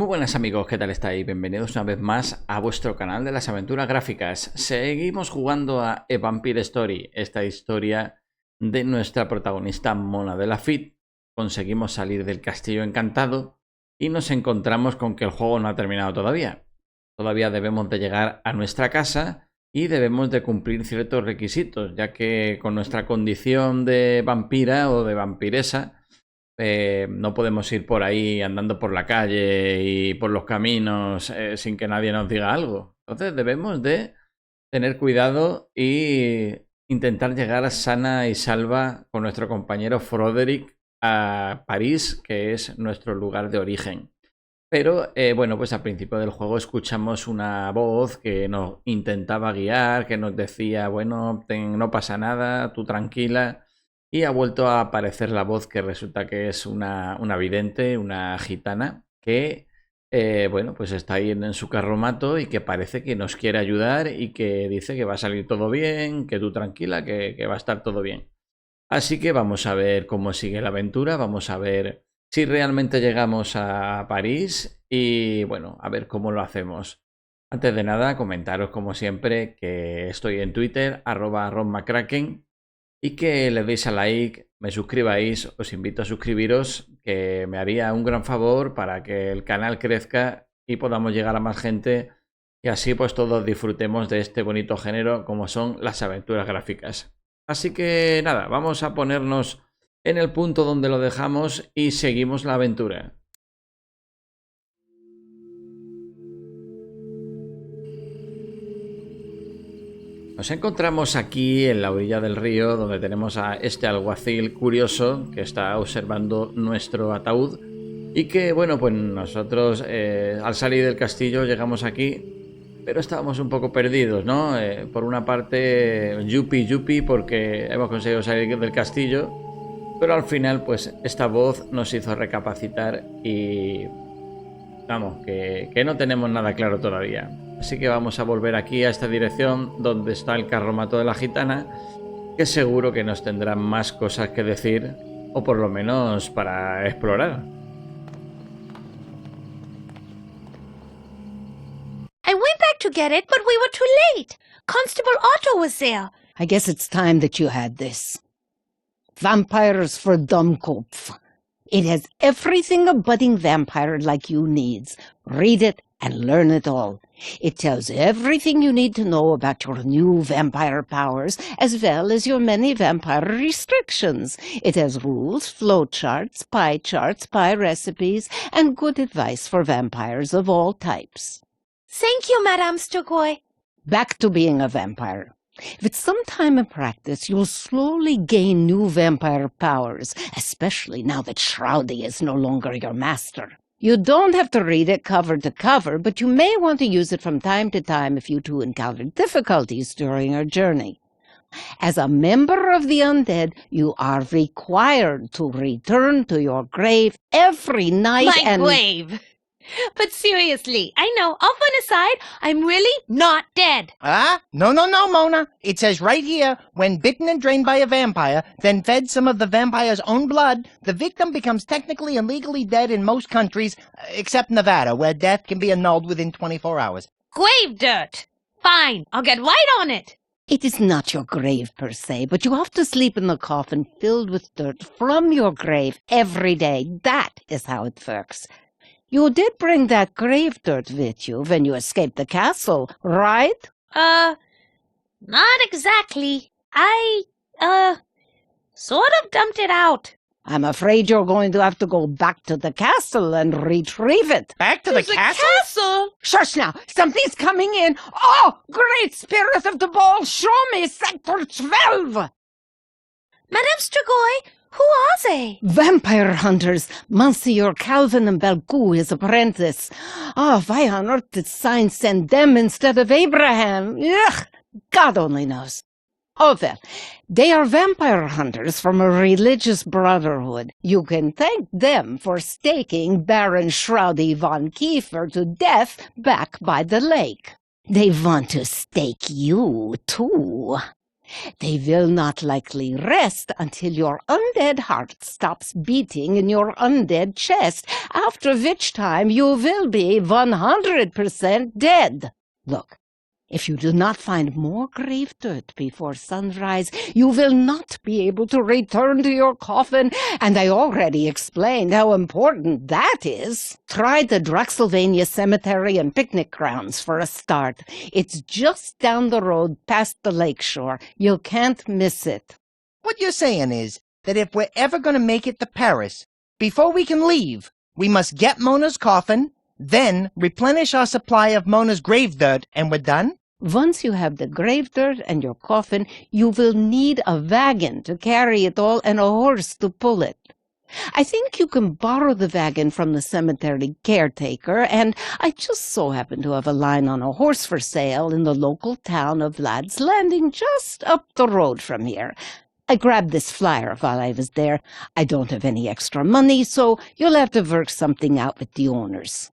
Muy buenas amigos, ¿qué tal estáis? Bienvenidos una vez más a vuestro canal de las aventuras gráficas. Seguimos jugando a A Vampire Story, esta historia de nuestra protagonista Mona de Lafitte. Conseguimos salir del castillo encantado y nos encontramos con que el juego no ha terminado todavía. Todavía debemos de llegar a nuestra casa y debemos de cumplir ciertos requisitos, ya que con nuestra condición de vampira o de vampiresa no podemos ir por ahí andando por la calle y por los caminos sin que nadie nos diga algo. Entonces debemos de tener cuidado y intentar llegar sana y salva con nuestro compañero Froderick a París, que es nuestro lugar de origen. Pero bueno, pues al principio del juego escuchamos una voz que nos intentaba guiar, que nos decía, bueno, no pasa nada, tú tranquila. Y ha vuelto a aparecer la voz que resulta que es una vidente, una gitana, que bueno, pues está ahí en su carromato y que parece que nos quiere ayudar y que dice que va a salir todo bien, que tú tranquila, que va a estar todo bien. Así que vamos a ver cómo sigue la aventura, vamos a ver si realmente llegamos a París y bueno, a ver cómo lo hacemos. Antes de nada, comentaros como siempre que estoy en Twitter, @ronmacracken, y que le deis a like, me suscribáis, os invito a suscribiros, que me haría un gran favor para que el canal crezca y podamos llegar a más gente y así pues todos disfrutemos de este bonito género como son las aventuras gráficas. Así que nada, vamos a ponernos en el punto donde lo dejamos y seguimos la aventura. Nos encontramos aquí en la orilla del río donde tenemos a este alguacil curioso que está observando nuestro ataúd y que bueno, pues nosotros al salir del castillo llegamos aquí, pero estábamos un poco perdidos, ¿no? Por una parte yupi porque hemos conseguido salir del castillo, pero al final pues esta voz nos hizo recapacitar y vamos, que no tenemos nada claro todavía. Así que vamos a volver aquí a esta dirección donde está el carromato de la gitana, que seguro que nos tendrán más cosas que decir, o por lo menos para explorar. I went back to get it, but we were too late. Constable Otto was there. I guess it's time that you had this. Vampires for Dummkopf. It has everything a budding vampire like you needs. Read it and learn it all. It tells everything you need to know about your new vampire powers, as well as your many vampire restrictions. It has rules, flowcharts, pie recipes, and good advice for vampires of all types. Thank you, Madame Sturgoy. Back to being a vampire. With some time in practice, you'll slowly gain new vampire powers, especially now that Shroudy is no longer your master. You don't have to read it cover to cover, but you may want to use it from time to time if you two encounter difficulties during your journey. As a member of the undead, you are required to return to your grave every night My grave. But seriously, I know, off on a side, I'm really not dead. No, Mona. It says right here, when bitten and drained by a vampire, then fed some of the vampire's own blood, the victim becomes technically and legally dead in most countries, except Nevada, where death can be annulled within 24 hours. Grave dirt. Fine, I'll get right on it. It is not your grave per se, but you have to sleep in the coffin filled with dirt from your grave every day. That is how it works. You did bring that grave dirt with you when you escaped the castle, right? Not exactly. I, sort of dumped it out. I'm afraid you're going to have to go back to the castle and retrieve it. Back to the castle? Shush now! Something's coming in! Oh, great spirit of the ball, show me Sector 12! Madame Sturgoy, who are they? Vampire hunters, Monsieur Calvin and Belcou, his apprentice. Why on earth did signs send them instead of Abraham? Ugh, God only knows. Oh, well, they are vampire hunters from a religious brotherhood. You can thank them for staking Baron Shroudy von Kiefer to death back by the lake. They want to stake you, too. They will not likely rest until your undead heart stops beating in your undead chest, after which time you will be 100% dead. Look, if you do not find more grave dirt before sunrise, you will not be able to return to your coffin, and I already explained how important that is. Try the Draxilvania cemetery and picnic grounds for a start. It's just down the road past the lakeshore. You can't miss it. What you're saying is that if we're ever going to make it to Paris, before we can leave, we must get Mona's coffin, then replenish our supply of Mona's grave dirt, and we're done? Once you have the grave dirt and your coffin, you will need a wagon to carry it all and a horse to pull it. I think you can borrow the wagon from the cemetery caretaker, and I just so happen to have a line on a horse for sale in the local town of Lad's Landing, just up the road from here. I grabbed this flyer while I was there. I don't have any extra money, so you'll have to work something out with the owners.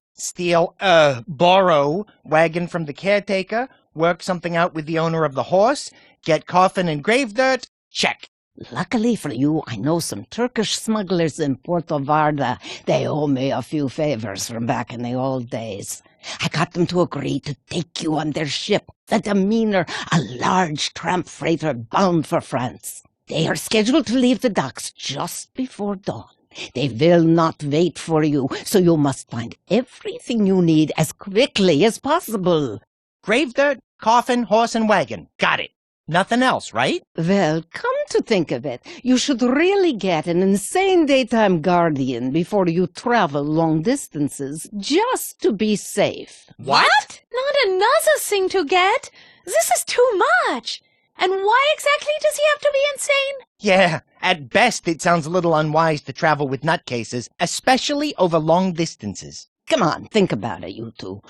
Borrow wagon from the caretaker, work something out with the owner of the horse, get coffin and grave dirt, check. Luckily for you, I know some Turkish smugglers in Porto Varda. They owe me a few favors from back in the old days. I got them to agree to take you on their ship, the Demeanor, a large tramp freighter bound for France. They are scheduled to leave the docks just before dawn. They will not wait for you, so you must find everything you need as quickly as possible. Grave dirt, coffin, horse, and wagon. Got it. Nothing else, right? Well, come to think of it, you should really get an insane daytime guardian before you travel long distances, just to be safe. What? Not another thing to get. This is too much. And why exactly does he have to be insane? Yeah, at best it sounds a little unwise to travel with nutcases, especially over long distances. Come on, think about it, you two.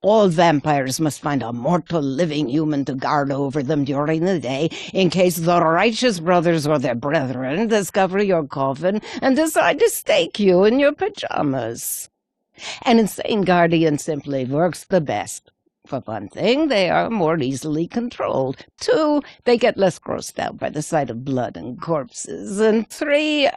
All vampires must find a mortal living human to guard over them during the day, in case the righteous brothers or their brethren discover your coffin and decide to stake you in your pajamas. An insane guardian simply works the best. For one thing, they are more easily controlled. 2, they get less grossed out by the sight of blood and corpses. And 3,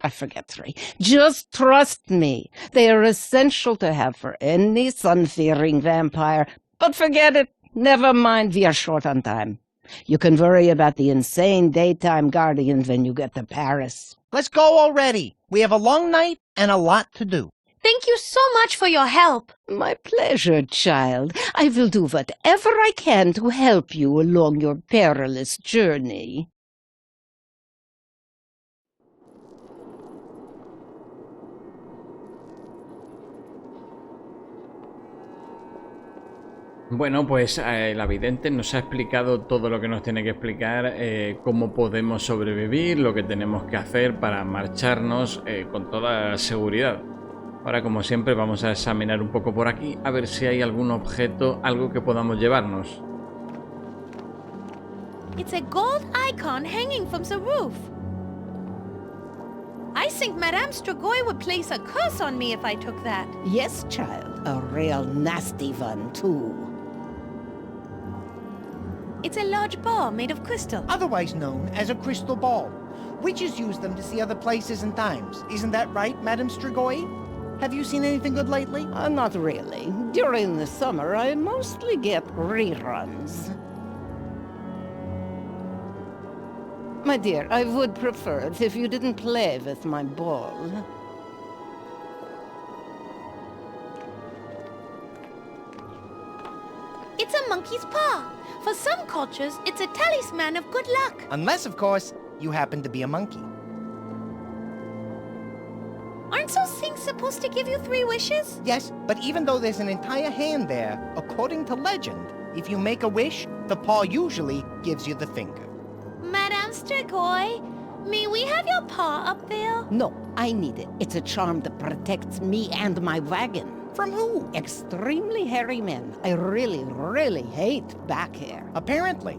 I forget 3. Just trust me. They are essential to have for any sun-fearing vampire. But forget it. Never mind, we are short on time. You can worry about the insane daytime guardian when you get to Paris. Let's go already. We have a long night and a lot to do. Thank you so much for your help. My pleasure, child. I will do whatever I can to help you along your perilous journey. Bueno, pues la vidente nos ha explicado todo lo que nos tiene que explicar, cómo podemos sobrevivir, lo que tenemos que hacer para marcharnos con toda seguridad. Ahora, como siempre, vamos a examinar un poco por aquí, a ver si hay algún objeto, algo que podamos llevarnos. It's a gold icon hanging from the roof. I think Madame Strigoi would place a curse on me if I took that. Yes, child, a real nasty one, too. It's a large ball made of crystal. Otherwise known as a crystal ball. Witches use them to see other places and times. Isn't that right, Madame Strigoi? Have you seen anything good lately? Not really. During the summer, I mostly get reruns. My dear, I would prefer it if you didn't play with my ball. It's a monkey's paw. For some cultures, it's a talisman of good luck. Unless, of course, you happen to be a monkey. Aren't those things supposed to give you 3 wishes? Yes, but even though there's an entire hand there, according to legend, if you make a wish, the paw usually gives you the finger. Madame Strigoi, may we have your paw up there? No, I need it. It's a charm that protects me and my wagon. From who? Extremely hairy men. I really, really hate back hair. Apparently.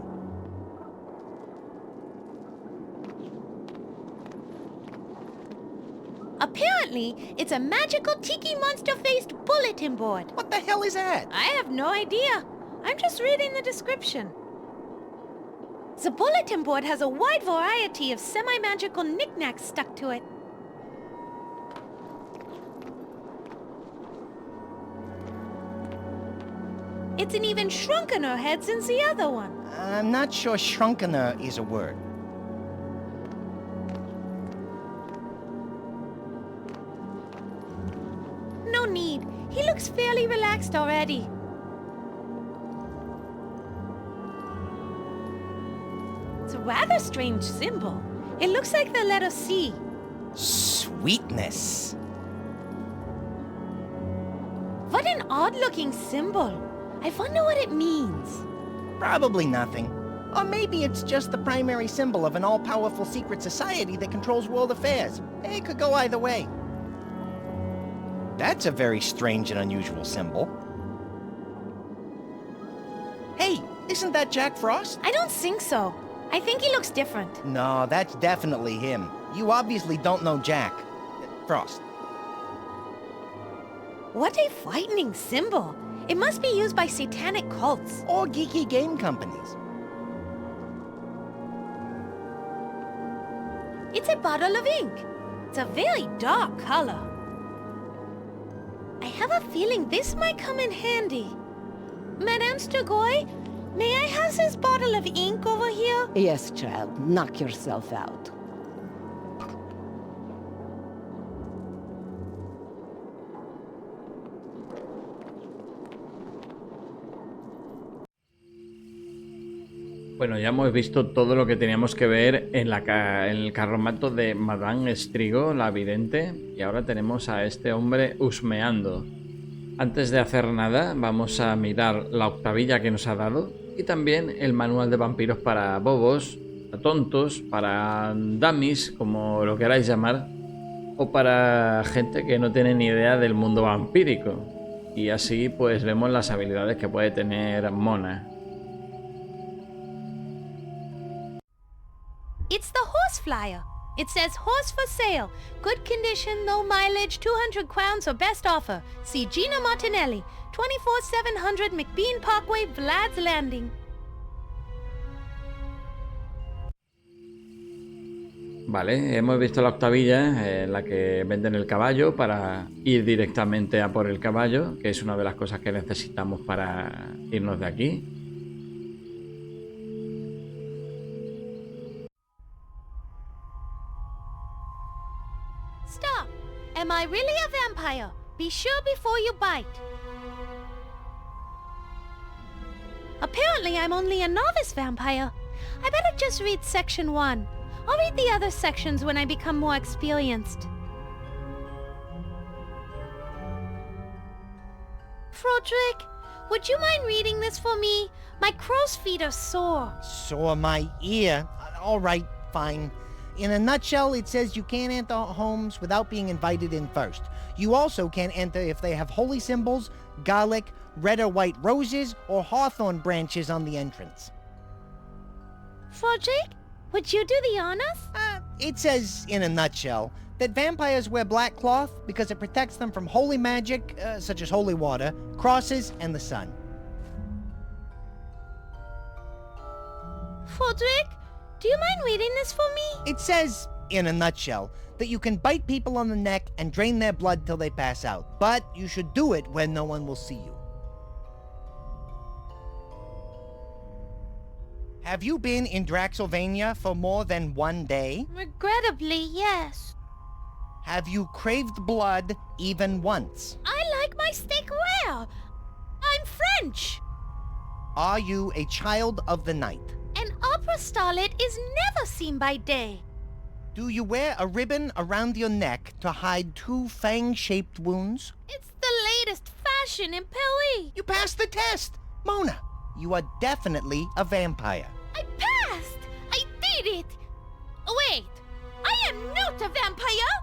Apparently, it's a magical tiki monster-faced bulletin board. What the hell is that? I have no idea. I'm just reading the description. The bulletin board has a wide variety of semi-magical knickknacks stuck to it. It's an even shrunkener head since the other one. I'm not sure shrunkener is a word. No need. He looks fairly relaxed already. It's a rather strange symbol. It looks like the letter C. Sweetness. What an odd-looking symbol. I wonder what it means. Probably nothing. Or maybe it's just the primary symbol of an all-powerful secret society that controls world affairs. It could go either way. That's a very strange and unusual symbol. Hey, isn't that Jack Frost? I don't think so. I think he looks different. No, that's definitely him. You obviously don't know Jack. Frost. What a frightening symbol. It must be used by satanic cults. Or geeky game companies. It's a bottle of ink. It's a very dark color. I have a feeling this might come in handy. Madame Strigoi, may I have this bottle of ink over here? Yes, child, knock yourself out. Bueno, ya hemos visto todo lo que teníamos que ver en el carromato de Madame Strigo, la vidente, y ahora tenemos a este hombre husmeando. Antes de hacer nada, vamos a mirar la octavilla que nos ha dado y también el manual de vampiros para bobos, para tontos, para dummies, como lo queráis llamar, o para gente que no tiene ni idea del mundo vampírico. Y así pues vemos las habilidades que puede tener Mona. It's the horse flyer. It says horse for sale. Good condition, no mileage, 200 crowns or best offer. See Gina Martinelli, 24700 McBean Parkway, Vlad's Landing. Vale, hemos visto la octavilla en la que venden el caballo para ir directamente a por el caballo, que es una de las cosas que necesitamos para irnos de aquí. Stop! Am I really a vampire? Be sure before you bite. Apparently I'm only a novice vampire. I better just read section 1. I'll read the other sections when I become more experienced. Froderick, would you mind reading this for me? My crow's feet are sore. Sore my ear. All right, fine. In a nutshell, it says you can't enter homes without being invited in first. You also can't enter if they have holy symbols, garlic, red or white roses, or hawthorn branches on the entrance. Froderick, would you do the honors? It says, in a nutshell, that vampires wear black cloth because it protects them from holy magic, such as holy water, crosses, and the sun. Froderick, do you mind reading this for me? It says, in a nutshell, that you can bite people on the neck and drain their blood till they pass out, but you should do it when no one will see you. Have you been in Draxilvania for more than one day? Regrettably, yes. Have you craved blood even once? I like my steak rare. I'm French. Are you a child of the night? An opera starlet is never seen by day. Do you wear a ribbon around your neck to hide two fang-shaped wounds? It's the latest fashion in Paris. You passed the test! Mona, you are definitely a vampire. I passed! I did it! Oh, wait, I am not a vampire!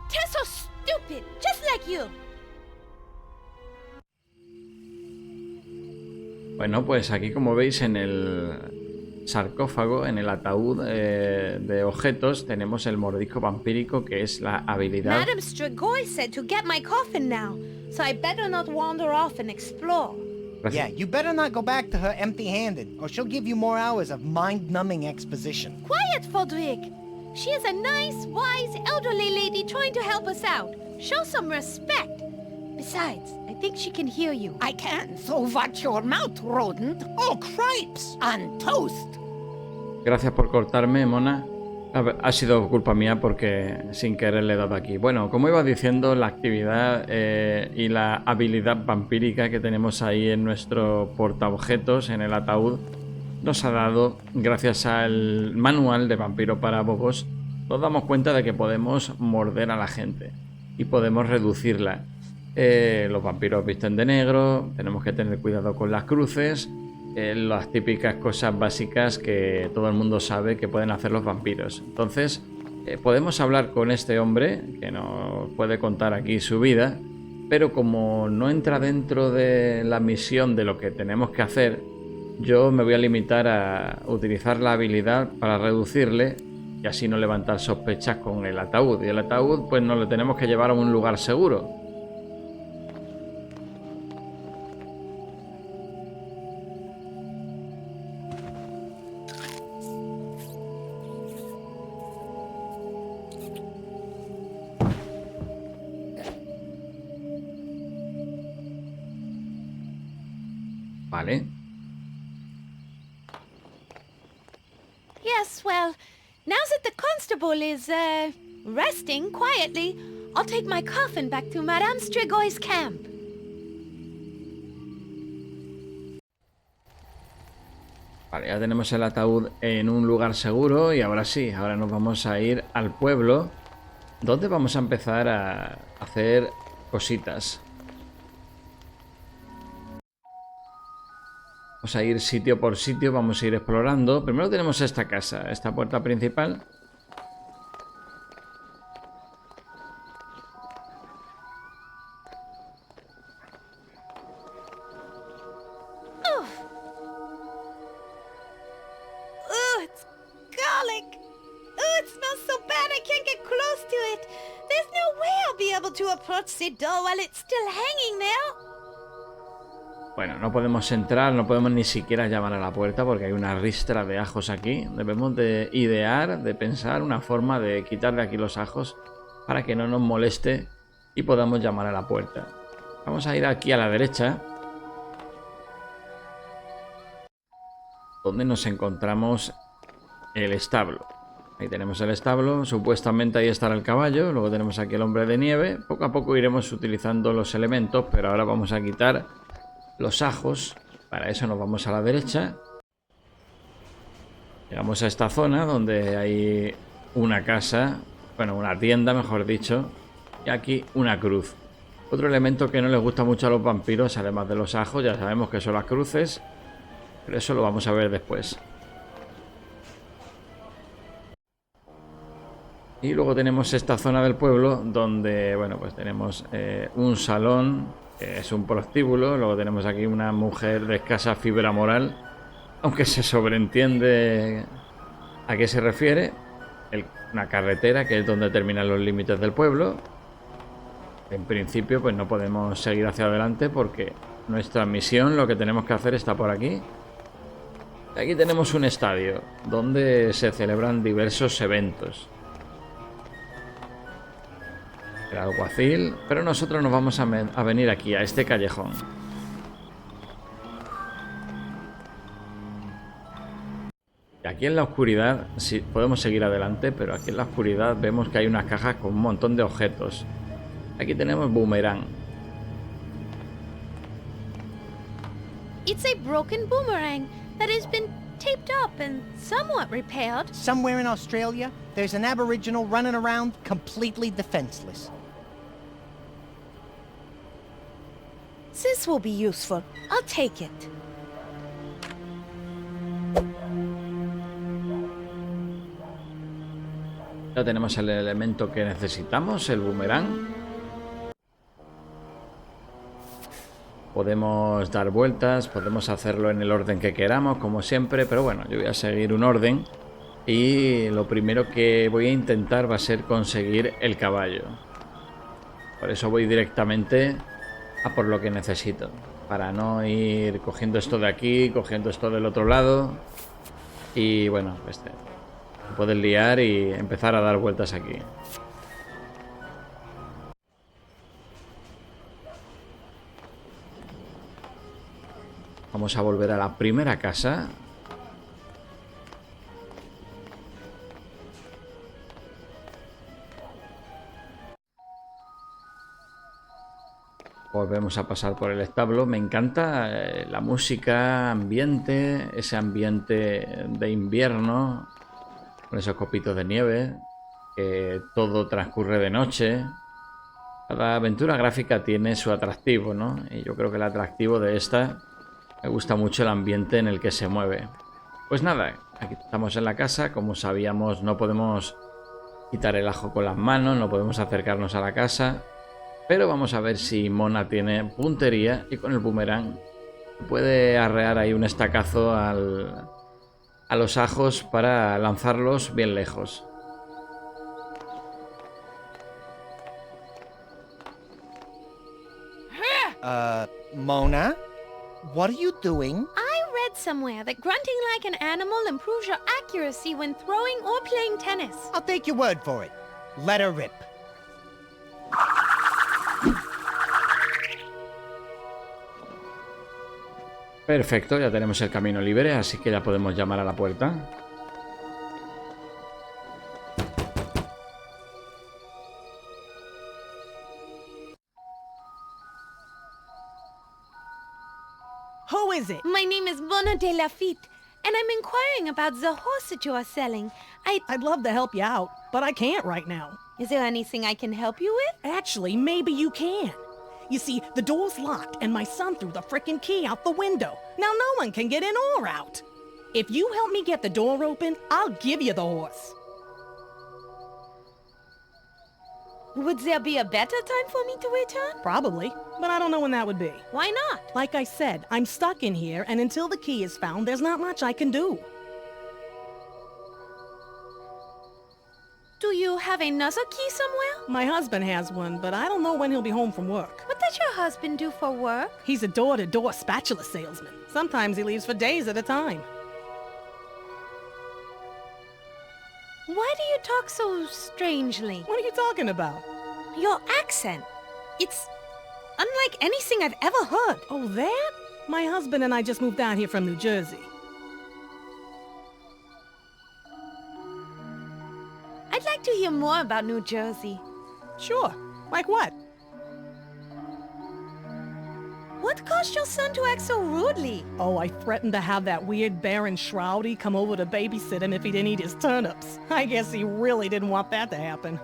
They're so stupid, just like you. Bueno, pues aquí como veis en el sarcófago, en el ataúd de objetos, tenemos el mordisco vampírico, que es la habilidad. Madame Strigoi said to get my coffin now, so I better not wander off and explore. Yeah, you better not go back to her empty-handed, or she'll give you more hours of mind-numbing exposition. Quiet, Fodrick. She is a nice, wise, elderly lady trying to help us out. Show some respect. Besides, I think she can hear you. I can, so watch your mouth, rodent. Oh, cripes! On toast. Gracias por cortarme, mona. Ha sido culpa mía porque sin querer le he dado aquí. Bueno, como iba diciendo, la actividad y la habilidad vampírica que tenemos ahí en nuestro portaobjetos, en el ataúd, nos ha dado, gracias al manual de vampiro para bobos, nos damos cuenta de que podemos morder a la gente y podemos reducirla. Los vampiros visten de negro, tenemos que tener cuidado con las cruces, las típicas cosas básicas que todo el mundo sabe que pueden hacer los vampiros. Entonces, podemos hablar con este hombre que nos puede contar aquí su vida, pero como no entra dentro de la misión de lo que tenemos que hacer, yo me voy a limitar a utilizar la habilidad para reducirle y así no levantar sospechas con el ataúd. Y el ataúd pues nos lo tenemos que llevar a un lugar seguro. Vale. Yes, well, now that the constable is, resting quietly, I'll take my coffin back to Madame Strigoi camp. Vale, ya tenemos el ataúd en un lugar seguro y ahora sí, ahora nos vamos a ir al pueblo donde vamos a empezar a hacer cositas. Vamos a ir sitio por sitio, vamos a ir explorando. Primero tenemos esta casa, esta puerta principal. It's garlic. It smells so bad I can't get close to it. There's no way I'll be able to approach the door while it's still hanging there. Bueno, no podemos entrar, no podemos ni siquiera llamar a la puerta porque hay una ristra de ajos aquí. Debemos de idear, de pensar una forma de quitar de aquí los ajos para que no nos moleste y podamos llamar a la puerta. Vamos a ir aquí a la derecha, donde nos encontramos el establo. Ahí tenemos el establo, supuestamente ahí estará el caballo. Luego tenemos aquí el hombre de nieve. Poco a poco iremos utilizando los elementos, pero ahora vamos a quitar los ajos. Para eso nos vamos a la derecha. Llegamos a esta zona donde hay una casa, bueno, una tienda mejor dicho, y aquí una cruz. Otro elemento que no les gusta mucho a los vampiros, además de los ajos, ya sabemos que son las cruces, pero eso lo vamos a ver después. Y luego tenemos esta zona del pueblo donde, bueno, pues tenemos un salón, que es un prostíbulo. Luego tenemos aquí una mujer de escasa fibra moral, aunque se sobreentiende a qué se refiere. Una carretera, que es donde terminan los límites del pueblo. En principio pues no podemos seguir hacia adelante porque nuestra misión, lo que tenemos que hacer, está por aquí. Aquí tenemos un estadio donde se celebran diversos eventos. El alguacil, pero nosotros nos vamos a venir aquí, a este callejón. Y aquí en la oscuridad, sí, podemos seguir adelante, pero aquí en la oscuridad vemos que hay unas cajas con un montón de objetos. Aquí tenemos boomerang. It's a broken boomerang that has been taped up and somewhat repaired. Somewhere in Australia, there's an aboriginal running around completely defenseless. This will be useful. I'll take it. Ya tenemos el elemento que necesitamos, el boomerang. Podemos dar vueltas, podemos hacerlo en el orden que queramos, como siempre, pero bueno, yo voy a seguir un orden. Y lo primero que voy a intentar va a ser conseguir el caballo. Por eso voy directamente a por lo que necesito. Para no ir cogiendo esto de aquí, cogiendo esto del otro lado. Y bueno, pues te puedes liar y empezar a dar vueltas aquí. Vamos a volver a la primera casa. Volvemos a pasar por el establo. Me encanta la música, ambiente, ese ambiente de invierno, con esos copitos de nieve, que todo transcurre de noche. Cada aventura gráfica tiene su atractivo, ¿no? Y yo creo que el atractivo de esta, me gusta mucho el ambiente en el que se mueve. Pues nada, aquí estamos en la casa. Como sabíamos, no podemos quitar el ajo con las manos, no podemos acercarnos a la casa. Pero vamos a ver si Mona tiene puntería y con el boomerang puede arrear ahí un estacazo a los ajos para lanzarlos bien lejos. Mona? What are you doing? I read somewhere that grunting like an animal improves your accuracy when throwing or playing tennis. I'll take your word for it. Let her rip. Perfecto, ya tenemos el camino libre, así que ya podemos llamar a la puerta. Who is it? My name is Mona de Lafitte, and I'm inquiring about the horse that you are selling. I'd love to help you out, but I can't right now. Is there anything I can help you with? Actually, maybe you can. You see, the door's locked, and my son threw the frickin' key out the window. Now no one can get in or out. If you help me get the door open, I'll give you the horse. Would there be a better time for me to return? Probably, but I don't know when that would be. Why not? Like I said, I'm stuck in here, and until the key is found, there's not much I can do. Do you have another key somewhere? My husband has one, but I don't know when he'll be home from work. What does your husband do for work? He's a door-to-door spatula salesman. Sometimes he leaves for days at a time. Why do you talk so strangely? What are you talking about? Your accent. It's unlike anything I've ever heard. Oh, that? My husband and I just moved down here from New Jersey. I'd like to hear more about New Jersey. Sure. Like what? What caused your son to act so rudely? Oh, I threatened to have that weird Baron Shroudy come over to babysit him if he didn't eat his turnips. I guess he really didn't want that to happen.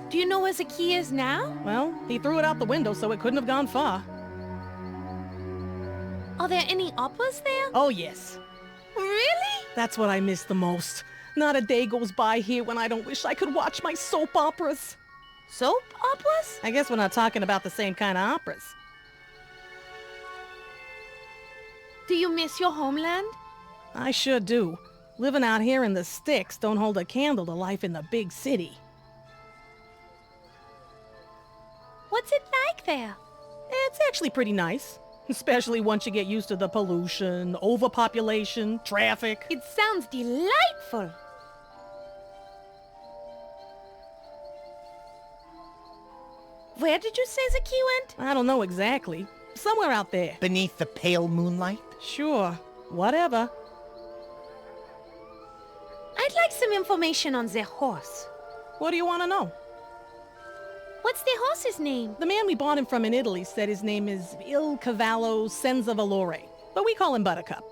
Do you know where the key is now? Well, he threw it out the window, so it couldn't have gone far. Are there any operas there? Oh, yes. Really? That's what I miss the most. Not a day goes by here when I don't wish I could watch my soap operas. Soap operas? I guess we're not talking about the same kind of operas. Do you miss your homeland? I sure do. Living out here in the sticks don't hold a candle to life in the big city. What's it like there? It's actually pretty nice. Especially once you get used to the pollution, overpopulation, traffic. It sounds delightful. Where did you say the key went? I don't know exactly. Somewhere out there. Beneath the pale moonlight? Sure. Whatever. I'd like some information on the horse. What do you want to know? What's the horse's name? The man we bought him from in Italy said his name is Il Cavallo Senza Valore, but we call him Buttercup.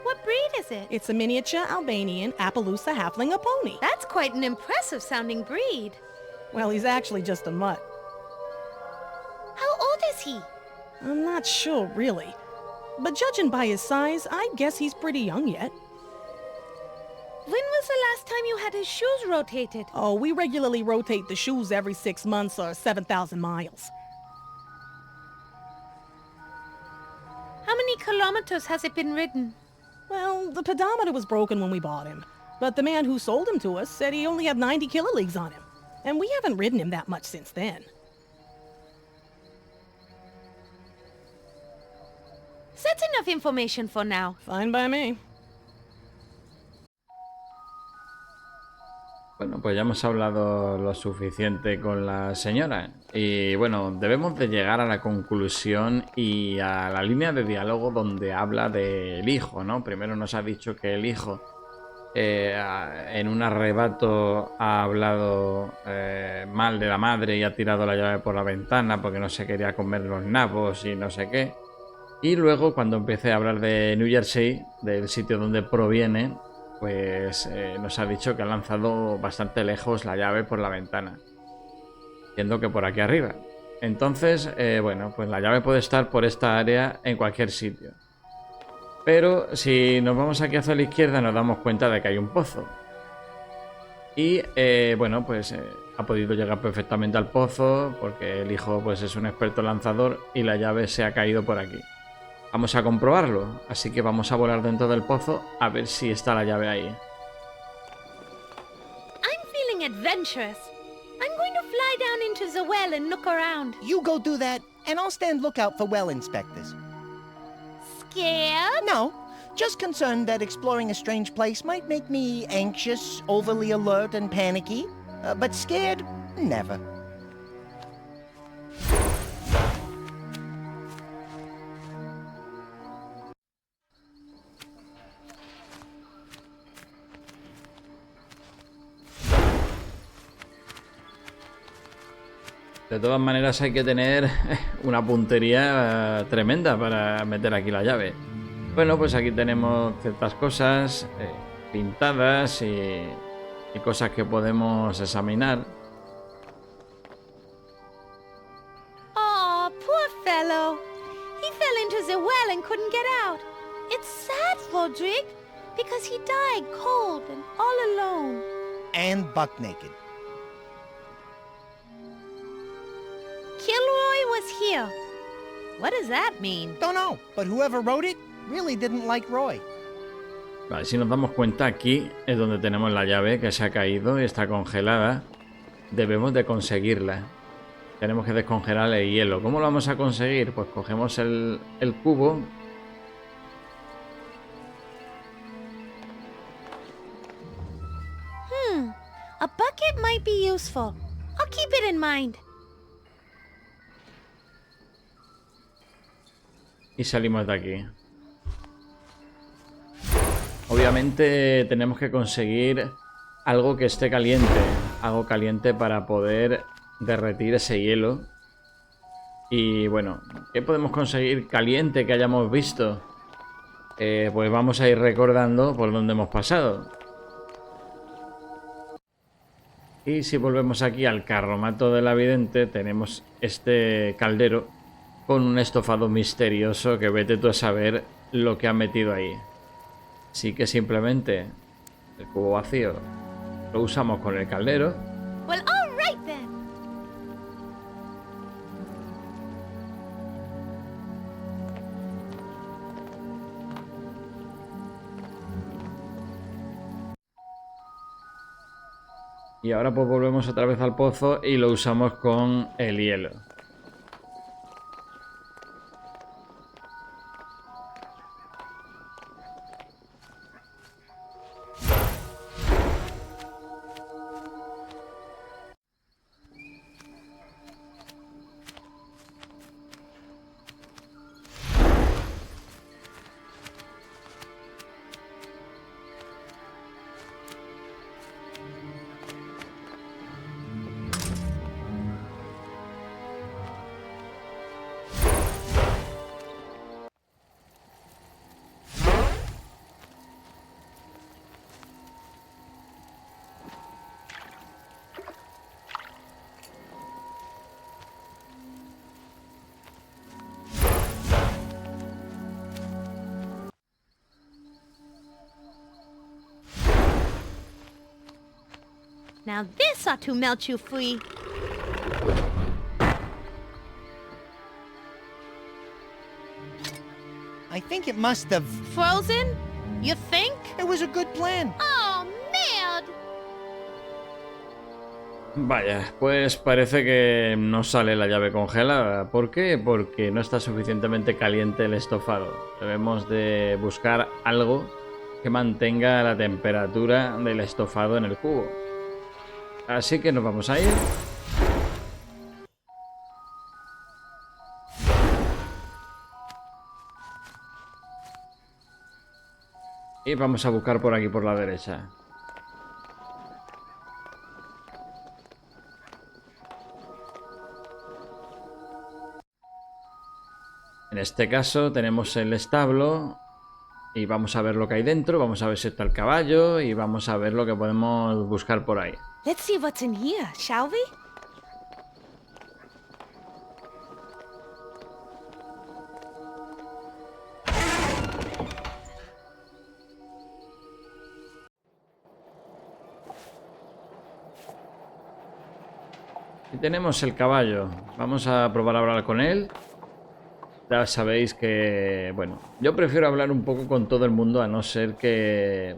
What breed is it? It's a miniature Albanian Appaloosa halfling pony. That's quite an impressive sounding breed. Well, he's actually just a mutt. How old is he? I'm not sure, really. But judging by his size, I guess he's pretty young yet. When was the last time you had his shoes rotated? Oh, we regularly rotate the shoes every 6 months or 7,000 miles. How many kilometers has it been ridden? Well, the pedometer was broken when we bought him. But the man who sold him to us said he only had 90 kiloleagues on him. And we haven't ridden him that much since then. That's enough information for now. Fine by me. Bueno, pues ya hemos hablado lo suficiente con la señora. Y bueno, debemos de llegar a la conclusión y a la línea de diálogo donde habla del hijo, ¿no? Primero nos ha dicho que el hijo en un arrebato ha hablado mal de la madre y ha tirado la llave por la ventana porque no se quería comer los nabos y no sé qué. Y luego cuando empecé a hablar de New Jersey, del sitio donde proviene, pues nos ha dicho que ha lanzado bastante lejos la llave por la ventana, siendo que por aquí arriba. Entonces, bueno, pues la llave puede estar por esta área en cualquier sitio. Pero si nos vamos aquí hacia la izquierda nos damos cuenta de que hay un pozo. Y bueno, pues ha podido llegar perfectamente al pozo porque el hijo pues es un experto lanzador y la llave se ha caído por aquí. Vamos a comprobarlo, así que vamos a volar dentro del pozo a ver si está la llave ahí. I'm feeling adventurous. I'm going to fly down into the well and look around. You go do that, and I'll stand lookout for well inspectors. Scared? No, just concerned that exploring a strange place might make me anxious, overly alert, and panicky. But scared? Never. De todas maneras hay que tener una puntería tremenda para meter aquí la llave. Bueno, pues aquí tenemos ciertas cosas pintadas y cosas que podemos examinar. Oh, poor fellow. He fell into the well and couldn't get out. It's sad, Roderick, because he died cold and all alone. And buck naked. Kilroy was here. What does that mean? Don't know, but whoever wrote it really didn't like Roy. Vale, si nos damos cuenta, aquí es donde tenemos la llave que se ha caído y está congelada. Debemos de conseguirla. Tenemos que descongelar el hielo. ¿Cómo lo vamos a conseguir? Pues cogemos el cubo. A bucket might be useful. I'll keep it in mind. Y salimos de aquí. Obviamente tenemos que conseguir algo que esté caliente. Algo caliente para poder derretir ese hielo. Y bueno, ¿qué podemos conseguir caliente que hayamos visto? Pues vamos a ir recordando por dónde hemos pasado. Y si volvemos aquí al carromato de la vidente, tenemos este caldero con un estofado misterioso que vete tú a saber lo que ha metido ahí. Así que simplemente el cubo vacío lo usamos con el caldero. Well, all right then. Y ahora pues volvemos otra vez al pozo y lo usamos con el hielo. Now this ought to melt you free. I think it must have... Frozen? You think? It was a good plan. Oh, man! Vaya, pues parece que no sale la llave congelada. ¿Por qué? Porque no está suficientemente caliente el estofado. Debemos de buscar algo que mantenga la temperatura del estofado en el cubo. Así que nos vamos a ir. Y vamos a buscar por aquí, por la derecha. En este caso tenemos el establo y vamos a ver lo que hay dentro, vamos a ver si está el caballo y vamos a ver lo que podemos buscar por ahí. Let's see what's in here, shall we? Y tenemos el caballo, vamos a probar a hablar con él. Ya sabéis que, bueno, yo prefiero hablar un poco con todo el mundo a no ser que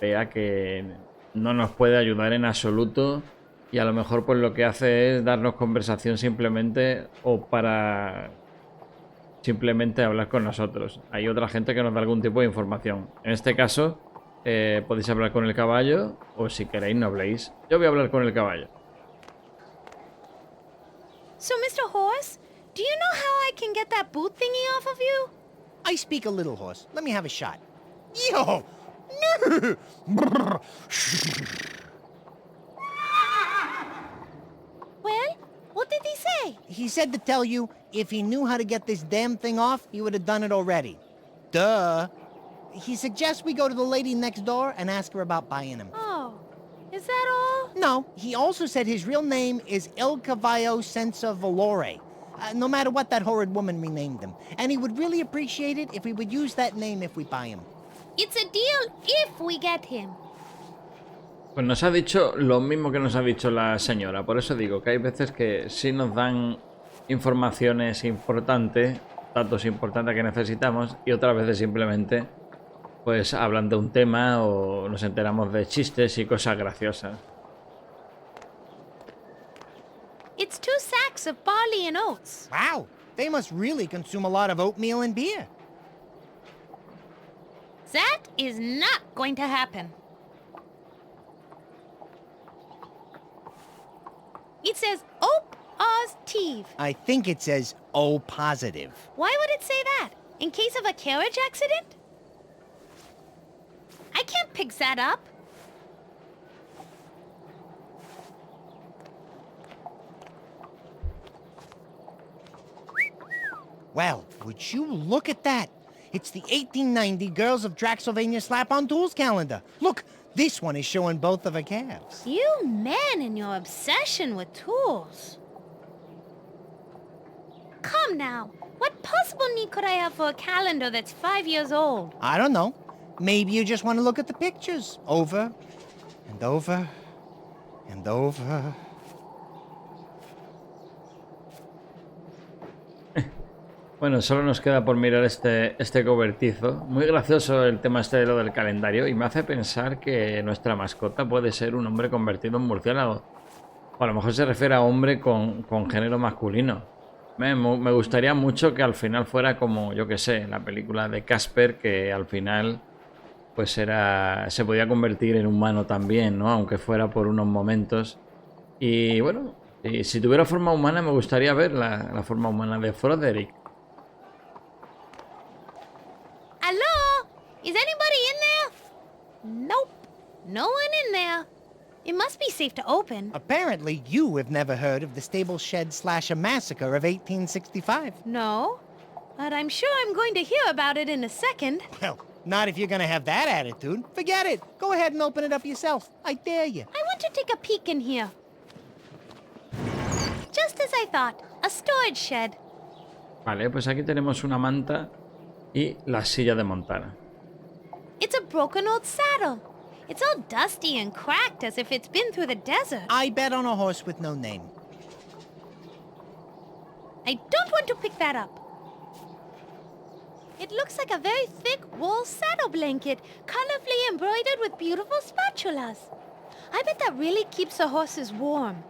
vea que no nos puede ayudar en absoluto y a lo mejor pues lo que hace es darnos conversación simplemente o para simplemente hablar con nosotros. Hay otra gente que nos da algún tipo de información. En este caso podéis hablar con el caballo o si queréis no habléis. Yo voy a hablar con el caballo. So, Mr. Horse, do you know how I can get that boot thingy off of you? I speak a little horse. Let me have a shot. Yo! Well, what did he say? He said to tell you, if he knew how to get this damn thing off, he would have done it already. Duh. He suggests we go to the lady next door and ask her about buying him. Oh, is that all? No, he also said his real name is El Cavallo Senza Valore. No matter what that horrid woman renamed him. And he would really appreciate it if we would use that name if we buy him. It's a deal if we get him. Pues nos ha dicho lo mismo que nos ha dicho la señora. Por eso digo que hay veces que sí nos dan informaciones importantes, datos importantes que necesitamos, y otras veces simplemente pues hablan de un tema o nos enteramos de chistes y cosas graciosas. It's 2 sacks of barley and oats. Wow, they must really consume a lot of oatmeal and beer. That is not going to happen. It says positive. I think it says O positive. Why would it say that? In case of a carriage accident? I can't pick that up. Well, would you look at that? It's the 1890 Girls of Draxilvania Slap-on Tools calendar. Look, this one is showing both of her calves. You men and your obsession with tools. Come now. What possible need could I have for a calendar that's 5 years old? I don't know. Maybe you just want to look at the pictures. Over and over and over. Bueno, solo nos queda por mirar este cobertizo. Muy gracioso el tema este de lo del calendario y me hace pensar que nuestra mascota puede ser un hombre convertido en murciélago. O a lo mejor se refiere a hombre con género masculino. Me gustaría mucho que al final fuera como, yo que sé, la película de Casper, que al final pues se podía convertir en humano también, ¿no? Aunque fuera por unos momentos. Y bueno, si tuviera forma humana me gustaría ver la forma humana de Froderick. Hello? Is anybody in there? Nope. No one in there. It must be safe to open. Apparently, you have never heard of the Stable Shed Slasher Massacre of 1865. No. But I'm sure I'm going to hear about it in a second. Well, not if you're gonna have that attitude. Forget it. Go ahead and open it up yourself. I dare you. I want to take a peek in here. Just as I thought. A storage shed. Vale, pues aquí tenemos una manta y la silla de montar. It's a broken old saddle. It's all dusty and cracked as if it's been through the desert. I bet on a horse with no name. I don't want to pick that up. It looks like a very thick wool saddle blanket, colorfully embroidered with beautiful spatulas. I bet that really keeps the horses warm.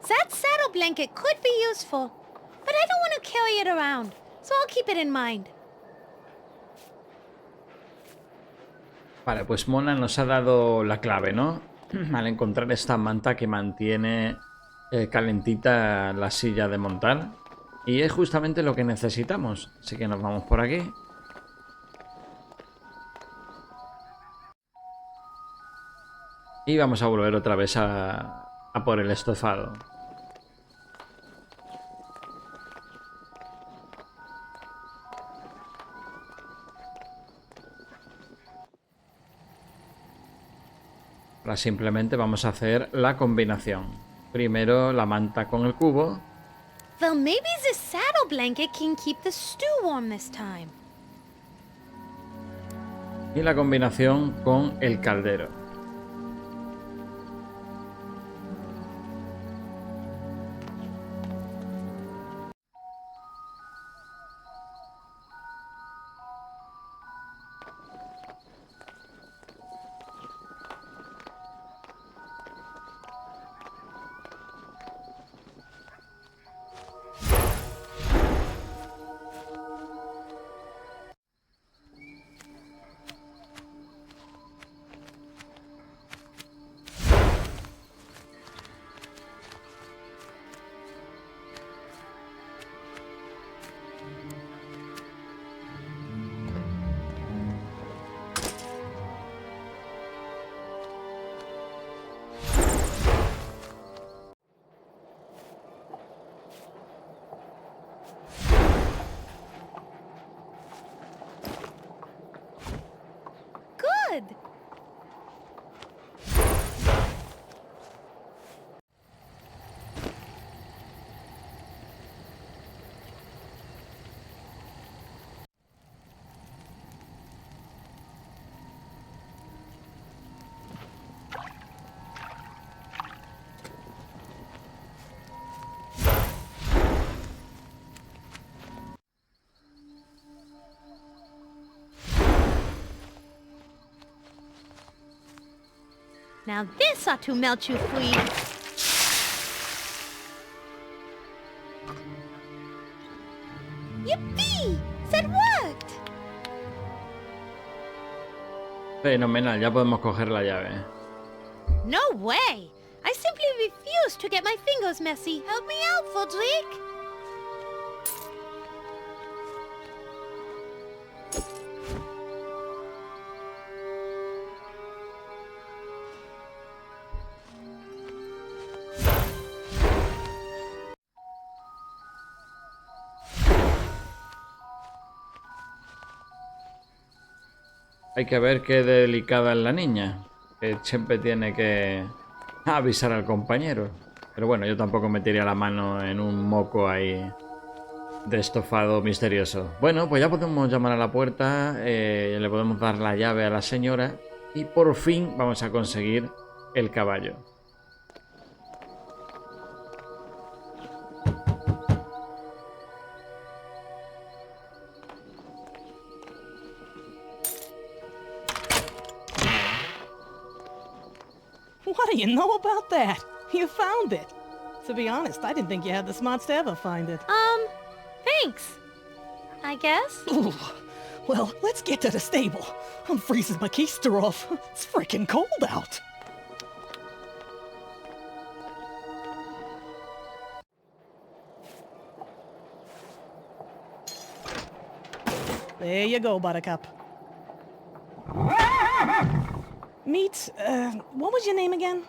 That saddle blanket could be useful, but I don't want to carry it around, so I'll keep it in mind. Vale, pues Mona nos ha dado la clave, ¿no? Al encontrar esta manta que mantiene calentita la silla de montar. Y es justamente lo que necesitamos. Así que nos vamos por aquí. Y vamos a volver otra vez a por el estofado. Ahora simplemente vamos a hacer la combinación. Primero la manta con el cubo. Well, maybe the saddle blanket can keep the stew warm this time. Y la combinación con el caldero. Good. Now this ought to melt you free. Yippee! That worked! Fenomenal, ya podemos coger la llave. No way! I simply refuse to get my fingers messy. Help me out, Fodrick! Hay que ver qué delicada es la niña, que siempre tiene que avisar al compañero. Pero bueno, yo tampoco metería la mano en un moco ahí de estofado misterioso. Bueno, pues ya podemos llamar a la puerta, le podemos dar la llave a la señora y por fin vamos a conseguir el caballo. What do you know about that? You found it. To be honest, I didn't think you had the smarts to ever find it. Thanks. I guess. Ooh. Well, let's get to the stable. I'm freezing my keister off. It's freaking cold out. There you go, Buttercup. Meet, what was your name again?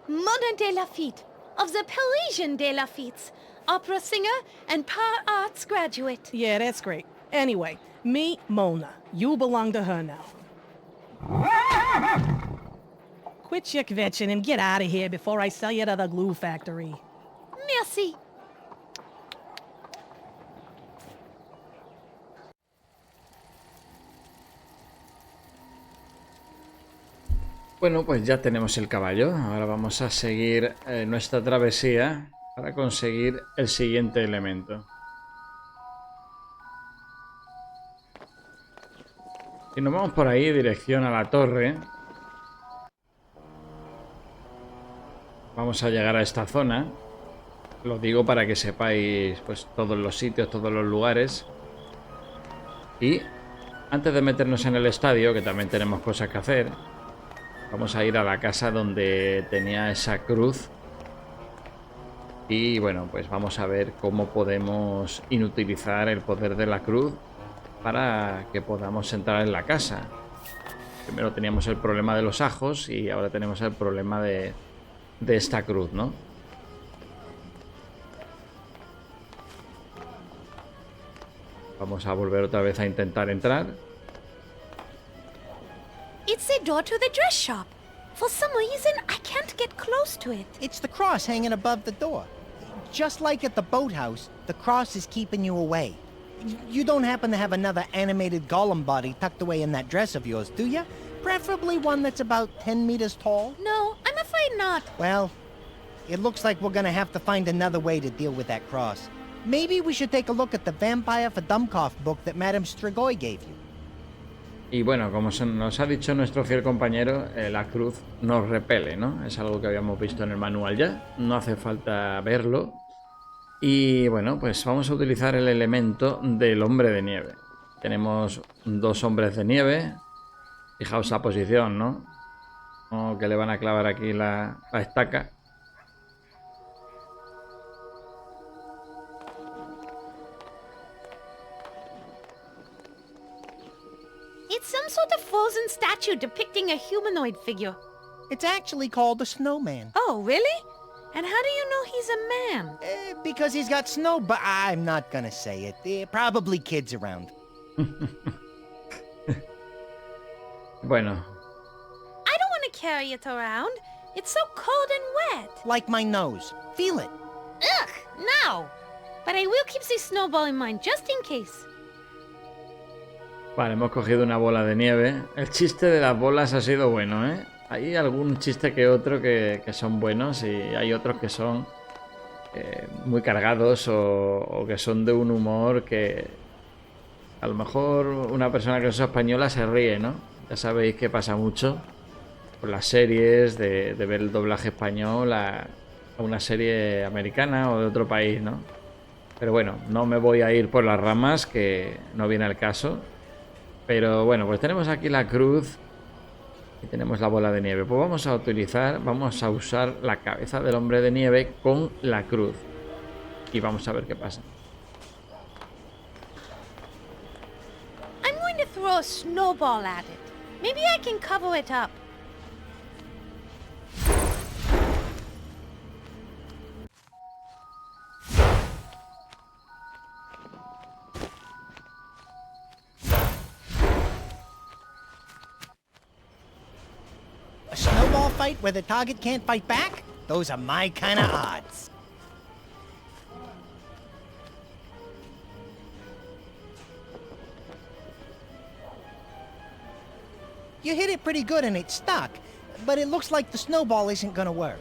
Mona de Lafitte, of the Parisian de Lafitte's, opera singer and par arts graduate. Yeah, that's great. Anyway, meet Mona. You belong to her now. Quit your kvetching and get out of here before I sell you to the glue factory. Merci. Bueno, pues ya tenemos el caballo. Ahora vamos a seguir nuestra travesía para conseguir el siguiente elemento. Si nos vamos por ahí, dirección a la torre. vamos a llegar a esta zona. Lo digo para que sepáis pues todos los sitios, todos los lugares. Y antes de meternos en el estadio, que también tenemos cosas que hacer, vamos a ir a la casa donde tenía esa cruz. Y bueno, pues vamos a ver cómo podemos inutilizar el poder de la cruz para que podamos entrar en la casa. Primero teníamos el problema de los ajos y ahora tenemos el problema de esta cruz, ¿no? Vamos a volver otra vez a intentar entrar. It's the door to the dress shop. For some reason, I can't get close to it. It's the cross hanging above the door. Just like at the boathouse, the cross is keeping you away. You don't happen to have another animated golem body tucked away in that dress of yours, do you? Preferably one that's about 10 meters tall? No, I'm afraid not. Well, it looks like we're gonna have to find another way to deal with that cross. Maybe we should take a look at the Vampire for Dummkopf book that Madame Strigoi gave you. Y bueno, como nos ha dicho nuestro fiel compañero, la cruz nos repele, ¿no? Es algo que habíamos visto en el manual ya, no hace falta verlo. Y bueno, pues vamos a utilizar el elemento del hombre de nieve. Tenemos dos hombres de nieve. Fijaos la posición, ¿no? Como que le van a clavar aquí la estaca. It's some sort of frozen statue depicting a humanoid figure. It's actually called a snowman. Oh, really? And how do you know he's a man? Because he's got snow, but I'm not gonna say it. Probably kids around. Bueno. I don't want to carry it around. It's so cold and wet. Like my nose. Feel it. Ugh, no. But I will keep the snowball in mind just in case. Vale, hemos cogido una bola de nieve. El chiste de las bolas ha sido bueno, ¿eh? Hay algún chiste que otro que son buenos y hay otros que son muy cargados o que son de un humor que a lo mejor una persona que no es española se ríe, ¿no? Ya sabéis que pasa mucho por las series de ver el doblaje español a una serie americana o de otro país, ¿no? Pero bueno, no me voy a ir por las ramas, que no viene al caso. Pero bueno, pues tenemos aquí la cruz y tenemos la bola de nieve. Pues vamos a usar la cabeza del hombre de nieve con la cruz. Y vamos a ver qué pasa. I'm going to throw a snowball at it. Maybe I can cover it up. A snowball fight where the target can't fight back? Those are my kind of odds. You hit it pretty good and it stuck, but it looks like the snowball isn't gonna work.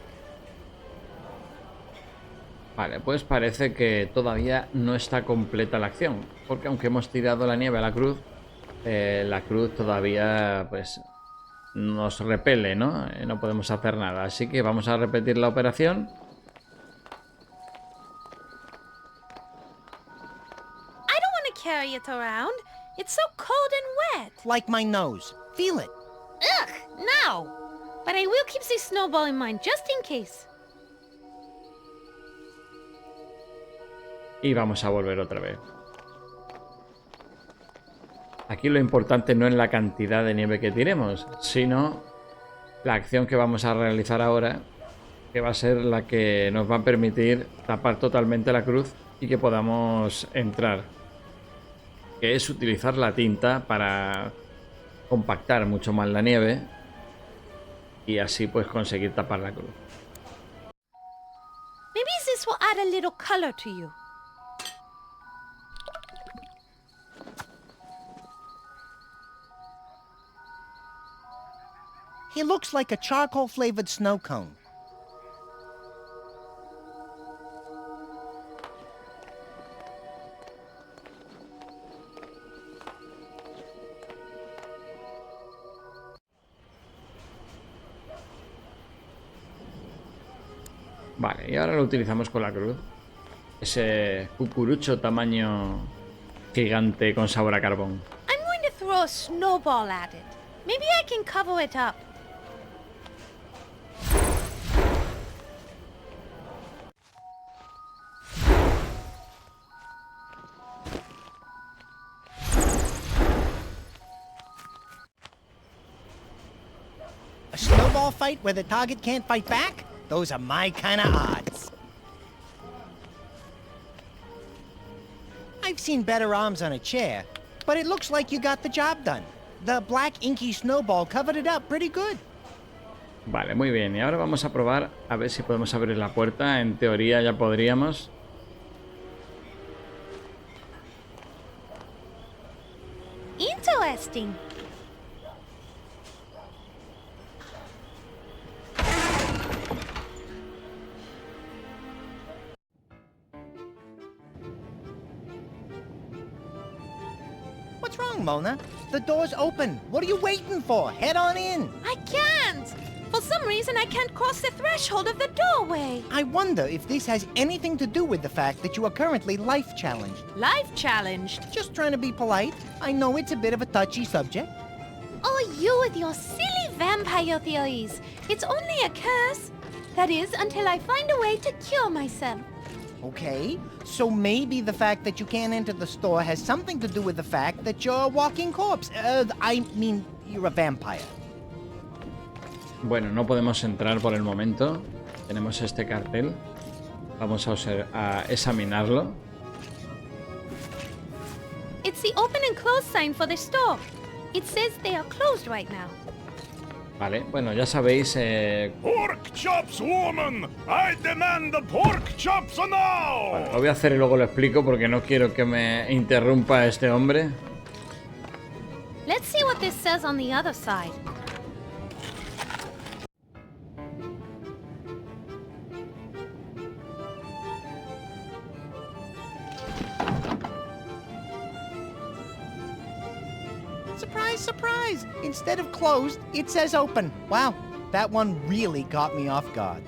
Vale, pues parece que todavía no está completa la acción. Porque aunque hemos tirado la nieve a la cruz todavía pues nos repele, ¿no? No podemos hacer nada. Así que vamos a repetir la operación. I don't want to carry it around. It's so cold and wet. Like my nose. Feel it. Ugh, no. But I will keep the snowball in mind just in case. Y vamos a volver otra vez. Aquí lo importante no es la cantidad de nieve que tiremos, sino la acción que vamos a realizar ahora, que va a ser la que nos va a permitir tapar totalmente la cruz y que podamos entrar, que es utilizar la tinta para compactar mucho más la nieve y así pues conseguir tapar la cruz. Maybe this will add a little color to you. He looks like a charcoal-flavored snow cone. Vale, y ahora lo utilizamos con la cruz. Ese cucurucho tamaño gigante con sabor a carbón. I'm going to throw a snowball at it. Maybe I can cover it up. A snowball fight where the target can't fight back? Those are my kind of odds. I've seen better arms on a chair, but it looks like you got the job done. The black inky snowball covered it up pretty good. Vale, muy bien. Y ahora vamos a probar a ver si podemos abrir la puerta. En teoría ya podríamos. Interesting. What's wrong, Mona? The door's open. What are you waiting for? Head on in. I can't. For some reason, I can't cross the threshold of the doorway. I wonder if this has anything to do with the fact that you are currently life challenged. Life challenged. Just trying to be polite. I know it's a bit of a touchy subject. Oh, you with your silly vampire theories. It's only a curse. That is, until I find a way to cure myself. Okay, so maybe the fact that you can't enter the store has something to do with the fact that you're a walking corpse. I mean, you're a vampire. Bueno, no podemos entrar por el momento. Tenemos este cartel. Vamos a examinarlo. It's the open and close sign for the store. It says they are closed right now. Vale, bueno, ya sabéis... Pork chops, woman! I demand the pork chops now! Bueno, lo voy a hacer y luego lo explico porque no quiero que me interrumpa este hombre. Let's see what this says on the other side. Surprise, surprise! Instead of closed, it says open. Wow, that one really caught me off guard.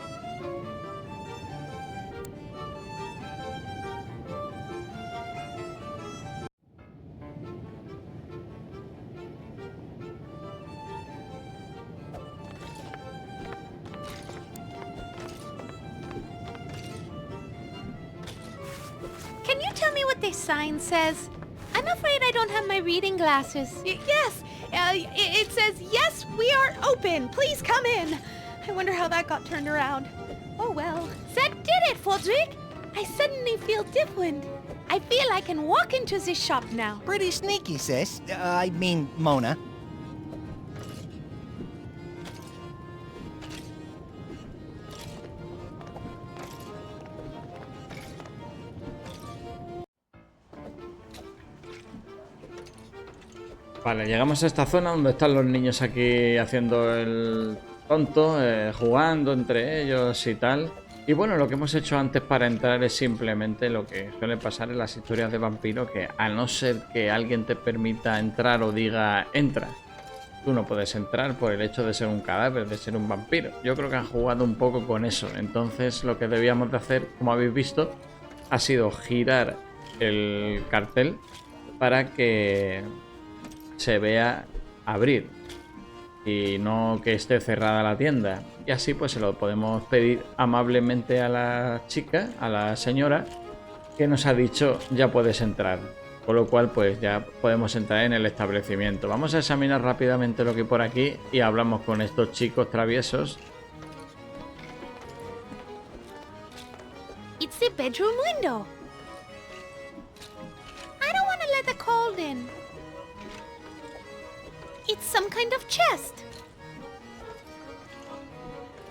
Can you tell me what this sign says? I'm afraid I don't have my reading glasses. Yes, it says, yes, we are open. Please come in. I wonder how that got turned around. Oh, well. That did it, Fodrick. I suddenly feel different. I feel I can walk into this shop now. Pretty sneaky, sis. I mean, Mona. Vale, llegamos a esta zona donde están los niños aquí haciendo el tonto, jugando entre ellos y tal. Y bueno, lo que hemos hecho antes para entrar es simplemente lo que suele pasar en las historias de vampiro, que a no ser que alguien te permita entrar o diga entra, tú no puedes entrar por el hecho de ser un cadáver, de ser un vampiro. Yo creo que han jugado un poco con eso. Entonces lo que debíamos de hacer, como habéis visto, ha sido girar el cartel para que se vea abrir y no que esté cerrada la tienda, y así pues se lo podemos pedir amablemente a la chica, a la señora, que nos ha dicho ya puedes entrar, con lo cual pues ya podemos entrar en el establecimiento. Vamos a examinar rápidamente lo que hay por aquí y hablamos con estos chicos traviesos. It's the bedroom window. I don't want to let the cold in. It's some kind of chest.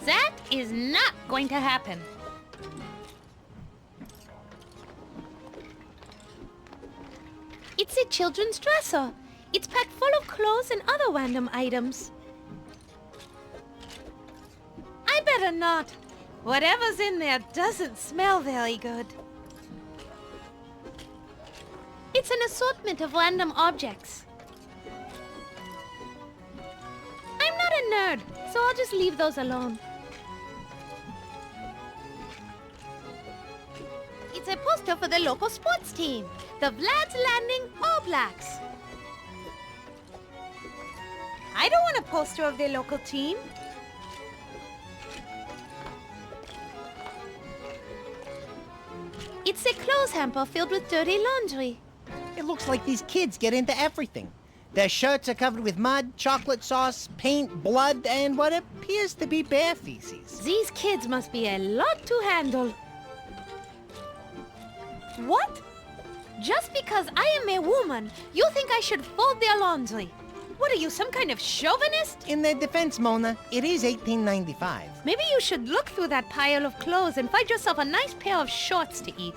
That is not going to happen. It's a children's dresser. It's packed full of clothes and other random items. I better not. Whatever's in there doesn't smell very good. It's an assortment of random objects. I'm not a nerd, so I'll just leave those alone. poster for the local sports team, the Vlad's Landing All Blacks. I don't want a poster of their local team. It's a clothes hamper filled with dirty laundry. It looks like these kids get into everything. Their shirts are covered with mud, chocolate sauce, paint, blood, and what appears to be bear feces. These kids must be a lot to handle. What? Just because I am a woman, you think I should fold their laundry? What are you, some kind of chauvinist? In their defense, Mona, it is 1895. Maybe you should look through that pile of clothes and find yourself a nice pair of shorts to eat.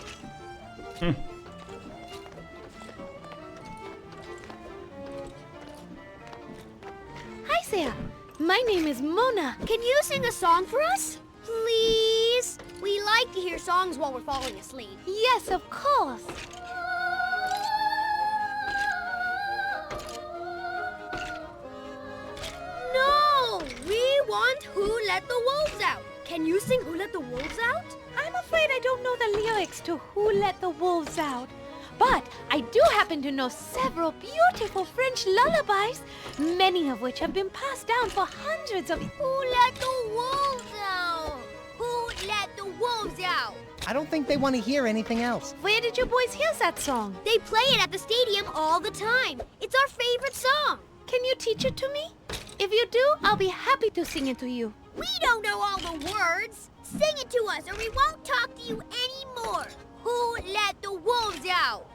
Hi there. My name is Mona. Can you sing a song for us? Please? We like to hear songs while we're falling asleep. Yes, of course. No! We want Who Let the Wolves Out. Can you sing Who Let the Wolves Out? I'm afraid I don't know the lyrics to Who Let the Wolves Out. But I do happen to know several beautiful French lullabies, many of which have been passed down for hundreds of... Who let the wolves out? Who let the wolves out? I don't think they want to hear anything else. Where did you boys hear that song? They play it at the stadium all the time. It's our favorite song. Can you teach it to me? If you do, I'll be happy to sing it to you. We don't know all the words. Sing it to us or we won't talk to you anymore. Who let the wolves out?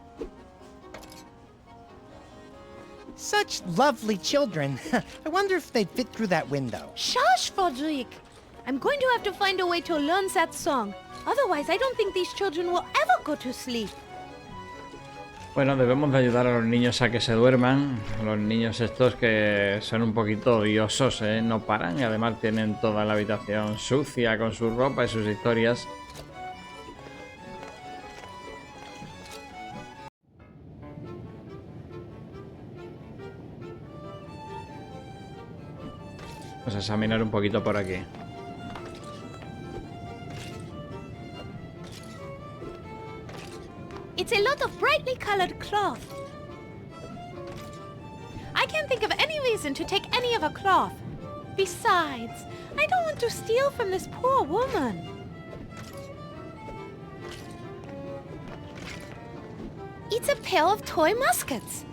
Such lovely children. I wonder if they'd fit through that window. Shush, Frederick. I'm going to have to find a way to learn that song. Otherwise, I don't think these children will ever go to sleep. Bueno, debemos de ayudar a los niños a que se duerman. Los niños estos que son un poquito odiosos, no paran y además tienen toda la habitación sucia con su ropa y sus historias. Vamos a examinar un poquito por aquí. It's a lot of brightly colored cloth. I can't think of any reason to take any of her cloth. Besides, I don't want to steal from this poor woman. It's a pair of toy muskets.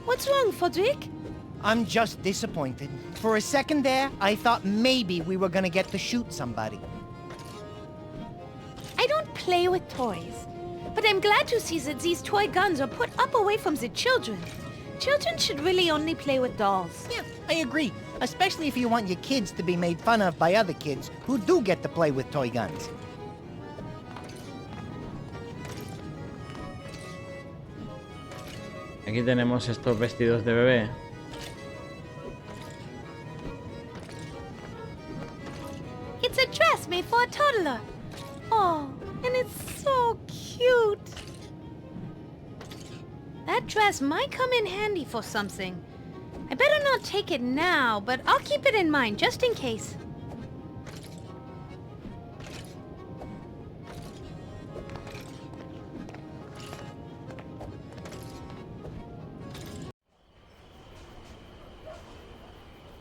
What's wrong, Frederick? I'm just disappointed. For a second there, I thought maybe we were gonna get to shoot somebody. I don't play with toys, but I'm glad to see that these toy guns are put up away from the children. Children should really only play with dolls. Yeah, I agree. Especially if you want your kids to be made fun of by other kids who do get to play with toy guns. Aquí tenemos estos vestidos de bebé. It's a dress made for a toddler. Oh, and it's so cute. That dress might come in handy for something. I better not take it now, but I'll keep it in mind just in case.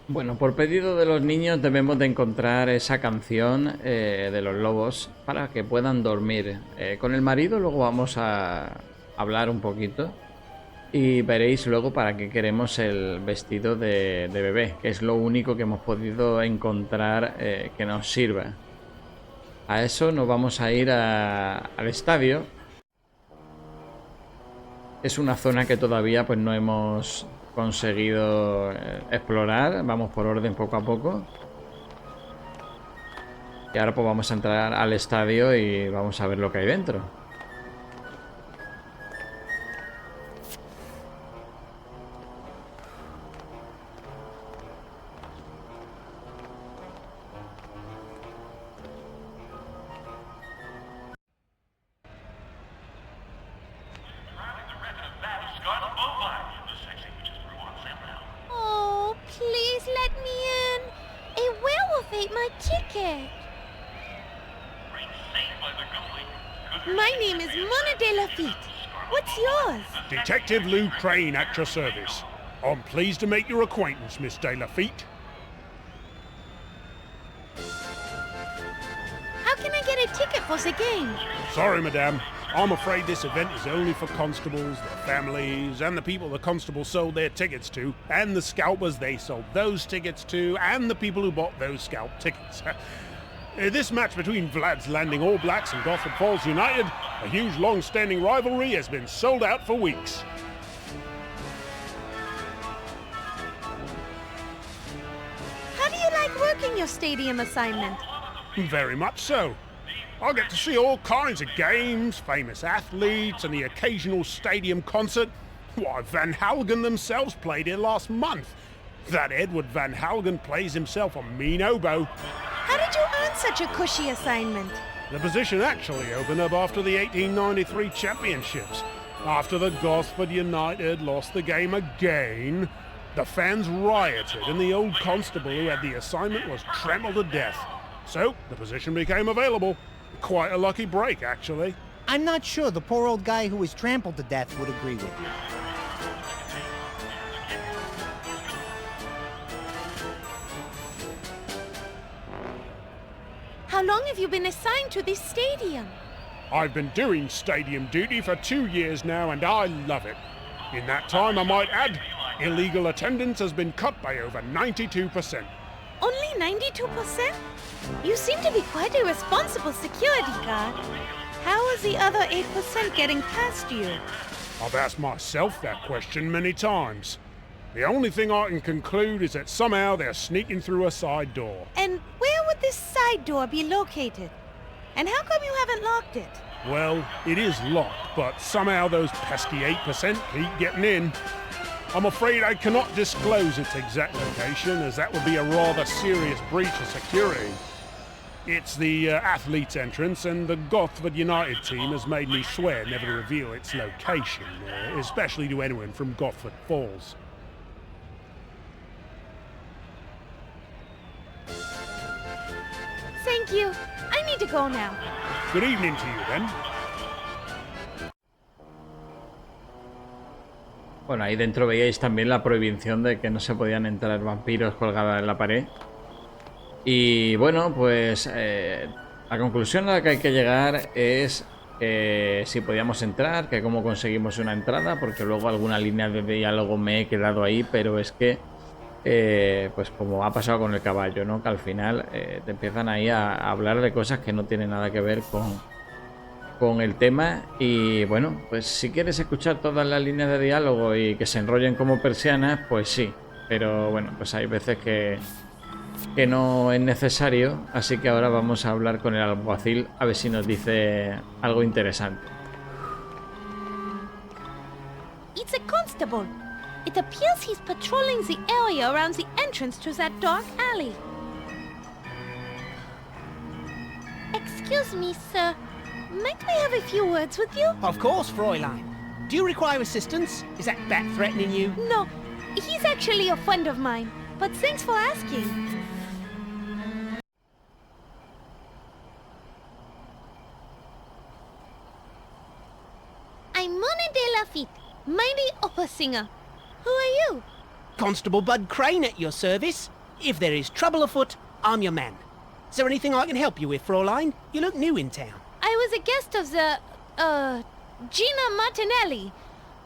Bueno, por pedido de los niños debemos de encontrar esa canción de los lobos para que puedan dormir. Con el marido luego vamos a hablar un poquito y veréis luego para qué queremos el vestido de bebé, que es lo único que hemos podido encontrar que nos sirva. A eso nos vamos a ir al estadio. Es una zona que todavía pues no hemos conseguido explorar. Vamos por orden poco a poco. Y ahora pues vamos a entrar al estadio y vamos a ver lo que hay dentro. Oh, please let me in. A werewolf ate my ticket. Great save by the goalie. Good My name is Mona de Lafitte. What's yours? Detective Lou Crane at your service. I'm pleased to make your acquaintance, Miss de Lafitte. How can I get a ticket for the game? Sorry, madame. I'm afraid this event is only for constables, their families, and the people the constables sold their tickets to, and the scalpers they sold those tickets to, and the people who bought those scalp tickets. This match between Vlad's Landing All Blacks and Gosford Falls United, a huge long-standing rivalry, has been sold out for weeks. How do you like working your stadium assignment? Very much so. I get to see all kinds of games, famous athletes, and the occasional stadium concert. Why, Van Halgen themselves played here last month. That Edward Van Halgen plays himself a mean oboe. How did you earn such a cushy assignment? The position actually opened up after the 1893 championships. After the Gosford United lost the game again, the fans rioted and the old constable who had the assignment was trampled to death. So, the position became available. Quite a lucky break, actually. I'm not sure the poor old guy who was trampled to death would agree with you. How long have you been assigned to this stadium? I've been doing stadium duty for 2 years now, and I love it. In that time, I might add, illegal attendance has been cut by over 92%. Only 92%? You seem to be quite a responsible security guard. How is the other 8% getting past you? I've asked myself that question many times. The only thing I can conclude is that somehow they're sneaking through a side door. And where would this side door be located? And how come you haven't locked it? Well, it is locked, but somehow those pesky 8% keep getting in. I'm afraid I cannot disclose its exact location, as that would be a rather serious breach of security. It's the athletes' entrance, and the Gosford United team has made me swear never to reveal its location, especially to anyone from Gosford Falls. Thank you. I need to go now. Good evening to you, then. Bueno, ahí dentro veíais también la prohibición de que no se podían entrar vampiros colgados en la pared. Y bueno, pues la conclusión a la que hay que llegar es si podíamos entrar, que cómo conseguimos una entrada, porque luego alguna línea de diálogo me he quedado ahí, pero es que pues como ha pasado con el caballo, ¿no? Que al final te empiezan ahí a hablar de cosas que no tienen nada que ver con el tema. Y bueno, pues si quieres escuchar todas las líneas de diálogo y que se enrollen como persianas, pues sí, pero bueno, pues hay veces que no es necesario, así que ahora vamos a hablar con el alguacil a ver si nos dice algo interesante. It's a constable. It appears he's patrolling the area around the entrance to that dark alley. Excuse me, sir. Might we have a few words with you? Of course, Fräulein. Do you require assistance? Is that bat threatening you? No, he's actually a friend of mine. But thanks for asking. I'm Mona de Lafitte, mighty opera singer. Who are you? Constable Bud Crane at your service. If there is trouble afoot, I'm your man. Is there anything I can help you with, Fräulein? You look new in town. I was a guest of the, Gina Martinelli.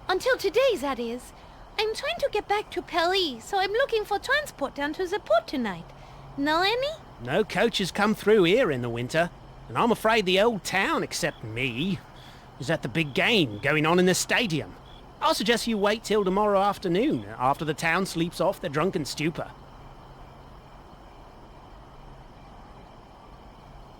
Until today, that is. I'm trying to get back to Paris, so I'm looking for transport down to the port tonight. Know any? No coaches come through here in the winter, and I'm afraid the old town, except me, is at the big game going on in the stadium. I'll suggest you wait till tomorrow afternoon, after the town sleeps off their drunken stupor.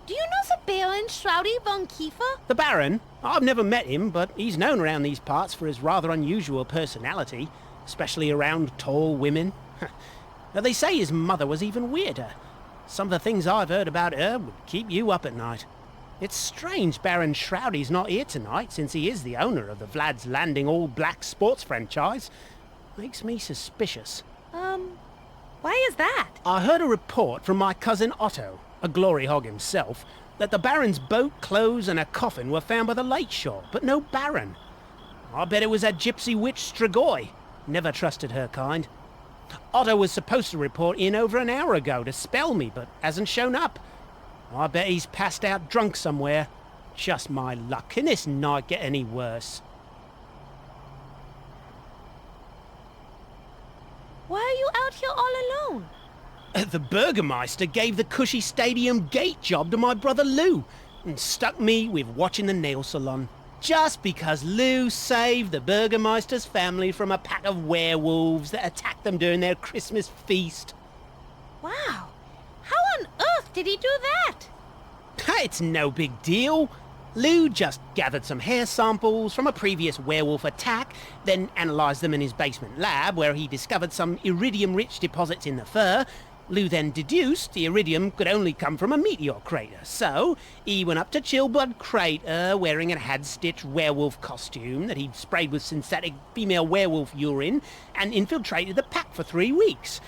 Do you know the Baron Shroudy von Kiefer? The Baron? I've never met him, but he's known around these parts for his rather unusual personality, especially around tall women. Now, they say his mother was even weirder. Some of the things I've heard about her would keep you up at night. It's strange Baron Shroudy's not here tonight, since he is the owner of the Vlad's Landing All Black sports franchise. Makes me suspicious. Why is that? I heard a report from my cousin Otto, a glory hog himself, that the Baron's boat, clothes and a coffin were found by the lake shore, but no Baron. I bet it was that gypsy witch Strigoi. Never trusted her kind. Otto was supposed to report in over an hour ago to spell me, but hasn't shown up. I bet he's passed out drunk somewhere. Just my luck. Can this night get any worse? Why are you out here all alone? The Burgermeister gave the cushy stadium gate job to my brother Lou and stuck me with watching the nail salon. Just because Lou saved the Burgermeister's family from a pack of werewolves that attacked them during their Christmas feast. Wow. How on earth did he do that? It's no big deal. Lou just gathered some hair samples from a previous werewolf attack, then analysed them in his basement lab where he discovered some iridium-rich deposits in the fur. Lou then deduced the iridium could only come from a meteor crater, so he went up to Chillblood Crater wearing a had-stitched werewolf costume that he'd sprayed with synthetic female werewolf urine and infiltrated the pack for 3 weeks.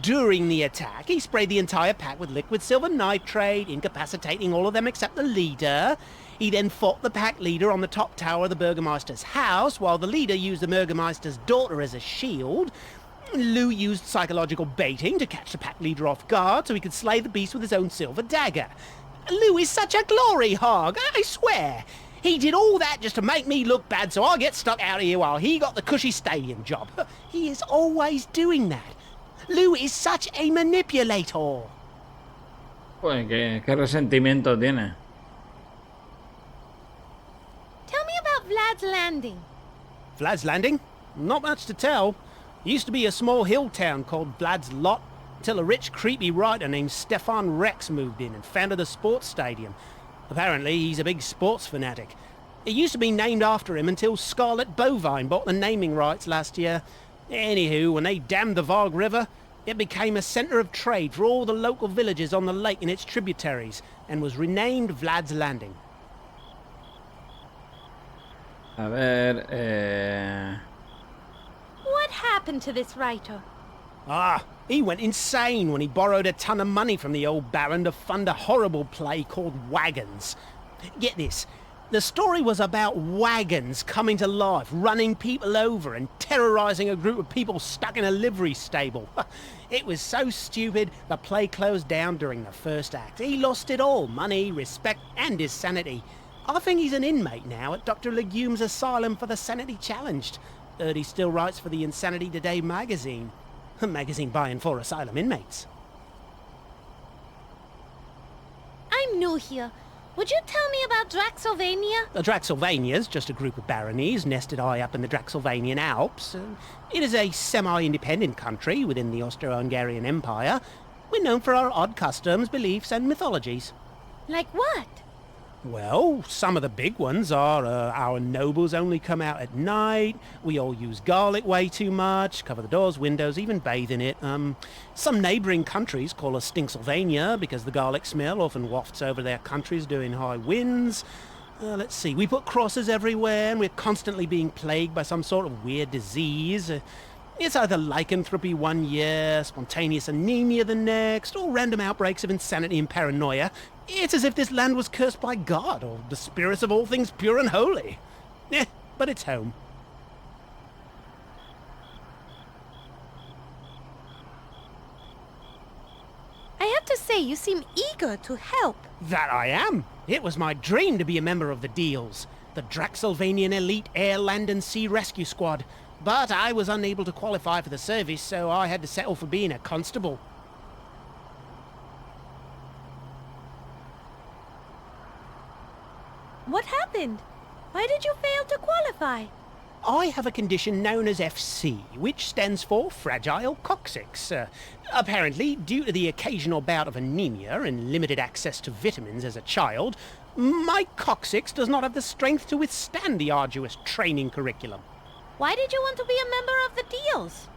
During the attack, he sprayed the entire pack with liquid silver nitrate, incapacitating all of them except the leader. He then fought the pack leader on the top tower of the Burgermeister's house, while the leader used the Burgermeister's daughter as a shield. Lou used psychological baiting to catch the pack leader off guard so he could slay the beast with his own silver dagger. Lou is such a glory hog, I swear. He did all that just to make me look bad so I get stuck out of here while he got the cushy stadium job. He is always doing that. Lou is such a manipulator. Pues qué resentimiento tiene. Tell me about Vlad's Landing. Vlad's Landing? Not much to tell. Used to be a small hill town called Vlad's Lot, till a rich, creepy writer named Stefan Rex moved in and founded a sports stadium. Apparently, he's a big sports fanatic. It used to be named after him until Scarlet Bovine bought the naming rights last year. Anywho, when they dammed the Varg River, it became a centre of trade for all the local villages on the lake and its tributaries, and was renamed Vlad's Landing. A ver, What happened to this writer? He went insane when he borrowed a ton of money from the old Baron to fund a horrible play called Wagons. Get this, the story was about wagons coming to life, running people over and terrorising a group of people stuck in a livery stable. It was so stupid, the play closed down during the first act. He lost it all, money, respect and his sanity. I think he's an inmate now at Dr. Legume's Asylum for the Sanity Challenged. Heard he still writes for the Insanity Today magazine. A magazine by and for asylum inmates. I'm new here. Would you tell me about Draxilvania? Draxilvania's just a group of baronies nested high up in the Draxilvanian Alps. It is a semi-independent country within the Austro-Hungarian Empire. We're known for our odd customs, beliefs and mythologies. Like what? Well, some of the big ones are our nobles only come out at night, we all use garlic way too much, cover the doors, windows, even bathe in it. Some neighbouring countries call us Stinksylvania because the garlic smell often wafts over their countries during high winds. Let's see, we put crosses everywhere and we're constantly being plagued by some sort of weird disease. It's either lycanthropy one year, spontaneous anemia the next, or random outbreaks of insanity and paranoia. It's as if this land was cursed by God, or the spirits of all things pure and holy. But it's home. I have to say, you seem eager to help. That I am. It was my dream to be a member of the Deals, the Draxilvanian Elite Air, Land and Sea Rescue Squad. But I was unable to qualify for the service, so I had to settle for being a constable. What happened? Why did you fail to qualify? I have a condition known as FC, which stands for Fragile Coccyx. Apparently, due to the occasional bout of anemia and limited access to vitamins as a child, my coccyx does not have the strength to withstand the arduous training curriculum. Why did you want to be a member of the Deals?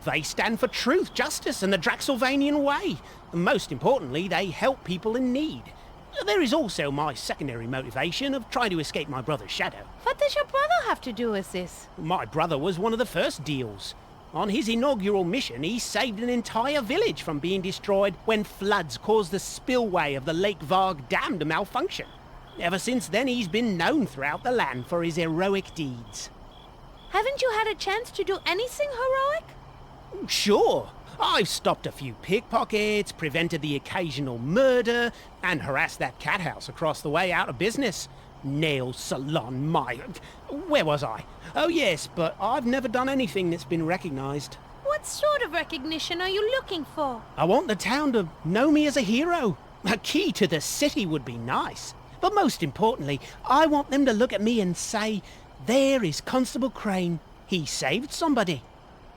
They stand for truth, justice, and the Draxilvanian way. Most importantly, they help people in need. There is also my secondary motivation of trying to escape my brother's shadow. What does your brother have to do with this? My brother was one of the first Deals. On his inaugural mission, he saved an entire village from being destroyed when floods caused the spillway of the Lake Varg Dam to malfunction. Ever since then, he's been known throughout the land for his heroic deeds. Haven't you had a chance to do anything heroic? Sure. I've stopped a few pickpockets, prevented the occasional murder, and harassed that cat house across the way out of business. Nail salon, my... Where was I? Oh yes, but I've never done anything that's been recognized. What sort of recognition are you looking for? I want the town to know me as a hero. A key to the city would be nice. But most importantly, I want them to look at me and say, there is Constable Crane. He saved somebody.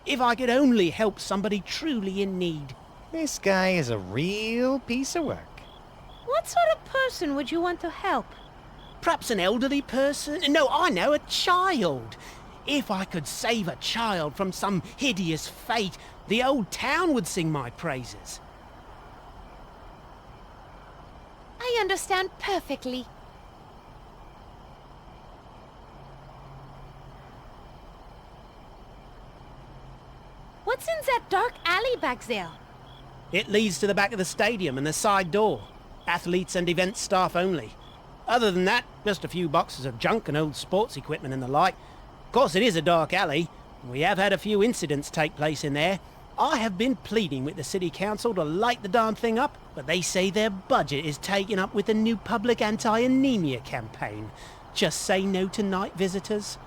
If I could only help somebody truly in need. This guy is a real piece of work. What sort of person would you want to help? Perhaps an elderly person? No, I know, a child. If I could save a child from some hideous fate, the old town would sing my praises. I understand perfectly. What's in that dark alley back there? It leads to the back of the stadium and the side door. Athletes and event staff only. Other than that, just a few boxes of junk and old sports equipment and the like. Of course, it is a dark alley. We have had a few incidents take place in there. I have been pleading with the city council to light the darn thing up, but they say their budget is taken up with the new public anti-anemia campaign. Just say no to night visitors.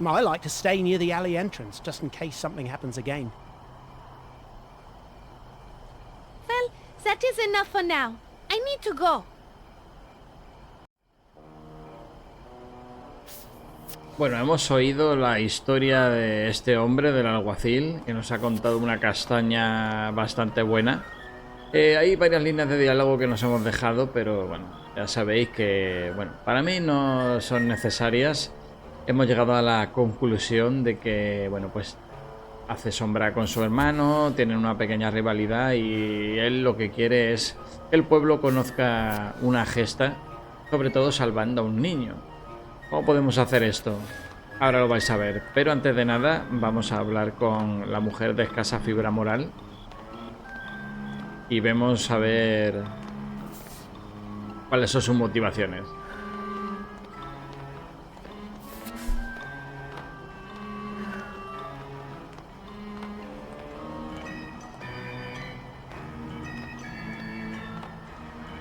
I like to stay near the alley entrance, just in case something happens again. Well, that is enough for now. I need to go. Bueno, hemos oído la historia de este hombre, del alguacil, que nos ha contado una castaña bastante buena. Hay varias líneas de diálogo que nos hemos dejado, pero bueno, ya sabéis que, bueno, para mí no son necesarias. Hemos llegado a la conclusión de que, bueno, pues hace sombra con su hermano, tienen una pequeña rivalidad y él lo que quiere es que el pueblo conozca una gesta, sobre todo salvando a un niño. ¿Cómo podemos hacer esto? Ahora lo vais a ver, pero antes de nada vamos a hablar con la mujer de escasa fibra moral y vemos a ver cuáles son sus motivaciones.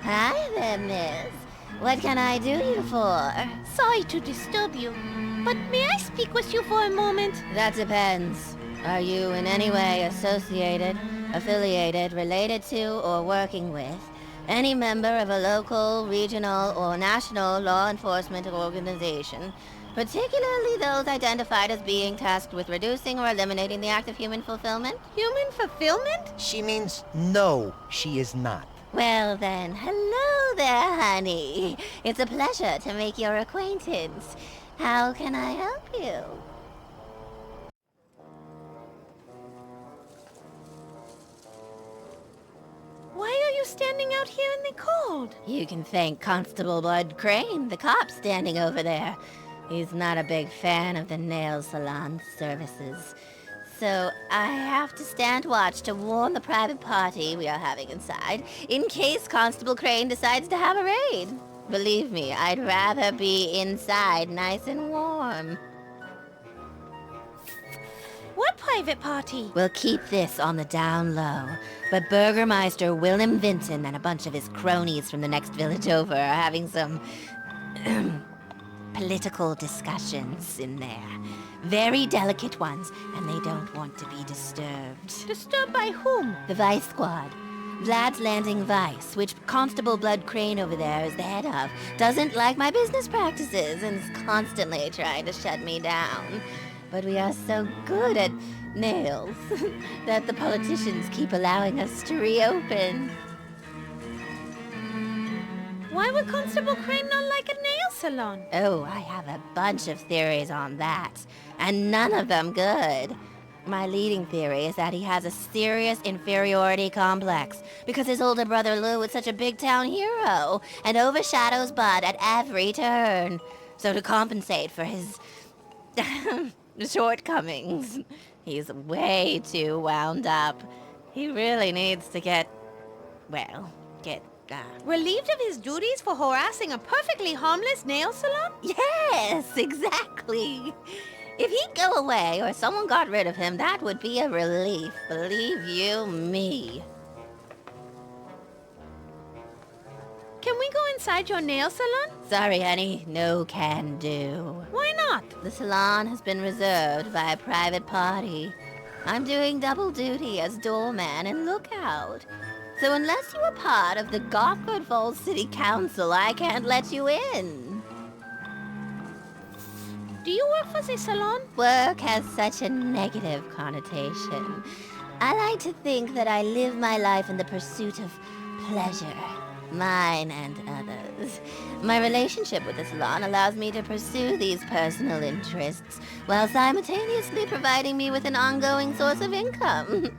Hi there, miss. What can I do you for? Sorry to disturb you, but may I speak with you for a moment? That depends. Are you in any way associated, affiliated, related to, or working with any member of a local, regional, or national law enforcement organization, particularly those identified as being tasked with reducing or eliminating the act of human fulfillment? Human fulfillment? She means no, she is not. Well then, hello there, honey. It's a pleasure to make your acquaintance. How can I help you? Why are you standing out here in the cold? You can thank Constable Bud Crane, the cop standing over there. He's not a big fan of the nail salon services. So I have to stand watch to warn the private party we are having inside, in case Constable Crane decides to have a raid. Believe me, I'd rather be inside nice and warm. What private party? We'll keep this on the down low, but Burgermeister Willem Vinton and a bunch of his cronies from the next village over are having some political discussions in there. Very delicate ones, and they don't want to be disturbed. Disturbed by whom? The Vice Squad. Vlad's Landing Vice, which Constable Blood Crane over there is the head of, doesn't like my business practices and is constantly trying to shut me down. But we are so good at nails that the politicians keep allowing us to reopen. Why would Constable Crane not like a nail salon? Oh, I have a bunch of theories on that, and none of them good. My leading theory is that he has a serious inferiority complex because his older brother Lou is such a big town hero and overshadows Bud at every turn. So to compensate for his shortcomings, He's way too wound up. He really needs to get Relieved of his duties for harassing a perfectly harmless nail salon? Yes, exactly. If he'd go away or someone got rid of him, that would be a relief, believe you me. Can we go inside your nail salon? Sorry, honey, no can do. Why not? The salon has been reserved by a private party. I'm doing double duty as doorman and lookout. So unless you are part of the Gosford Falls City Council, I can't let you in. Do you work for the salon? Work has such a negative connotation. I like to think that I live my life in the pursuit of pleasure, mine and others. My relationship with the salon allows me to pursue these personal interests while simultaneously providing me with an ongoing source of income.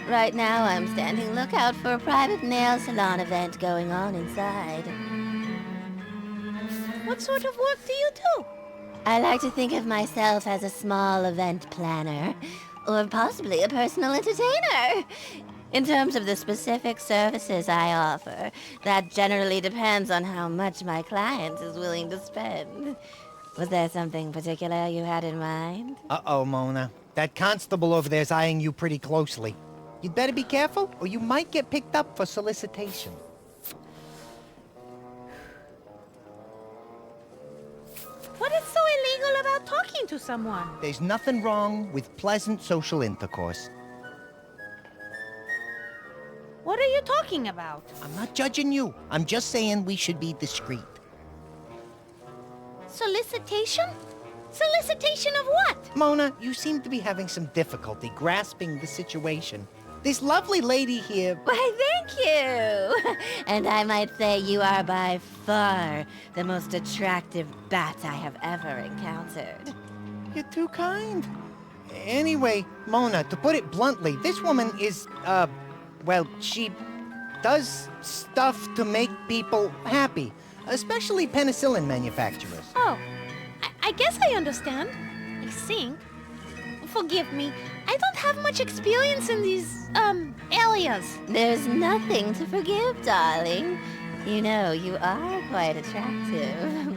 Right now, I'm standing lookout for a private nail salon event going on inside. What sort of work do you do? I like to think of myself as a small event planner, or possibly a personal entertainer. In terms of the specific services I offer, that generally depends on how much my client is willing to spend. Was there something particular you had in mind? Uh-oh, Mona. That constable over there's eyeing you pretty closely. You'd better be careful, or you might get picked up for solicitation. What is so illegal about talking to someone? There's nothing wrong with pleasant social intercourse. What are you talking about? I'm not judging you. I'm just saying we should be discreet. Solicitation? Solicitation of what? Mona, you seem to be having some difficulty grasping the situation. This lovely lady here... Why, thank you! And I might say you are by far the most attractive bat I have ever encountered. You're too kind. Anyway, Mona, to put it bluntly, this woman is, well, she does stuff to make people happy, especially penicillin manufacturers. Oh, I guess I understand. I think. Forgive me. I don't have much experience in these, areas. There's nothing to forgive, darling. You know, you are quite attractive.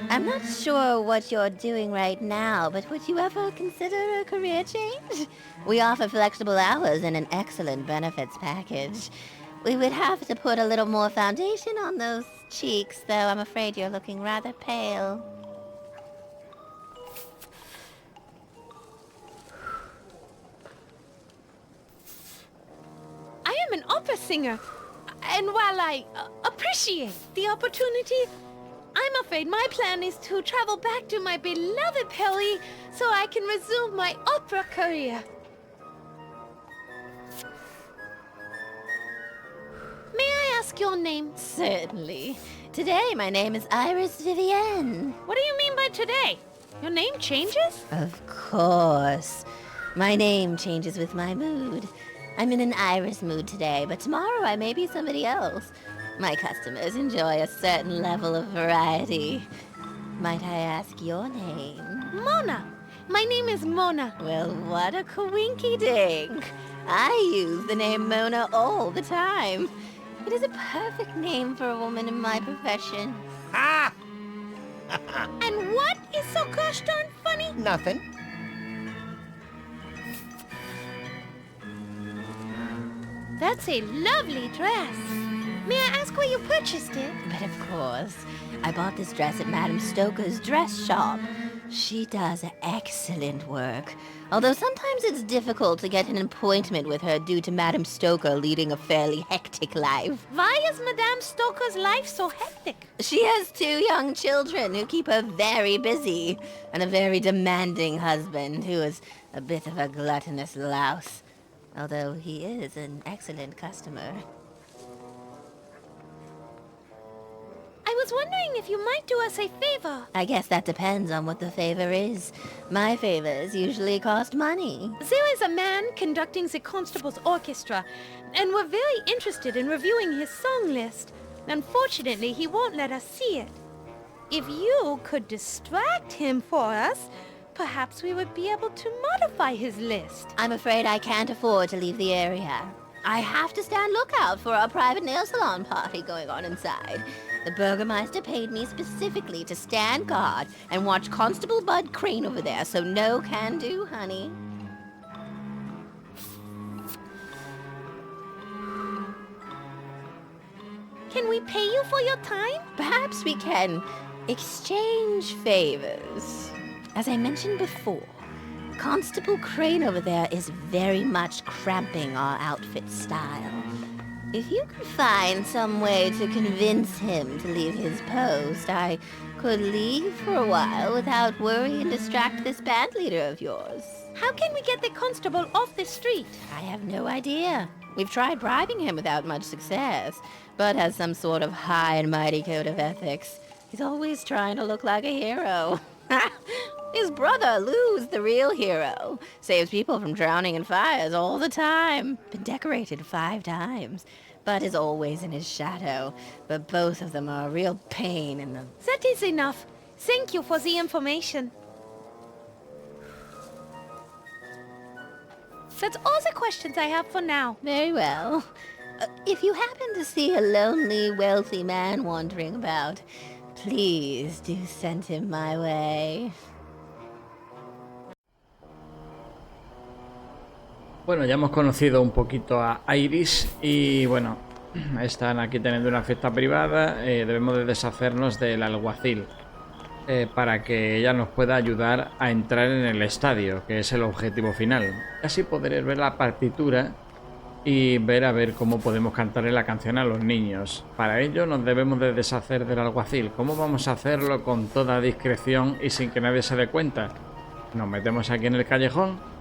I'm not sure what you're doing right now, but would you ever consider a career change? We offer flexible hours and an excellent benefits package. We would have to put a little more foundation on those cheeks, though I'm afraid you're looking rather pale. I am an opera singer, and while I appreciate the opportunity, I'm afraid my plan is to travel back to my beloved Pelly so I can resume my opera career. May I ask your name? Certainly. Today, my name is Iris Vivienne. What do you mean by today? Your name changes? Of course. My name changes with my mood. I'm in an Iris mood today, but tomorrow I may be somebody else. My customers enjoy a certain level of variety. Might I ask your name? Mona. My name is Mona. Well, what a coinky-dink. I use the name Mona all the time. It is a perfect name for a woman in my profession. Ah! And what is so gosh darn funny? Nothing. That's a lovely dress. May I ask where you purchased it? But of course, I bought this dress at Madame Stoker's dress shop. She does excellent work, although sometimes it's difficult to get an appointment with her due to Madame Stoker leading a fairly hectic life. Why is Madame Stoker's life so hectic? She has 2 young children who keep her very busy, and a very demanding husband who is a bit of a gluttonous louse, although he is an excellent customer. I was wondering if you might do us a favor. I guess that depends on what the favor is. My favors usually cost money. There is a man conducting the constable's orchestra, and we're very interested in reviewing his song list. Unfortunately, he won't let us see it. If you could distract him for us, Perhaps we would be able to modify his list. I'm afraid I can't afford to leave the area. I have to stand lookout for our private nail salon party going on inside. The Burgermeister paid me specifically to stand guard and watch Constable Bud Crane over there, so no can do, honey. Can we pay you for your time? Perhaps we can exchange favors. As I mentioned before, Constable Crane over there is very much cramping our outfit style. If you could find some way to convince him to leave his post, I could leave for a while without worry and distract this band leader of yours. How can we get the constable off the street? I have no idea. We've tried bribing him without much success. Bud has some sort of high and mighty code of ethics. He's always trying to look like a hero. His brother, Lou's the real hero. Saves people from drowning in fires all the time. Been decorated 5 times. Bud is always in his shadow, but both of them are a real pain in the... That is enough. Thank you for the information. That's all the questions I have for now. Very well. If you happen to see a lonely, wealthy man wandering about, please do send him my way. Bueno, ya hemos conocido un poquito a Iris y bueno, están aquí teniendo una fiesta privada. Debemos de deshacernos del alguacil para que ella nos pueda ayudar a entrar en el estadio, que es el objetivo final. Así poder ver la partitura y ver a ver cómo podemos cantarle la canción a los niños. Para ello nos debemos de deshacer del alguacil. ¿Cómo vamos a hacerlo con toda discreción y sin que nadie se dé cuenta? Nos metemos aquí en el callejón.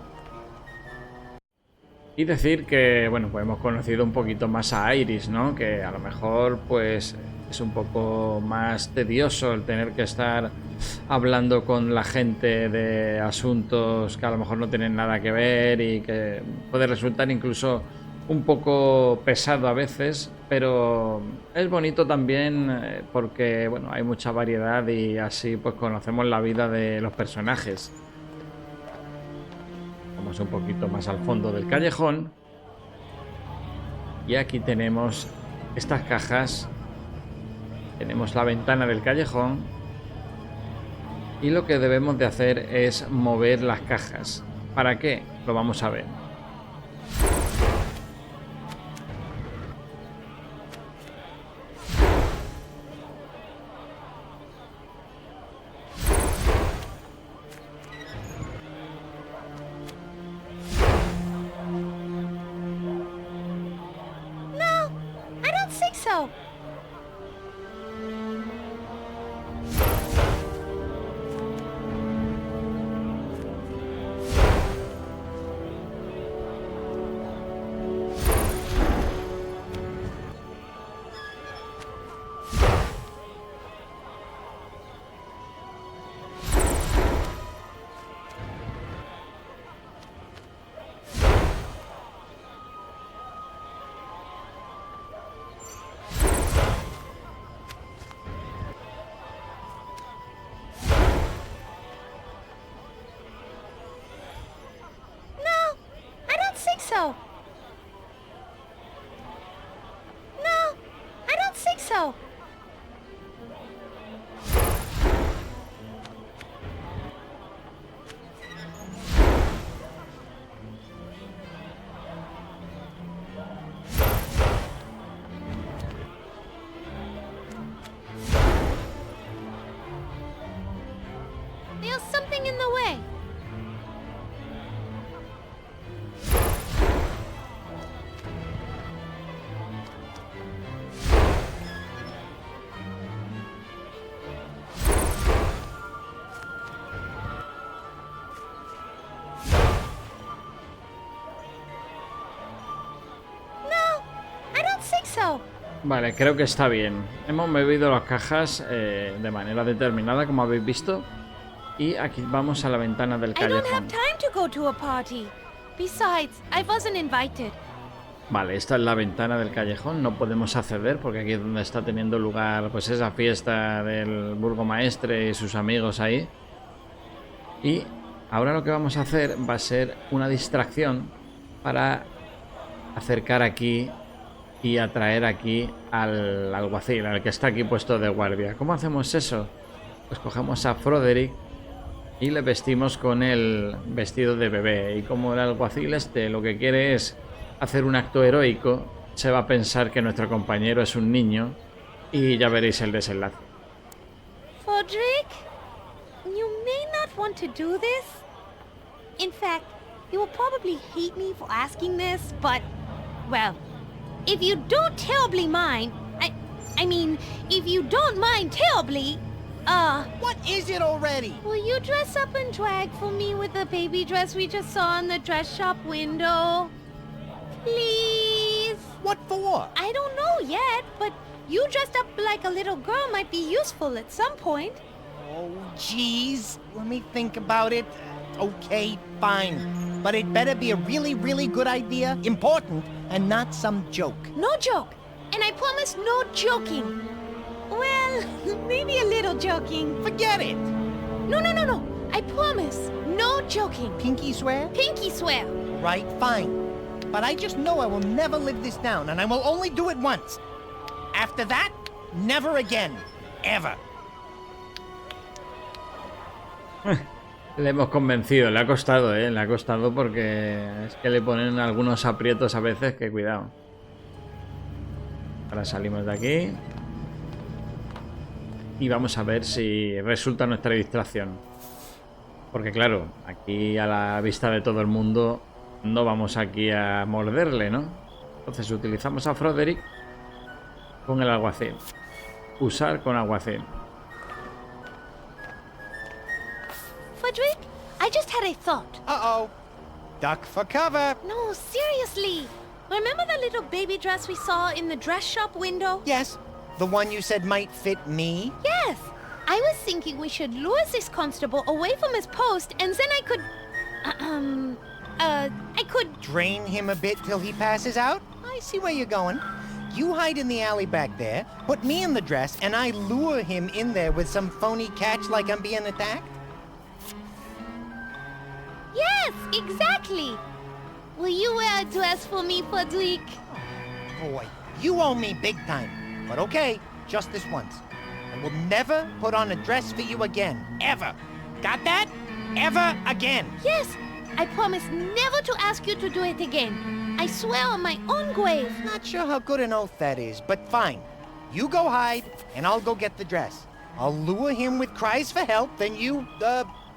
Y decir que, bueno, pues hemos conocido un poquito más a Iris, ¿no? Que a lo mejor, pues, es un poco más tedioso el tener que estar hablando con la gente de asuntos que a lo mejor no tienen nada que ver y que puede resultar incluso un poco pesado a veces, pero es bonito también porque, bueno, hay mucha variedad y así pues conocemos la vida de los personajes. Vamos un poquito más al fondo del callejón y aquí tenemos estas cajas, tenemos la ventana del callejón y lo que debemos de hacer es mover las cajas. ¿Para qué? Lo vamos a ver. So, no, I don't think so. There's something in the way. Vale, creo que está bien. Hemos movido las cajas de manera determinada, como habéis visto. Y aquí vamos a la ventana del callejón. Vale, esta es la ventana del callejón. No podemos acceder porque aquí es donde está teniendo lugar pues esa fiesta del burgomaestre y sus amigos ahí. Y ahora lo que vamos a hacer va a ser una distracción para acercar aquí y atraer aquí al alguacil, al que está aquí puesto de guardia. ¿Cómo hacemos eso? Pues cogemos a Froderick y le vestimos con el vestido de bebé. Y como el alguacil lo que quiere es hacer un acto heroico, se va a pensar que nuestro compañero es un niño y ya veréis el desenlace. Frederick, you may not want to do this. In fact, you will probably hate me for asking this, but, well, if you don't terribly mind, I mean, if you don't mind terribly, What is it already? will you dress up in drag for me with the baby dress we just saw in the dress shop window? Please? What for? I don't know yet, but you dressed up like a little girl might be useful at some point. Oh, geez. Let me think about it. Okay, fine. But it better be a really, really good idea, important, and not some joke. No joke. And I promise no joking. Well, maybe a little joking. Forget it. No. I promise. No joking. Pinky swear? Pinky swear. Right, fine. But I just know I will never live this down, and I will only do it once. After that, never again. Ever. Le hemos convencido, le ha costado, le ha costado porque es que le ponen algunos aprietos a veces que cuidado. Ahora salimos de aquí y vamos a ver si resulta nuestra distracción. Porque claro, aquí a la vista de todo el mundo no vamos aquí a morderle, ¿no? Entonces utilizamos a Froderick con el alguacil. Usar con alguacil. Frederick, I just had a thought. Uh-oh. Duck for cover. No, seriously. Remember the little baby dress we saw in the dress shop window? Yes, the one you said might fit me. Yes. I was thinking we should lure this constable away from his post, and then I could... Drain him a bit till he passes out? I see where you're going. You hide in the alley back there, put me in the dress, and I lure him in there with some phony catch like I'm being attacked? Yes, exactly. Will you wear a dress for me, Frederick? Boy, you owe me big time. But okay, just this once. I will never put on a dress for you again. Ever. Got that? Ever again. Yes, I promise never to ask you to do it again. I swear on my own grave. Not sure how good an oath that is, but fine. You go hide, and I'll go get the dress. I'll lure him with cries for help, then you,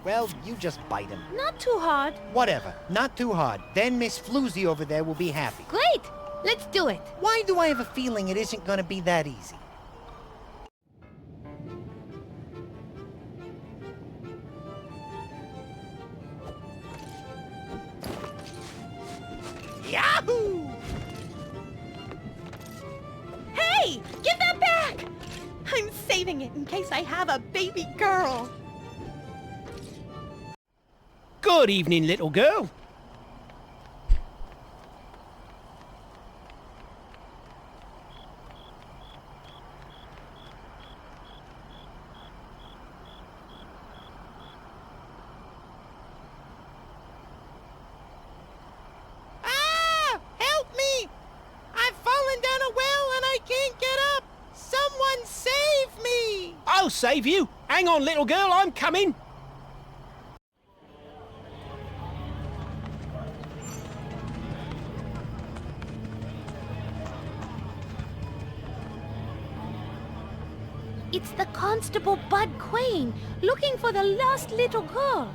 well, you just bite him. Not too hard. Whatever, not too hard. Then Miss Floozy over there will be happy. Great, let's do it. Why do I have a feeling it isn't gonna be that easy? Yahoo! Hey, give that back! I'm saving it in case I have a baby girl. Good evening, little girl. Ah! Help me! I've fallen down a well and I can't get up! Someone save me! I'll save you. Hang on, little girl, I'm coming. It's the Constable Bud Crane, looking for the lost little girl.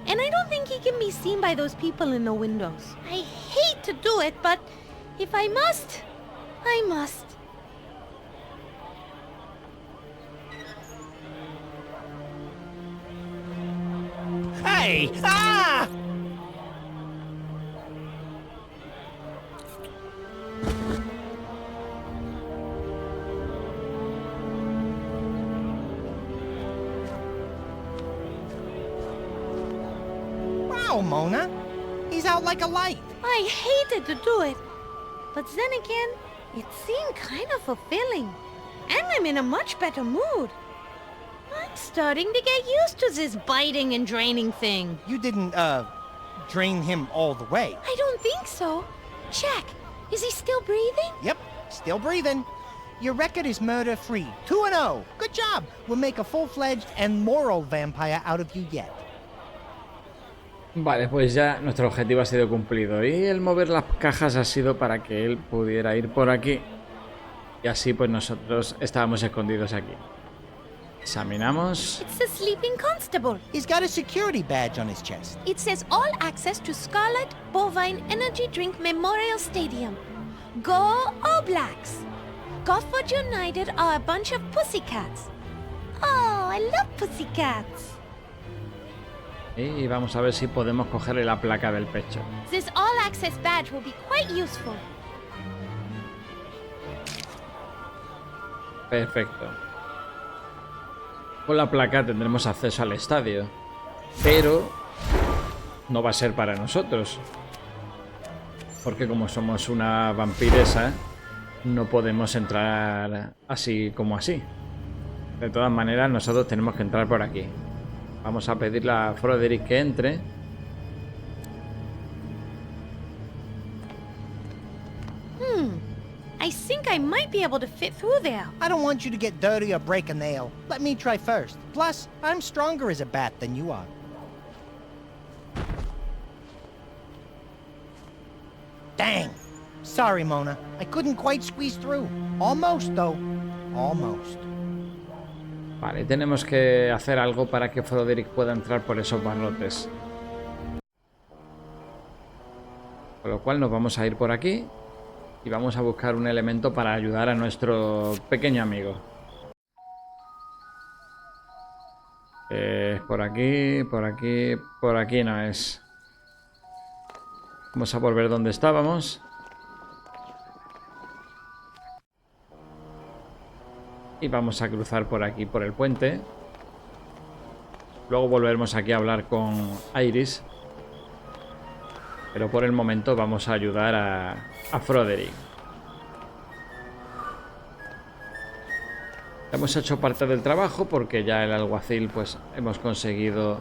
And I don't think he can be seen by those people in the windows. I hate to do it, but if I must, I must. Hey! Ah! Wow, Mona. He's out like a light. I hated to do it. But then again, it seemed kind of fulfilling. And I'm in a much better mood. I'm starting to get used to this biting and draining thing. You didn't, drain him all the way. I don't think so. Check. Is he still breathing? Yep, still breathing. Your record is murder-free. 2-0. Good job. We'll make a full-fledged and moral vampire out of you yet. Vale, pues ya nuestro objetivo ha sido cumplido. Y el mover las cajas ha sido para que él pudiera ir por aquí. Y así pues nosotros estábamos escondidos aquí. Examinamos. It's the sleeping constable. He's got a security badge on his chest. It says all access to Scarlet Bovine Energy Drink Memorial Stadium. Go All Blacks. Gofford United are a bunch of pussycats. Oh, I love pussycats. Y vamos a ver si podemos cogerle la placa del pecho. This all access badge will be quite useful. Perfecto. Con la placa tendremos acceso al estadio. Pero no va a ser para nosotros. Porque como somos una vampiresa, no podemos entrar así como así. De todas maneras, nosotros tenemos que entrar por aquí. Vamos a pedirle a Froderick que entre. I think I might be able to fit through there. I don't want you to get dirty or break a nail. Let me try first. Plus, I'm stronger as a bat than you are. Dang! Sorry, Mona. I couldn't quite squeeze through. Almost, though. Almost. Vale, tenemos que hacer algo para que Froderick pueda entrar por esos barrotes. Con lo cual nos vamos a ir por aquí y vamos a buscar un elemento para ayudar a nuestro pequeño amigo. Por aquí, por aquí, por aquí no es. Vamos a volver donde estábamos. Y vamos a cruzar por aquí, por el puente. Luego volveremos aquí a hablar con Iris. Pero por el momento vamos a ayudar a Froderick. Hemos hecho parte del trabajo porque ya el alguacil pues hemos conseguido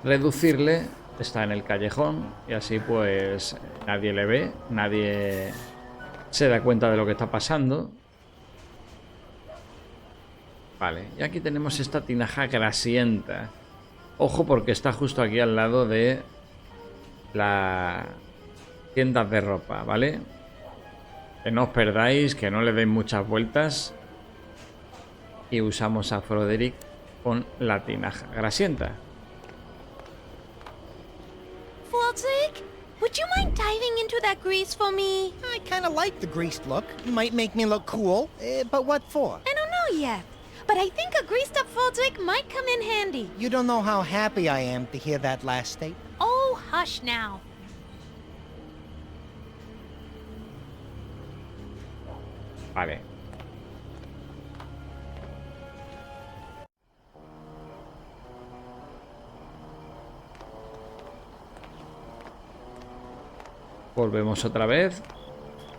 reducirle. Está en el callejón y así pues nadie le ve, nadie se da cuenta de lo que está pasando. Vale, y aquí tenemos esta tinaja grasienta. Ojo porque está justo aquí al lado de la tienda de ropa, ¿vale? Que no os perdáis, que no le deis muchas vueltas. Y usamos a Froderick con la tinaja grasienta. Froderick, would you mind diving into that grease for me? I kind of like the greased look. Might make me look cool. But what for? I don't know yet, but I think a greased up Froderick might come in handy. You don't know how happy I am to hear that last statement. Oh, hush now. Vale. Volvemos otra vez.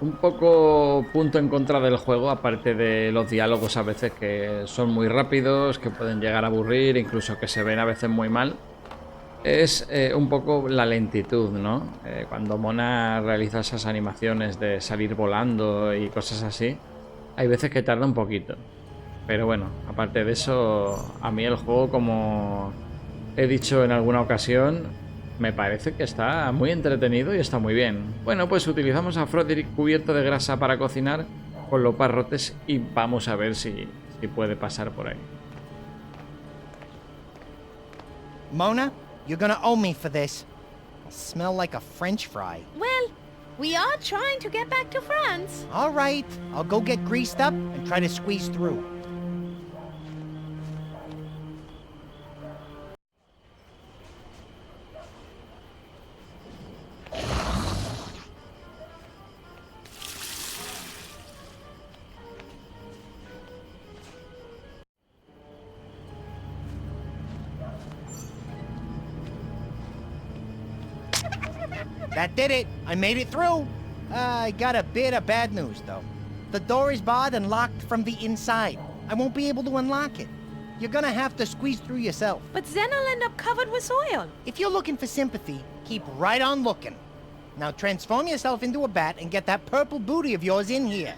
Un poco punto en contra del juego, aparte de los diálogos a veces que son muy rápidos, que pueden llegar a aburrir, incluso que se ven a veces muy mal. Es un poco la lentitud, ¿no? Cuando Mona realiza esas animaciones de salir volando y cosas así, hay veces que tarda un poquito. Pero bueno, aparte de eso, a mí el juego, como he dicho en alguna ocasión, me parece que está muy entretenido y está muy bien. Bueno, pues utilizamos a Froderick cubierto de grasa para cocinar con los barrotes y vamos a ver si puede pasar por ahí. Mona, you're gonna owe me for this. I smell like a French fry. Well, we are trying to get back to France. All right, I'll go get greased up and try to squeeze through. That did it. I made it through. I got a bit of bad news, though. The door is barred and locked from the inside. I won't be able to unlock it. you're gonna have to squeeze through yourself. But then I'll end up covered with soil. If you're looking for sympathy, keep right on looking. Now transform yourself into a bat and get that purple booty of yours in here.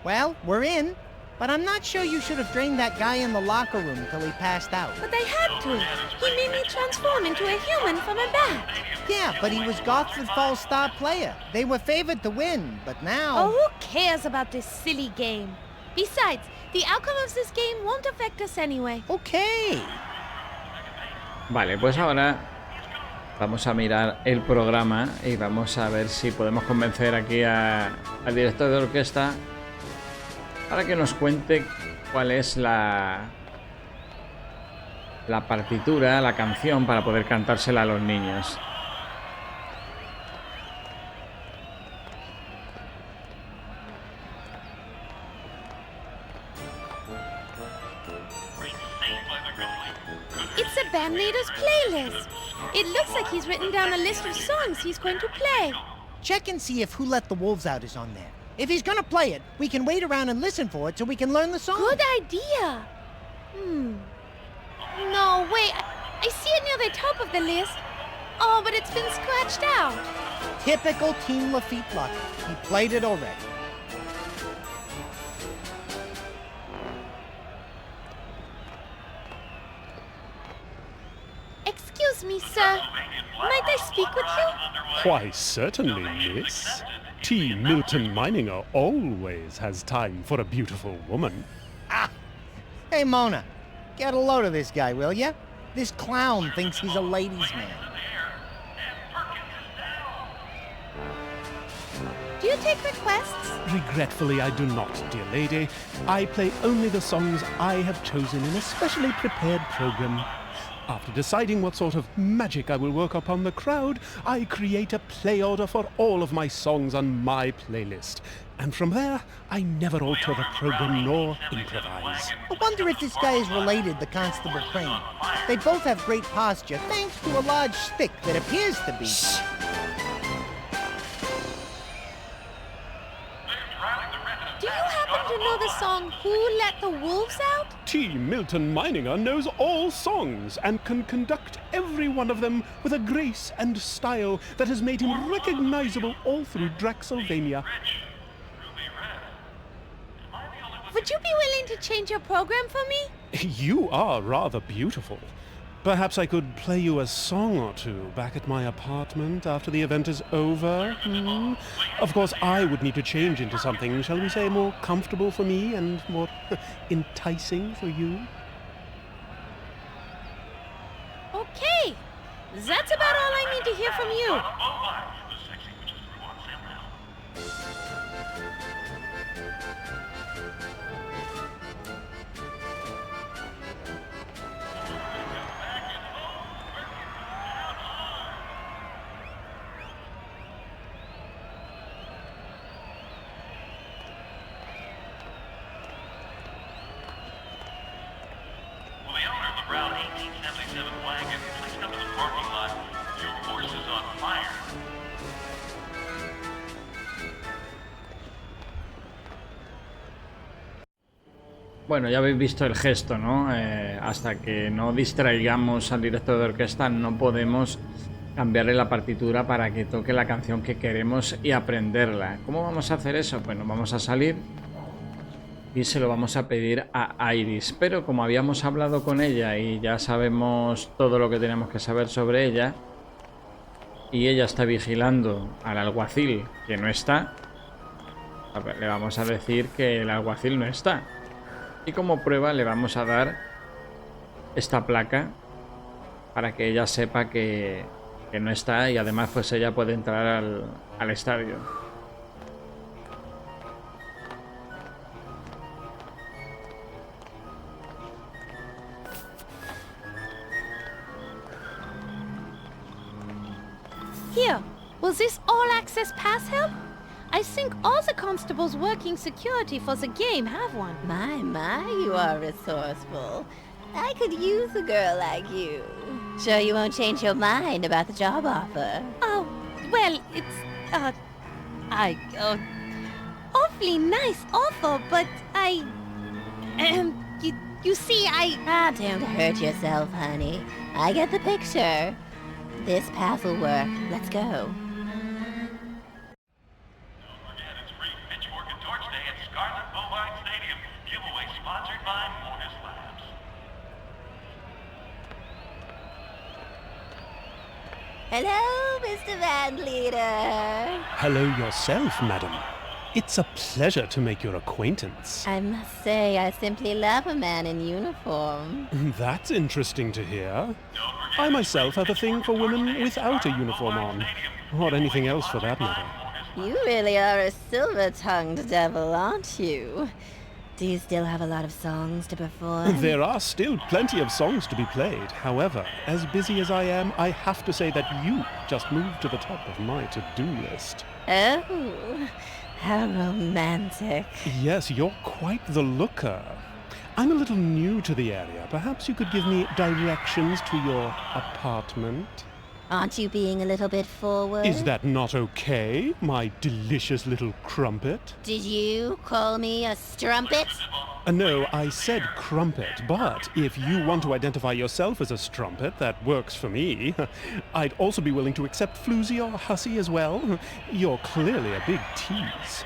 Well, we're in, but I'm not sure you should have drained that guy in the locker room till he passed out. But I had to. He made me transform into a human from a bat. Yeah, but he was Gotford Falls star player. They were favored to win, but now... Oh, who cares about this silly game? Besides, the outcome of this game won't affect us anyway. Okay. Vale, pues ahora vamos a mirar el programa y vamos a ver si podemos convencer aquí al director de orquesta para que nos cuente cuál es la partitura, la canción, para poder cantársela a los niños. It's a band leader's playlist. It looks like he's written down a list of songs he's going to play. Check and see if Who Let the Wolves Out is on there. If he's gonna play it, we can wait around and listen for it so we can learn the song. Good idea. No, wait. I see it near the top of the list. Oh, but it's been scratched out. Typical Team Lafitte luck. He played it already. Excuse me, sir. Might I speak with you? Why, certainly, miss. T. Milton Mininger always has time for a beautiful woman. Hey, Mona, get a load of this guy, will ya? This clown thinks he's a ladies' man. Do you take requests? Regretfully, I do not, dear lady. I play only the songs I have chosen in a specially prepared program. After deciding what sort of magic I will work upon the crowd, I create a play order for all of my songs on my playlist. And from there, I never alter the program nor improvise. I wonder if this guy is related to Constable Crane. They both have great posture, thanks to a large stick that appears to be... Do you happen to know the song Who Let the Wolves Out? T. Milton Mininger knows all songs and can conduct every one of them with a grace and style that has made him recognizable all through Draxilvania. Would you be willing to change your program for me? You are rather beautiful. Perhaps I could play you a song or two back at my apartment after the event is over. Of course, I would need to change into something, shall we say, more comfortable for me and more enticing for you. Okay. That's about all I need to hear from you. Bueno, ya habéis visto el gesto, ¿no? Hasta que no distraigamos al director de orquesta no podemos cambiarle la partitura para que toque la canción que queremos y aprenderla. ¿Cómo vamos a hacer eso? Bueno, vamos a salir y se lo vamos a pedir a Iris. Pero como habíamos hablado con ella y ya sabemos todo lo que tenemos que saber sobre ella, y ella está vigilando al alguacil que no está, le vamos a decir que el alguacil no está. Y como prueba le vamos a dar esta placa para que ella sepa que no está, y además pues ella puede entrar al estadio. Here, will this all-access pass help? I think all the constables working security for the game have one. My, you are resourceful. I could use a girl like you. Sure you won't change your mind about the job offer? Oh, well, it's, awfully nice offer, but you see, Don't hurt yourself, honey. I get the picture. This path will work. Let's go. Hello, Mr. Van Leader. Hello yourself, madam. It's a pleasure to make your acquaintance. I must say, I simply love a man in uniform. That's interesting to hear. I myself have a thing for women without a uniform on, or anything else for that matter. You really are a silver-tongued devil, aren't you? Do you still have a lot of songs to perform? There are still plenty of songs to be played. However, as busy as I am, I have to say that you just moved to the top of my to-do list. Oh, how romantic. Yes, you're quite the looker. I'm a little new to the area. Perhaps you could give me directions to your apartment? Aren't you being a little bit forward? Is that not okay, my delicious little crumpet? Did you call me a strumpet? No, I said crumpet, but if you want to identify yourself as a strumpet, that works for me. I'd also be willing to accept floozy or hussy as well. You're clearly a big tease.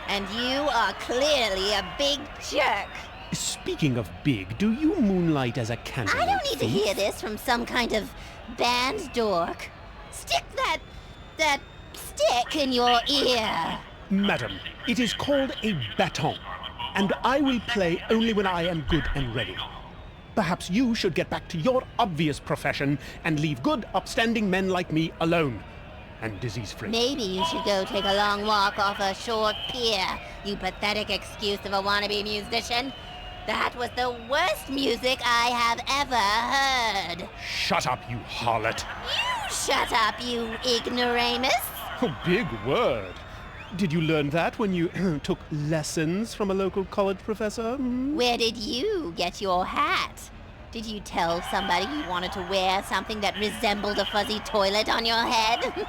And you are clearly a big jerk. Speaking of big, do you moonlight as a cantaloupe I don't need to thief? hear this from some kind of band dork. Stick that stick in your ear. Madam, it is called a baton, and I will play only when I am good and ready. Perhaps you should get back to your obvious profession and leave good, upstanding men like me alone. And disease-free. Maybe you should go take a long walk off a shore pier, you pathetic excuse of a wannabe musician. That was the worst music I have ever heard. Shut up, you harlot. You shut up, you ignoramus. Oh, big word. Did you learn that when you took lessons from a local college professor? Where did you get your hat? Did you tell somebody you wanted to wear something that resembled a fuzzy toilet on your head?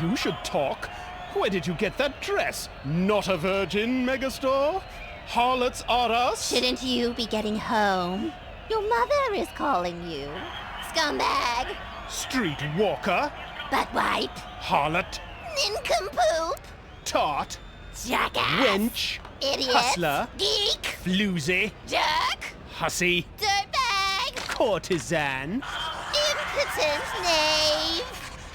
You should talk. Where did you get that dress? Not a virgin, Megastore? Harlots are us? Shouldn't you be getting home? Your mother is calling you. Scumbag. Streetwalker? Buttwipe. Harlot? Nincompoop. Tart? Jackass. Wench? Idiot. Hustler? Geek. Floozy? Jerk. Hussy? Dirtbag. Courtesan? Impotent knave.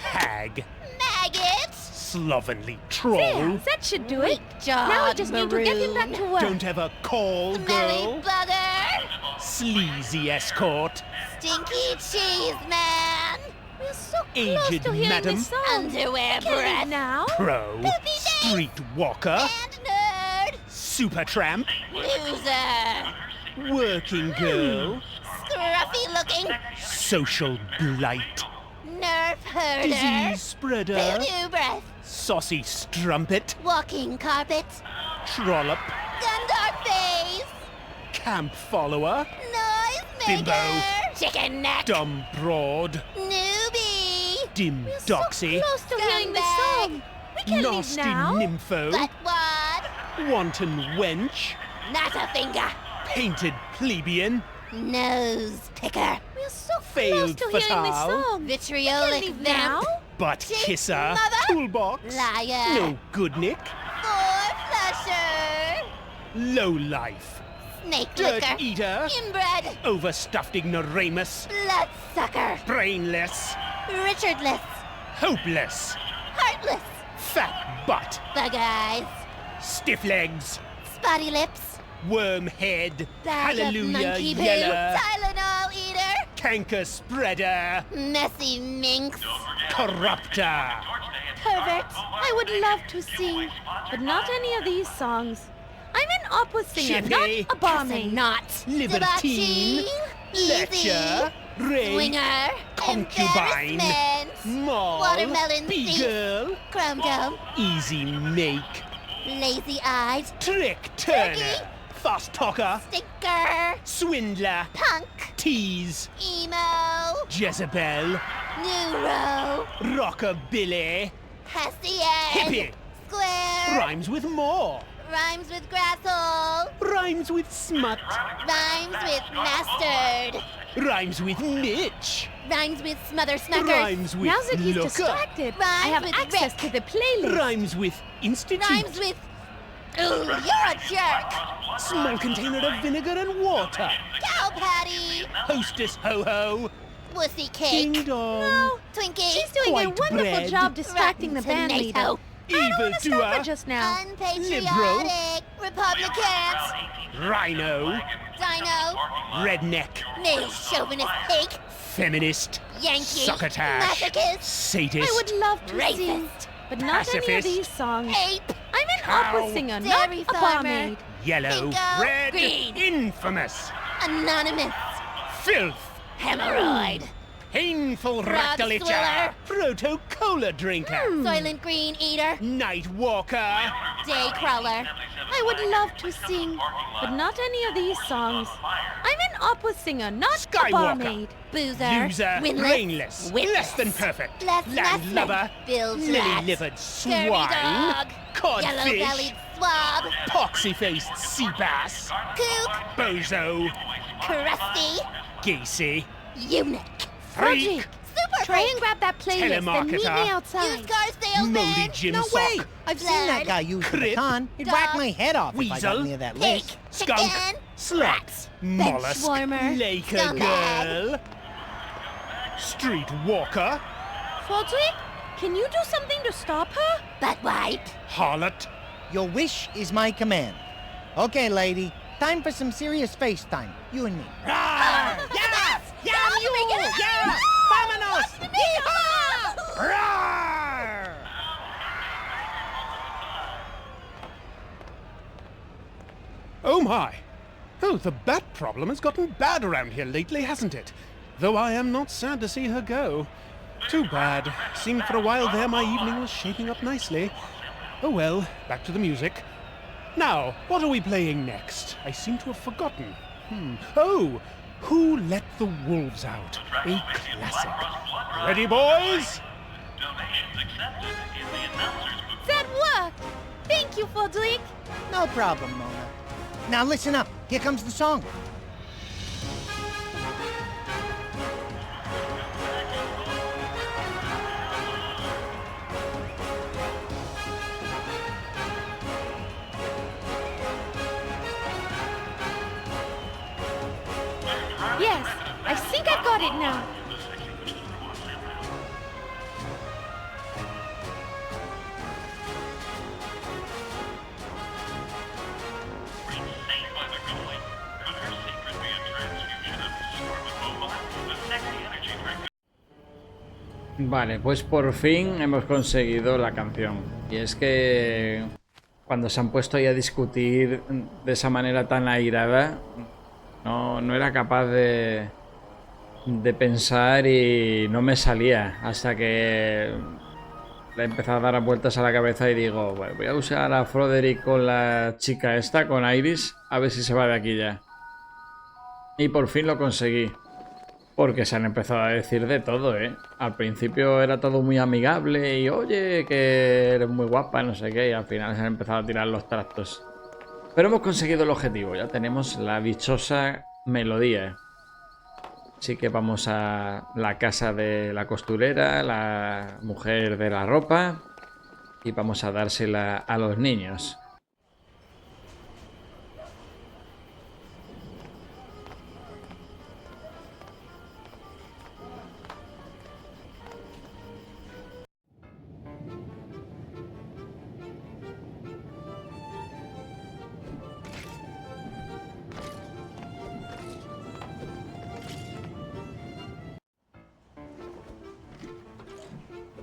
Hag? Maggot. Slovenly troll? there, that should do it. Jawed Now I just need to get him back to work. Don't ever call, Smelly girl. bugger. Sleazy escort? Stinky cheese man. We're so close Aged to hearing madam. this song. Underwear Can we breath. now? Pro? Poopy face. Streetwalker? And nerd. Super tramp? Loser. Working girl? Scruffy looking. Social blight? Nerf herder. Disease spreader? Voodoo breath. Saucy strumpet? Walking carpet. Trollop? Gundar face. Camp follower? Noise maker. Bimbo. Chicken neck. Dumb broad? Newbie. Dim We're so doxy? close to hearing this Scumbag. song. We can leave Nasty now. nympho? Buttwad. Wanton wench? Not a finger. Painted plebeian? Nose picker. We're so close Failed to hearing this fatale. song. Vitriolic leave vamp. now. Butt Cheap kisser? mother? Toolbox? Liar. No good Nick? Four flusher. Low life? Snake Dirt licker. eater? Inbred. Overstuffed ignoramus? Bloodsucker. Brainless? Richardless. Hopeless? Heartless. Fat butt? Bug eyes. Stiff legs? Spotty lips. Worm head? Bag of Hallelujah monkey poo. yeller? Tylenol eater. Canker spreader? Messy minx. Corrupter? Pervert. I would love to sing, but not any of these songs. I'm an opera singer, Chippy. not a barmaid. Not. Libertine? Lecher? Ray? Swinger. Concubine? Embarrassment. Mall? Watermelon thief. B-girl? Chrome dome. Easy make? Lazy eyed. Trick turner? Turkey. fast talker, Stinker. swindler, Punk. tease, Emo. Jezebel, Neuro. rockabilly, Hessian. hippie, Square. rhymes with more, Rhymes with grasshole. rhymes with smut, Rhymes with mustard. rhymes with Mitch, Rhymes with smother smuckers. rhymes with Now that he's looker, distracted, I Rhymes have with access Rick. to the playlist. rhymes with institute, Rhymes with... Ooh, you're a jerk. small container of vinegar and water, Cow patty. hostess ho-ho, Wussy cake. ding dong, No, Twinkie. she's doing a White wonderful bread. job distracting the Rotten band leader. tomato. I don't want to stop her evildoer, just now. Unpatriotic. Republicans. rhino, Dino. redneck, Male chauvinist pig. feminist, Yankee. succotash, Masochist. sadist, I would love to sing, Racist. but not any of Pacifist. these songs. Ape. I'm an Cow. opera singer, not Dairy a farmer. barmaid. yellow, Bingo, red, green. infamous, Anonymous. filth, Hemorrhoid. painful Drug rectal itcher, swiller. proto-cola drinker, Soylent green eater. night walker, Day crawler. I would love to sing, but not any of these songs. I'm an opera singer, not a Skywalker. barmaid. Boozer. loser, Winless. brainless, Witless. less than perfect, Less landlubber, Bilge rat. lily-livered Scurvy swine, dog. codfish, Yellow-bellied swab. poxy-faced sea bass, Kook. bozo, Crusty. geesey, Eunuch. freak, Super Try and freak. grab that playlist and meet me Telemarketer. outside. Used car salesman. moldy gym No sock, way! I've seen that Blood. guy use the Crip. baton. He'd Dog. whack my head off if I got Weasel. near that Pig. list. skunk, Chicken. slut, Rats. mollusk, Benchwarmer. Laker Scumbag. girl, street walker, Frederick, can you do something to stop her? Butt wipe. harlot, Your wish is my command. Okay, lady. Time for some serious face time. You and me. rawr, Yeah! yeah, you, yeah, vámonos, Yeehaw! rawr. Oh my! Oh, the bat problem has gotten bad around here lately, hasn't it? Though I am not sad to see her go. Too bad. Seemed for a while there my evening was shaping up nicely. Oh well, back to the music. Now, what are we playing next? I seem to have forgotten. Oh, Who Let the Wolves Out? A classic. Ready, boys? That worked! Thank you, Frederick. No problem, Mona. Now listen up. Here comes the song. Yes, I think I've got it now. Vale, pues por fin hemos conseguido la canción. Y es que cuando se han puesto ahí a discutir de esa manera tan airada, no era capaz de pensar y no me salía. Hasta que le he empezado a dar vueltas a la cabeza y digo, bueno, voy a usar a Frederick con la chica esta, con Iris, a ver si se va de aquí ya. Y por fin lo conseguí. Porque se han empezado a decir de todo, ¿eh? Al principio era todo muy amigable y oye, que eres muy guapa, no sé qué, y al final se han empezado a tirar los trastos. Pero hemos conseguido el objetivo, ya tenemos la dichosa melodía. Así que vamos a la casa de la costurera, la mujer de la ropa, y vamos a dársela a los niños.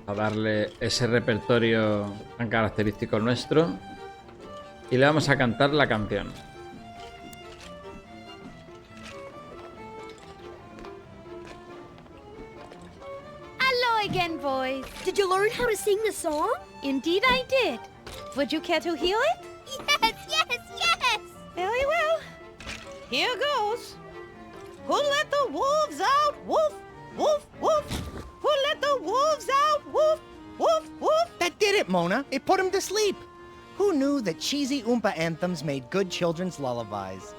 A darle ese repertorio tan característico nuestro y le vamos a cantar la canción. Hello again, boys. Did you learn how to sing the song? Indeed I did. Would you care to hear it? Yes, yes, yes! Very well. Here goes. Who let the wolves out? Woof, woof, woof. Who let the wolves out? Woof, woof, woof. That did it, Mona. It put him to sleep. Who knew that cheesy Oompa anthems made good children's lullabies?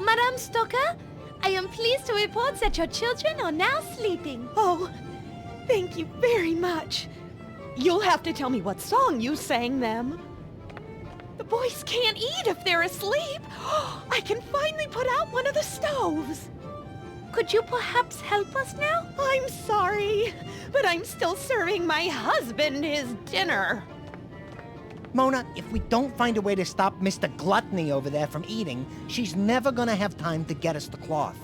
Madame Stoker, I am pleased to report that your children are now sleeping. Oh, thank you very much. You'll have to tell me what song you sang them. The boys can't eat if they're asleep. I can finally put out one of the stoves. Could you perhaps help us now? I'm sorry, but I'm still serving my husband his dinner. Mona, if we don't find a way to stop Mr. Gluttony over there from eating, she's never gonna have time to get us the cloth.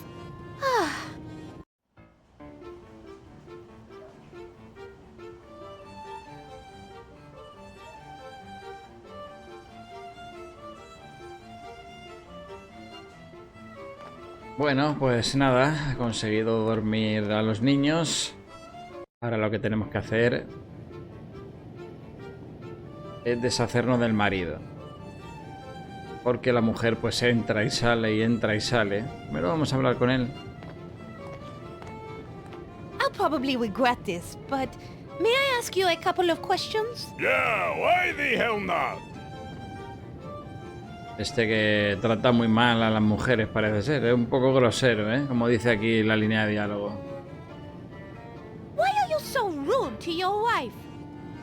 Bueno, pues nada, he conseguido dormir a los niños. Ahora lo que tenemos que hacer es deshacernos del marido. Porque la mujer pues entra y sale y entra y sale. Pero vamos a hablar con él. I'll probably regret this, but may I ask you a couple of questions? Yeah, why the hell not? Este que trata muy mal a las mujeres parece ser. Es un poco grosero, ¿eh? Como dice aquí la línea de diálogo. Why are you so rude to your wife?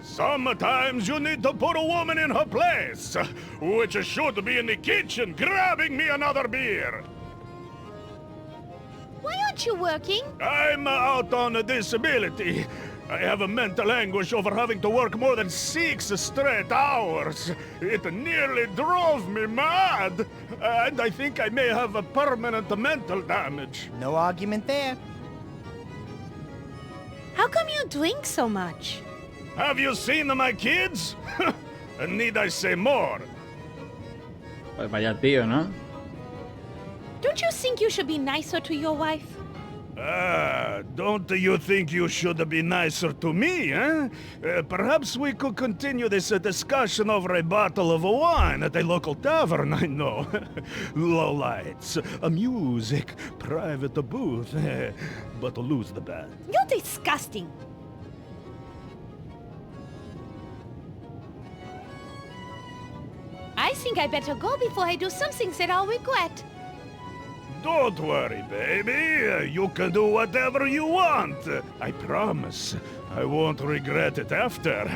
Sometimes you need to put a woman in her place, which should be in the kitchen grabbing me another beer. Why aren't you working? I'm out on a disability. I have a mental anguish over having to work more than 6 straight hours. It nearly drove me mad. And I think I may have a permanent mental damage. No argument there. How come you drink so much? Have you seen my kids? Need I say more? Pues vaya tío, ¿no? Don't you think you should be nicer to your wife? Don't you think you should be nicer to me, eh? Perhaps we could continue this discussion over a bottle of wine at a local tavern, I know. Low lights, music, private booth, but lose the bet. You're disgusting. I think I better go before I do something that I'll regret. Don't worry, baby. You can do whatever you want. I promise. I won't regret it after.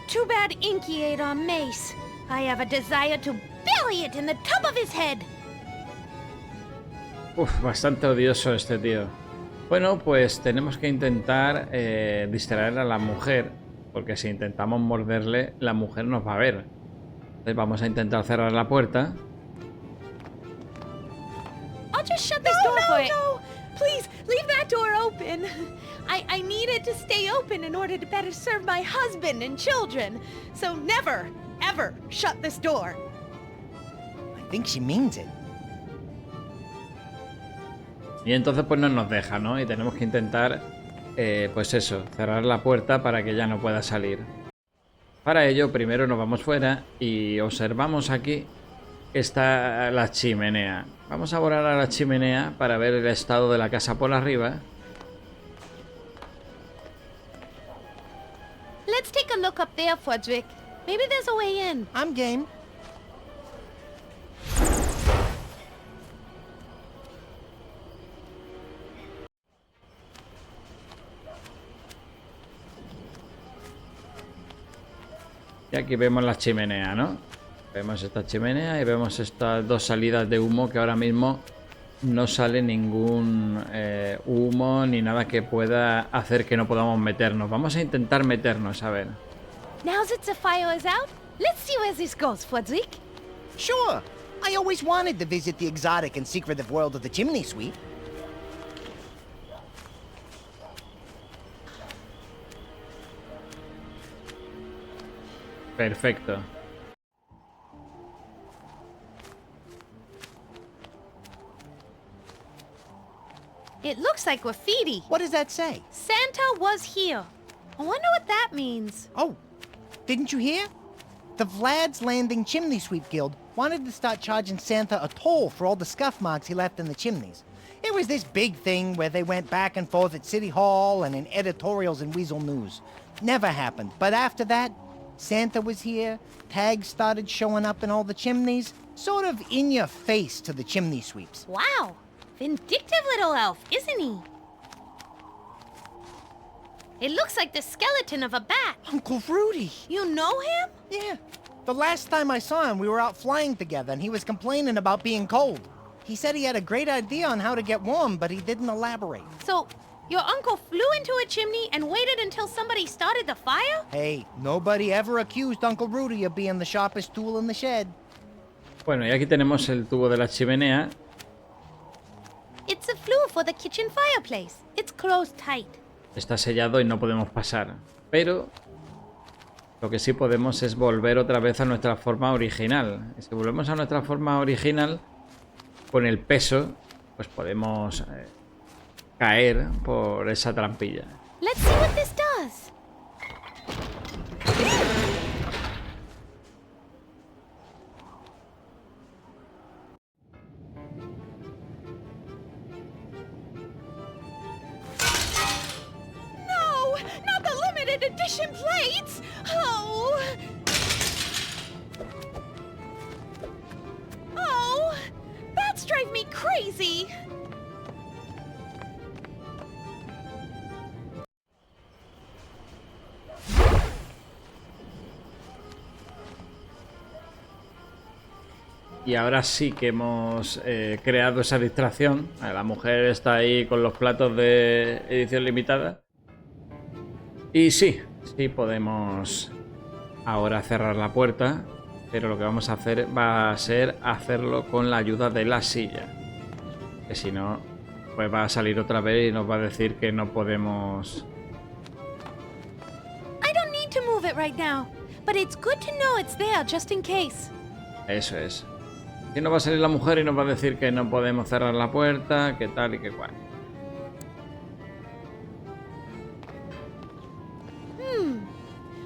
Too bad Inky ate our mace. I have a desire to bury it in the top of his head. Uf, bastante odioso este tío. Bueno, pues tenemos que intentar distraer a la mujer, porque si intentamos morderle, la mujer nos va a ver. Entonces vamos a intentar cerrar la puerta. I'll just shut this door for it. No! Please, leave that door open. I need it to stay open in order to better serve my husband and children. So never, ever shut this door. I think she means it. Y entonces pues no nos deja, ¿no? Y tenemos que intentar, pues eso, cerrar la puerta para que ella no pueda salir. Para ello, primero nos vamos fuera y observamos aquí está la chimenea. Vamos a volar a la chimenea para ver el estado de la casa por arriba. Let's take a look up there, Frederick. Maybe there's a way in. I'm game. Y aquí vemos la chimenea, ¿no? Vemos esta chimenea y vemos estas dos salidas de humo que ahora mismo no sale ningún humo ni nada que pueda hacer que no podamos meternos. Vamos a intentar meternos, a ver. Now that the fire is out, let's see where this goes, Frederick. Sure. I always wanted to visit the exotic and secretive world of the chimney sweep. Perfecto. It looks like graffiti. What does that say? Santa was here. I wonder what that means. Oh, didn't you hear? The Vlad's Landing Chimney Sweep Guild wanted to start charging Santa a toll for all the scuff marks he left in the chimneys. It was this big thing where they went back and forth at City Hall and in editorials in Weasel News. Never happened. But after that, Santa was here, tags started showing up in all the chimneys, sort of in your face to the chimney sweeps. Wow, vindictive little elf, isn't he? It looks like the skeleton of a bat. Uncle Rudy! You know him? Yeah. The last time I saw him, we were out flying together and he was complaining about being cold. He said he had a great idea on how to get warm, but he didn't elaborate. So, your uncle flew into a chimney and waited until somebody started the fire? Hey, nobody ever accused Uncle Rudy of being the sharpest tool in the shed. Bueno, y aquí tenemos el tubo de la chimenea. It's a flue for the kitchen fireplace. It's closed tight. Está sellado y no podemos pasar. Pero lo que sí podemos es volver otra vez a nuestra forma original. Y si volvemos a nuestra forma original, con el peso, pues podemos caer por esa trampilla. Let's see what this does. No, not the limited edition plates. Oh. Oh, bats drive me crazy. Y ahora sí que hemos creado esa distracción. La mujer está ahí con los platos de edición limitada. Y sí podemos ahora cerrar la puerta. Pero lo que vamos a hacer va a ser hacerlo con la ayuda de la silla. Que si no, pues va a salir otra vez y nos va a decir que no podemos... I don't need to move it right now, but it's good to know it's there just in case. Eso es. Si no va a salir la mujer y nos va a decir que no podemos cerrar la puerta, que tal y que cual.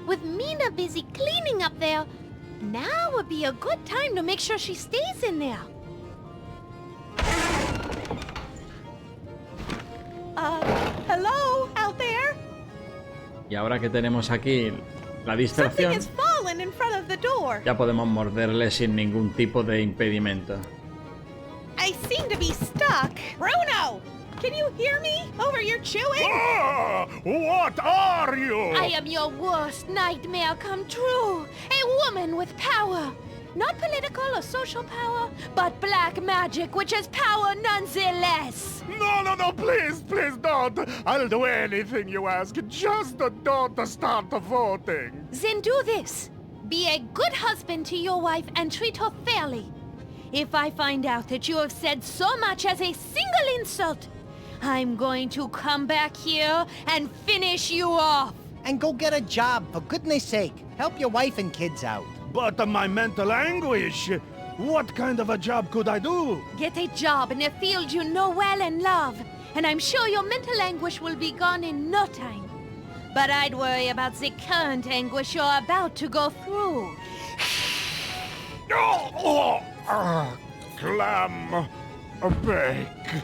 With Mina busy cleaning up there, now would be a good time to make sure she stays in there. Hello, out there? Y ahora que tenemos aquí la Something distracción, has fallen in front of the door. ya podemos morderle sin ningún tipo de impedimento. I seem to be stuck. Bruno, can you hear me over your chewing? Ah! What are you? I am your worst nightmare come true. A woman with power. Not political or social power, but black magic, which has power nonetheless. No, please don't. I'll do anything you ask. Just don't start voting. Then do this. Be a good husband to your wife and treat her fairly. If I find out that you have said so much as a single insult, I'm going to come back here and finish you off. And go get a job, for goodness sake. Help your wife and kids out. But my mental anguish. What kind of a job could I do? Get a job in a field you know well and love, and I'm sure your mental anguish will be gone in no time. But I'd worry about the current anguish you're about to go through. Clam bake.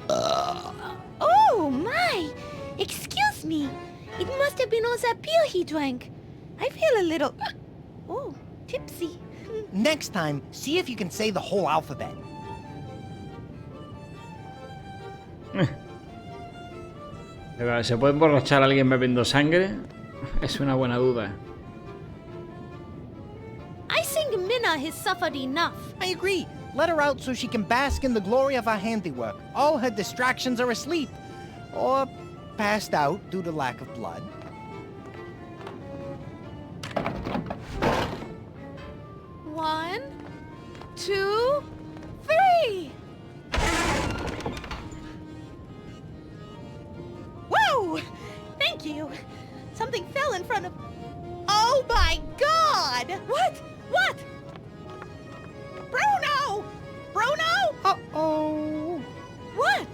Oh my! Excuse me. It must have been all that beer he drank. I feel a little... tipsy. Next time, see if you can say the whole alphabet. ¿Se puede emborrachar a alguien bebiendo sangre? Es una buena duda. I think Minna has suffered enough. I agree. Let her out so she can bask in the glory of our handiwork. All her distractions are asleep. Or passed out due to lack of blood. One, two, three! Whoa! Thank you. Something fell in front of... Oh my God! What? Bruno! Uh-oh. What?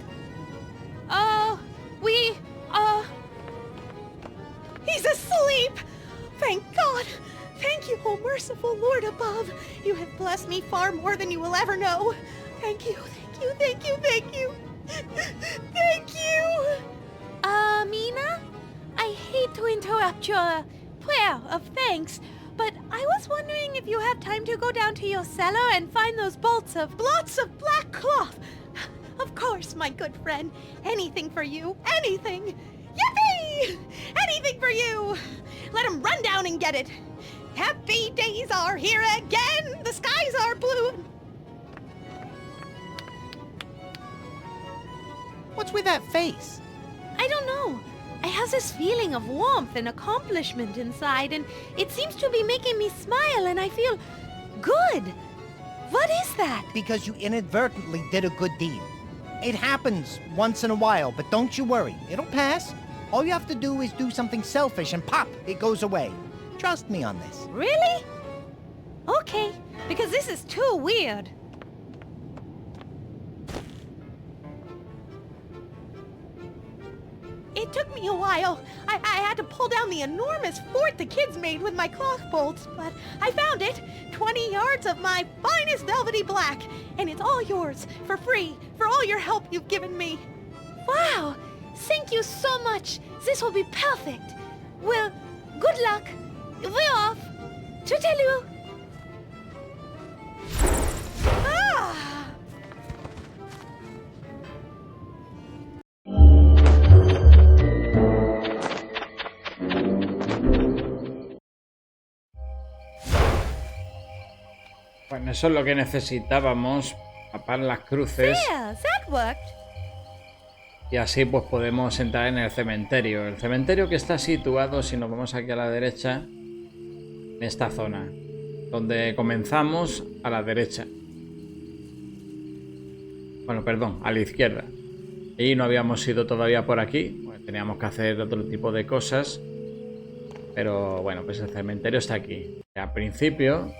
He's asleep! Thank God! Thank you, oh merciful Lord above. You have blessed me far more than you will ever know. Thank you, thank you, thank you, thank you. Thank you. Mina? I hate to interrupt your prayer of thanks, but I was wondering if you have time to go down to your cellar and find those blots of black cloth. Of course, my good friend. Anything for you. Anything. Yippee! Anything for you. Let him run down and get it. Happy days are here again. The skies are blue. What's with that face? I don't know. I have this feeling of warmth and accomplishment inside, and it seems to be making me smile, and I feel good. What is that? Because you inadvertently did a good deed. It happens once in a while, but don't you worry. It'll pass. All you have to do is do something selfish and pop, it goes away. Trust me on this. Really? Okay, because this is too weird. It took me a while. I had to pull down the enormous fort the kids made with my cloth bolts, but I found it. 20 yards of my finest velvety black, and it's all yours, for free, for all your help you've given me. Wow! Thank you so much. This will be perfect. Well, good luck. We're off. Toodaloo. Ah! Bueno, eso es lo que necesitábamos, tapar las cruces. There, that worked. Y así pues podemos entrar en el cementerio. El cementerio que está situado, si nos vamos aquí a la derecha, en esta zona. Donde comenzamos a la derecha. Bueno, perdón, a la izquierda. Y no habíamos ido todavía por aquí. Pues teníamos que hacer otro tipo de cosas. Pero bueno, pues el cementerio está aquí. Al principio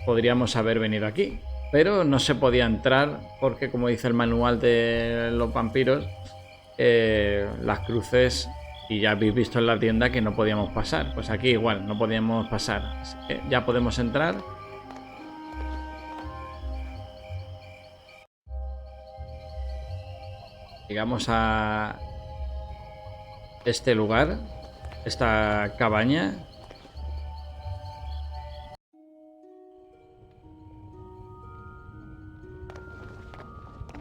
podríamos haber venido aquí. Pero no se podía entrar porque, como dice el manual de los vampiros, las cruces, y ya habéis visto en la tienda que no podíamos pasar. Pues aquí igual, no podíamos pasar. Así que ya podemos entrar. Llegamos a este lugar, esta cabaña.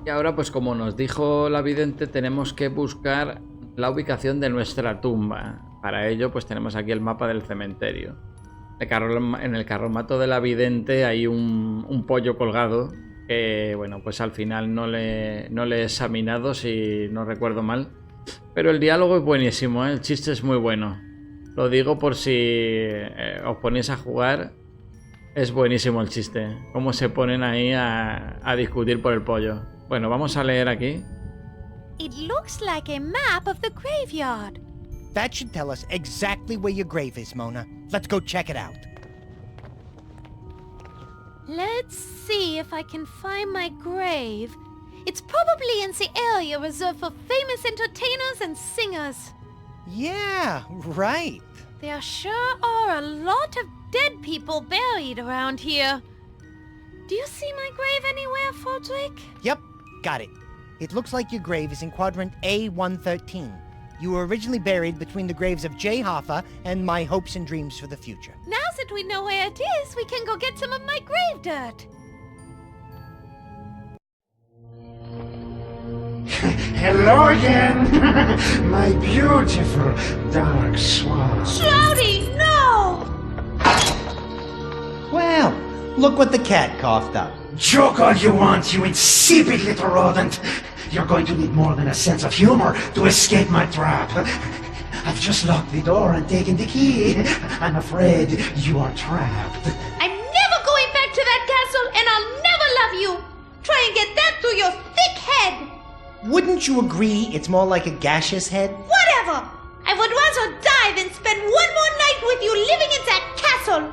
Y ahora, pues como nos dijo la vidente, tenemos que buscar la ubicación de nuestra tumba. Para ello, pues tenemos aquí el mapa del cementerio. En el carromato de la vidente hay un pollo colgado que, bueno, pues al final no le he examinado, si no recuerdo mal. Pero el diálogo es buenísimo, ¿eh? El chiste es muy bueno. Lo digo por si os ponéis a jugar. Es buenísimo el chiste. Cómo se ponen ahí a discutir por el pollo. Bueno, vamos a leer aquí. It looks like a map of the graveyard. That should tell us exactly where your grave is, Mona. Let's go check it out. Let's see if I can find my grave. It's probably in the area reserved for famous entertainers and singers. Yeah, right. There sure are a lot of dead people buried around here. Do you see my grave anywhere, Fodrick? Yep, got it. It looks like your grave is in quadrant A113. You were originally buried between the graves of Jay Hoffa and my hopes and dreams for the future. Now that we know where it is, we can go get some of my grave dirt. Hello again, my beautiful dark swan. Shouty, no! Well, look what the cat coughed up. Joke all you want, you insipid little rodent. You're going to need more than a sense of humor to escape my trap. I've just locked the door and taken the key. I'm afraid you are trapped. I'm never going back to that castle, and I'll never love you. Try and get that through your thick head. Wouldn't you agree it's more like a gaseous head? Whatever. I would rather die than spend one more night with you living in that castle.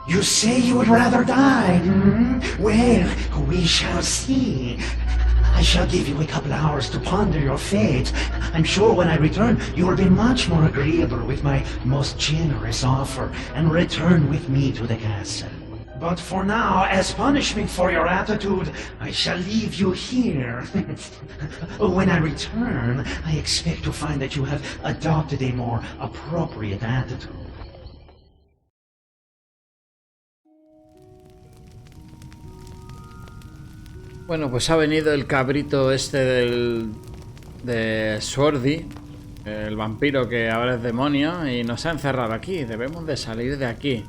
You say you would rather die, hmm? Well, we shall see. I shall give you a couple hours to ponder your fate. I'm sure when I return, you will be much more agreeable with my most generous offer and return with me to the castle. But for now, as punishment for your attitude, I shall leave you here. When I return, I expect to find that you have adopted a more appropriate attitude. Bueno, pues ha venido el cabrito este de Swordy, el vampiro que ahora es demonio, y nos ha encerrado aquí. Debemos de salir de aquí.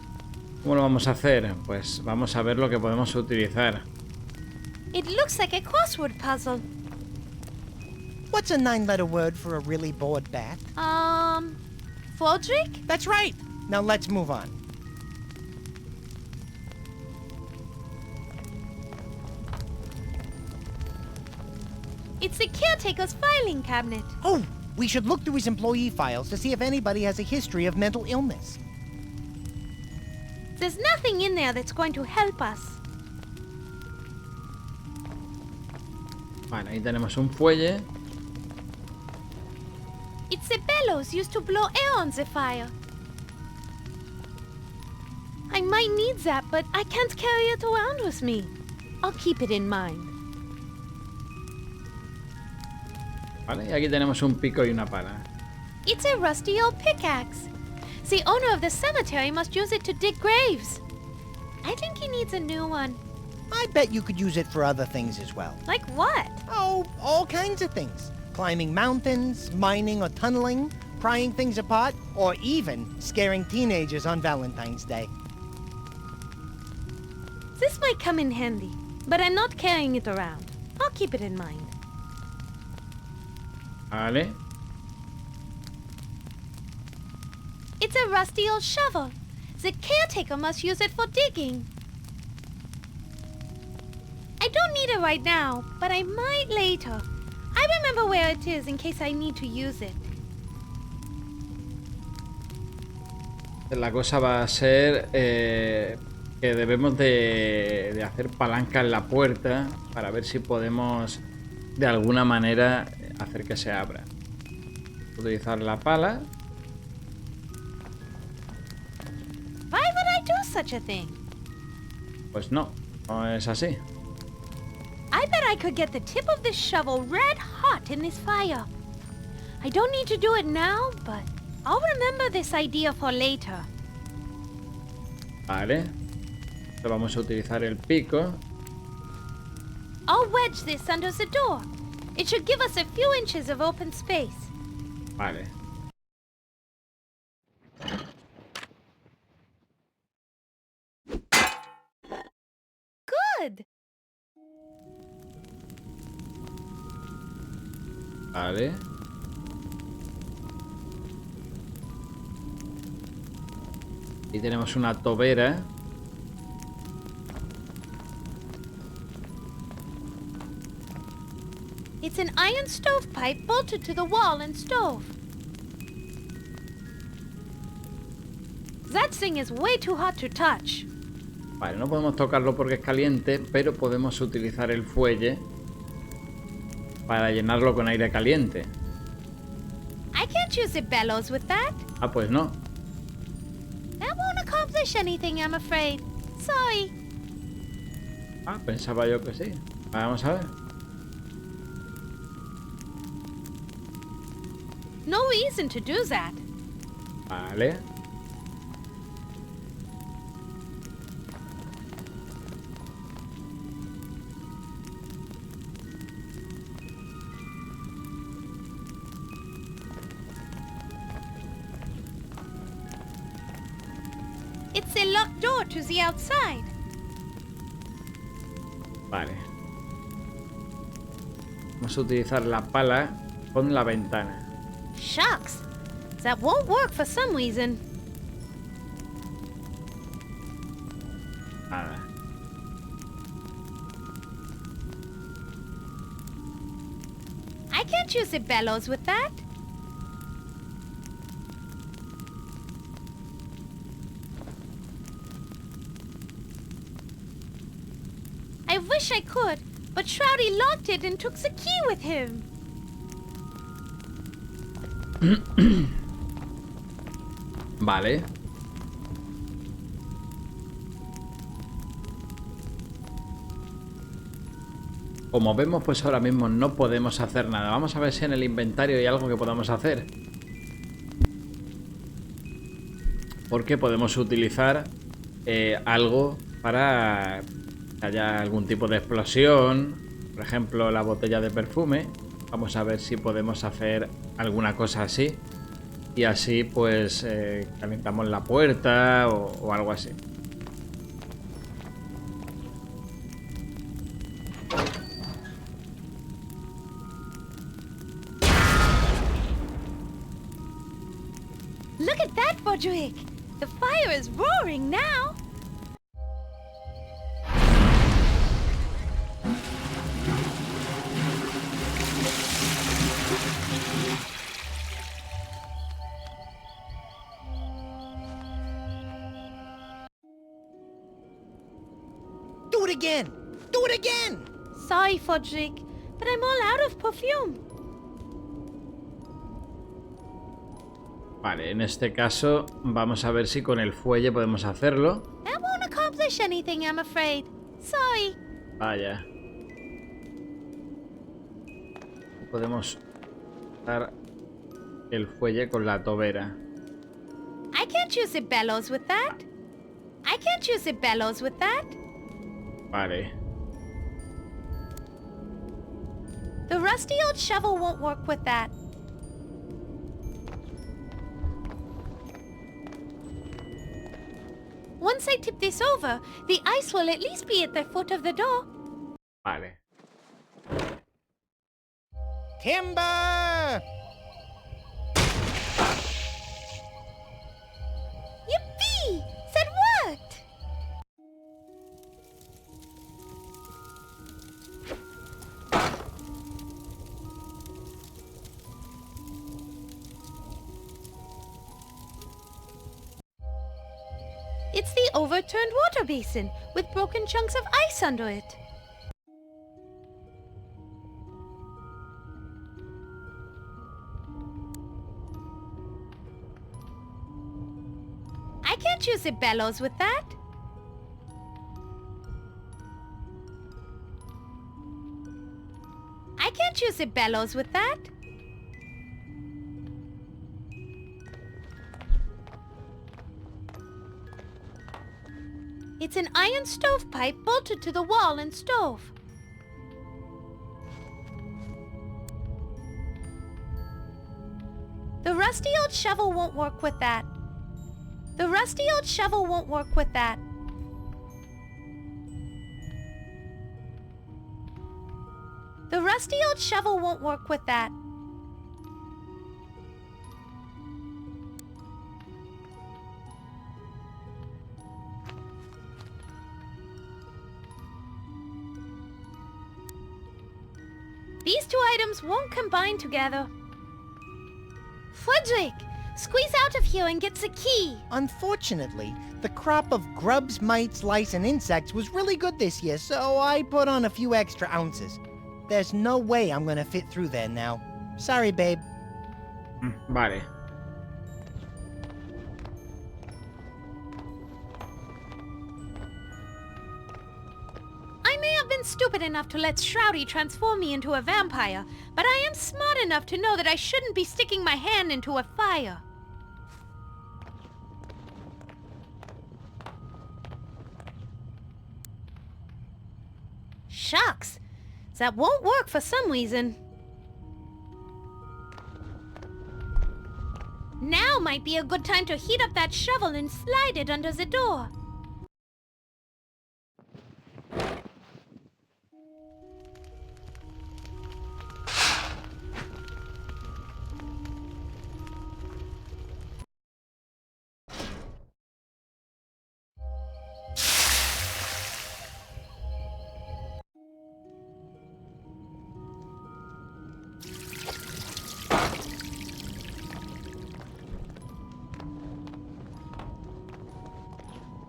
¿Cómo lo vamos a hacer? Pues vamos a ver lo que podemos utilizar. It looks like a crossword puzzle. What's a 9-letter word for a really bored bat? Fodrick? That's right. Now let's move on. It's the caretaker's filing cabinet. Oh, we should look through his employee files to see if anybody has a history of mental illness. There's nothing in there that's going to help us. Vale, ahí tenemos un fuelle. It's the bellows used to blow air on the fire. I might need that, but I can't carry it around with me. I'll keep it in mind. Vale, y aquí tenemos un pico y una pala. It's a rusty old pickaxe. The owner of the cemetery must use it to dig graves. I think he needs a new one. I bet you could use it for other things as well. Like what? Oh, all kinds of things. Climbing mountains, mining or tunneling, prying things apart, or even scaring teenagers on Valentine's Day. This might come in handy, but I'm not carrying it around. I'll keep it in mind. Vale. It's a rusty old shovel. The caretaker must use it for digging. I don't need it right now, but I might later. I remember where it is in case I need to use it. La cosa va a ser que debemos de hacer palanca en la puerta para ver si podemos de alguna manera hacer que se abra. Utilizar la pala. Why would I do such a thing? Pues no, no es así. I bet I could get the tip of this shovel red hot in this fire. I don't need to do it now, but I'll remember this idea for later. Vale. Entonces vamos a utilizar el pico. I'll wedge this under the door. It should give us a few inches of open space. Vale. Good. Vale. Y tenemos una tobera. It's an iron stovepipe bolted to the wall and stove. That thing is way too hot to touch. Vale, no podemos tocarlo porque es caliente, pero podemos utilizar el fuelle para llenarlo con aire caliente. I can't use the bellows with that. Ah, pues no. That won't accomplish anything, I'm afraid. Sorry. Ah, pensaba yo que sí. Vamos a ver. No reason to do that. Vale. It's a locked door to the outside. Vale. Vamos a utilizar la pala con la ventana. Shucks. That won't work for some reason. Nada. I can't use the bellows with that. I wish I could, but Shroudy locked it and took the key with him. Vale. Como vemos, pues ahora mismo no podemos hacer nada. Vamos a ver si en el inventario hay algo que podamos hacer. Porque podemos utilizar algo para que haya algún tipo de explosión. Por ejemplo, la botella de perfume. Vamos a ver si podemos hacer alguna cosa así. Y así pues calentamos la puerta o algo así. Look at that, Bodrick! The fire is roaring now! Do it again! Do it again! Sorry, Fodrick, but I'm all out of perfume. Vale, en este caso vamos a ver si con el fuelle podemos hacerlo. That won't accomplish anything, I'm afraid. Sorry. Vaya. Podemos dar el fuelle con la tobera. I can't use the bellows with that. I can't use the bellows with that. Vale. The rusty old shovel won't work with that. Once I tip this over, the ice will at least be at the foot of the door. Vale. Timber! Yippee! That worked! It's the overturned water basin with broken chunks of ice under it. I can't use the bellows with that. I can't use the bellows with that. It's an iron stovepipe bolted to the wall and stove. The rusty old shovel won't work with that. The rusty old shovel won't work with that. The rusty old shovel won't work with that. These two items won't combine together. Frederick, squeeze out of here and get the key. Unfortunately, the crop of grubs, mites, lice, and insects was really good this year, so I put on a few extra ounces. There's no way I'm gonna fit through there now. Sorry, babe. Vale. I may have been stupid enough to let Shroudy transform me into a vampire, but I am smart enough to know that I shouldn't be sticking my hand into a fire. Shucks, that won't work for some reason. Now might be a good time to heat up that shovel and slide it under the door.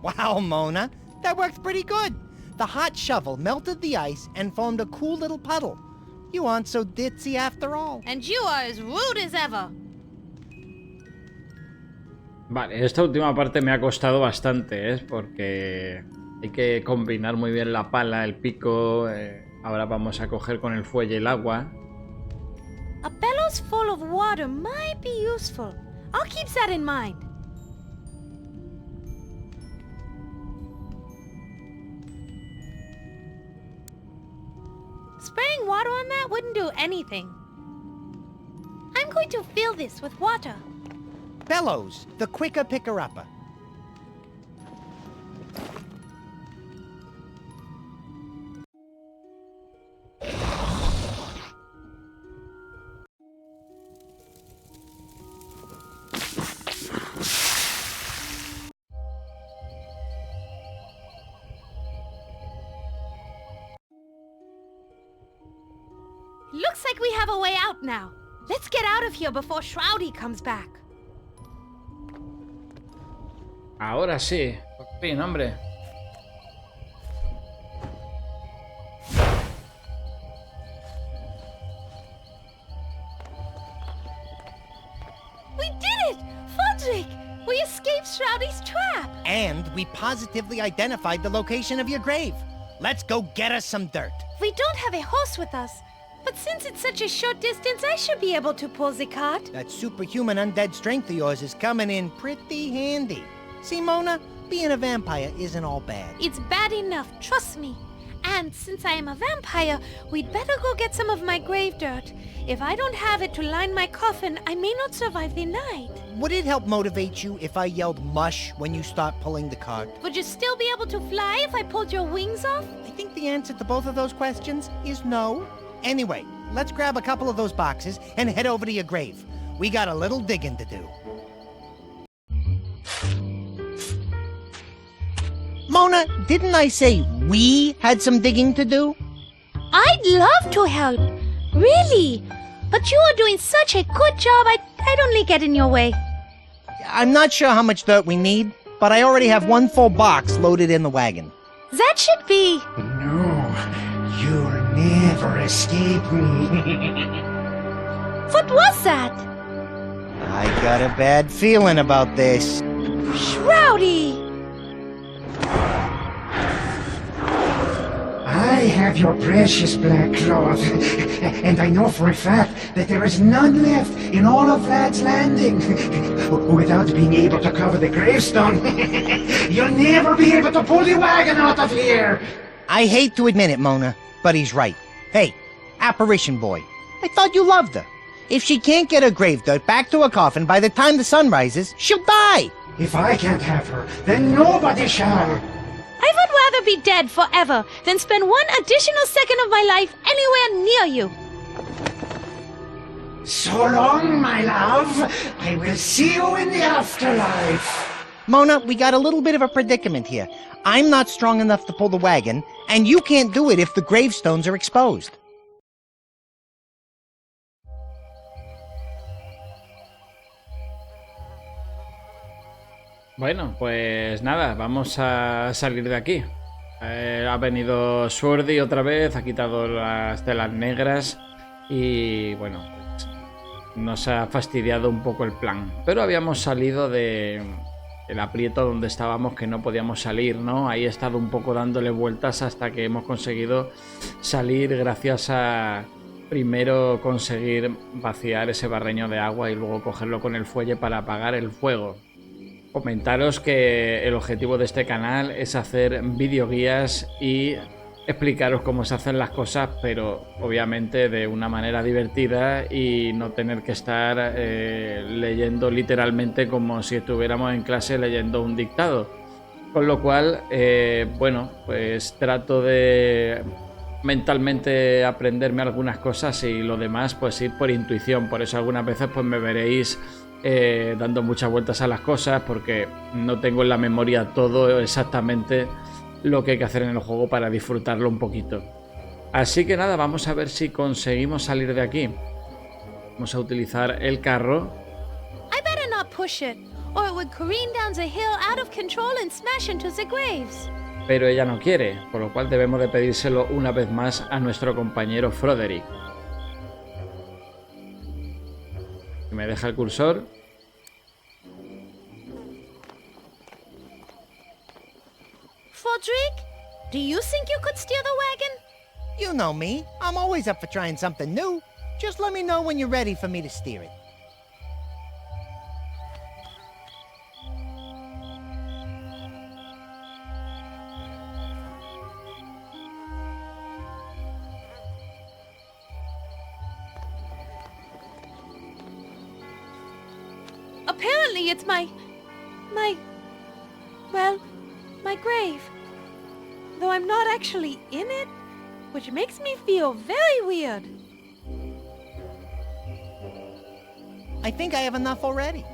Wow, Mona, that worked pretty good. The hot shovel melted the ice and formed a cool little puddle. You aren't so ditzy after all. And you are as rude as ever. Vale, esta última parte me ha costado bastante, porque hay que combinar muy bien la pala, el pico. Ahora vamos a coger con el fuelle el agua. A bellows full of water might be useful. I'll keep that in mind. Spraying water on that wouldn't do anything. I'm going to fill this with water. Bellows, the quicker picker-upper. Looks like we have a way out now. Let's get out of here before Shroudy comes back. Ahora sí. Por fin, hombre. We did it! Fudrick! We escaped Shroudy's trap! And we positively identified the location of your grave. Let's go get us some dirt. We don't have a horse with us, but since it's such a short distance, I should be able to pull the cart. That superhuman undead strength of yours is coming in pretty handy. See, Mona? Being a vampire isn't all bad. It's bad enough, trust me. And since I am a vampire, we'd better go get some of my grave dirt. If I don't have it to line my coffin, I may not survive the night. Would it help motivate you if I yelled mush when you start pulling the cart? Would you still be able to fly if I pulled your wings off? I think the answer to both of those questions is no. Anyway, let's grab a couple of those boxes and head over to your grave. We got a little digging to do. Mona, didn't I say we had some digging to do? I'd love to help, really. But you are doing such a good job, I'd only get in your way. I'm not sure how much dirt we need, but I already have one full box loaded in the wagon. That should be... No, you'll never escape me. What was that? I got a bad feeling about this. Shroudy! I have your precious black cloth, and I know for a fact that there is none left in all of Vlad's Landing. Without being able to cover the gravestone, you'll never be able to pull the wagon out of here. I hate to admit it, Mona, but he's right. Hey, apparition boy, I thought you loved her. If she can't get her grave dirt back to her coffin by the time the sun rises, she'll die. If I can't have her, then nobody shall. I would rather be dead forever than spend one additional second of my life anywhere near you. So long, my love. I will see you in the afterlife. Mona, we got a little bit of a predicament here. I'm not strong enough to pull the wagon, and you can't do it if the gravestones are exposed. Bueno, pues nada, vamos a salir de aquí. Ha venido Shroudy otra vez, ha quitado las telas negras y bueno, pues nos ha fastidiado un poco el plan. Pero habíamos salido del aprieto donde estábamos, que no podíamos salir, ¿no? Ahí he estado un poco dándole vueltas hasta que hemos conseguido salir gracias a primero conseguir vaciar ese barreño de agua y luego cogerlo con el fuelle para apagar el fuego. Comentaros que el objetivo de este canal es hacer videoguías y explicaros cómo se hacen las cosas, pero obviamente de una manera divertida y no tener que estar leyendo literalmente como si estuviéramos en clase leyendo un dictado. Con lo cual, bueno, pues trato de mentalmente aprenderme algunas cosas y lo demás pues ir por intuición. Por eso algunas veces pues me veréis dando muchas vueltas a las cosas, porque no tengo en la memoria todo exactamente lo que hay que hacer en el juego para disfrutarlo un poquito. Así que nada, vamos a ver si conseguimos salir de aquí. Vamos a utilizar el carro. I better not push it, or it would careen down the hill out of control and smash into the graves. pero ella no quiere, por lo cual debemos de pedírselo una vez más a nuestro compañero Froderick. Me deja el cursor. Frederick, do you think you could steer the wagon? You know me. I'm always up for trying something new. Just let me know when you're ready for me to steer it. Apparently it's my grave. Though I'm not actually in it, which makes me feel very weird. I think I have enough already.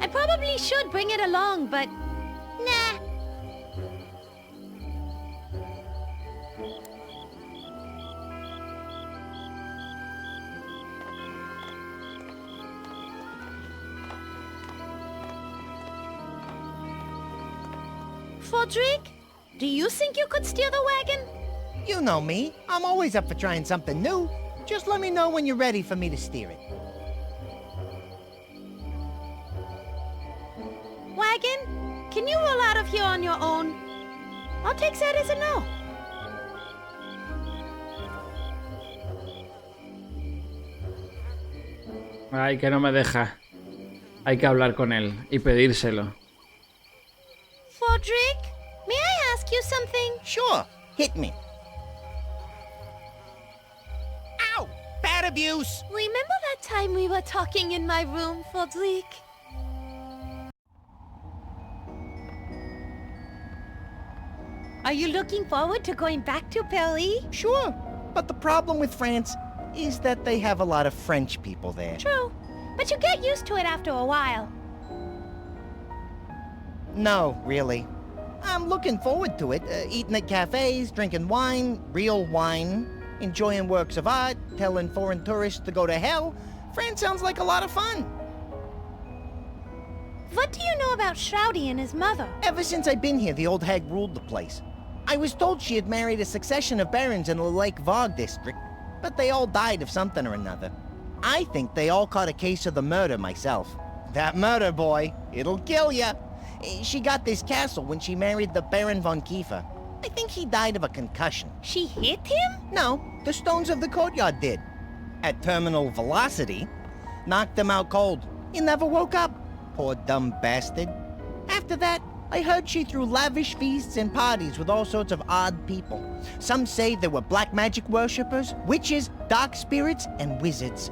I probably should bring it along, but nah. Frederick, do you think you could steer the wagon? You know me. I'm always up for trying something new. Just let me know when you're ready for me to steer it. Wagon, can you roll out of here on your own? I'll take that as a no. Ay, que no me deja. Hay que hablar con él y pedírselo. Frederick, may I ask you something? Sure. Hit me. Ow! Bad abuse! Remember that time we were talking in my room, Frederick? Are you looking forward to going back to Paris? Sure. But the problem with France is that they have a lot of French people there. True, but you get used to it after a while. No, really. I'm looking forward to it. Eating at cafes, drinking wine, real wine, enjoying works of art, telling foreign tourists to go to hell. France sounds like a lot of fun. What do you know about Shroudy and his mother? Ever since I've been here, the old hag ruled the place. I was told she had married a succession of barons in the Lake Vague district, but they all died of something or another. I think they all caught a case of the murder myself. That murder, boy, it'll kill ya. She got this castle when she married the Baron von Kiefer. I think he died of a concussion. She hit him? No, the stones of the courtyard did. At terminal velocity. Knocked him out cold. He never woke up. Poor dumb bastard. After that, I heard she threw lavish feasts and parties with all sorts of odd people. Some say there were black magic worshippers, witches, dark spirits, and wizards.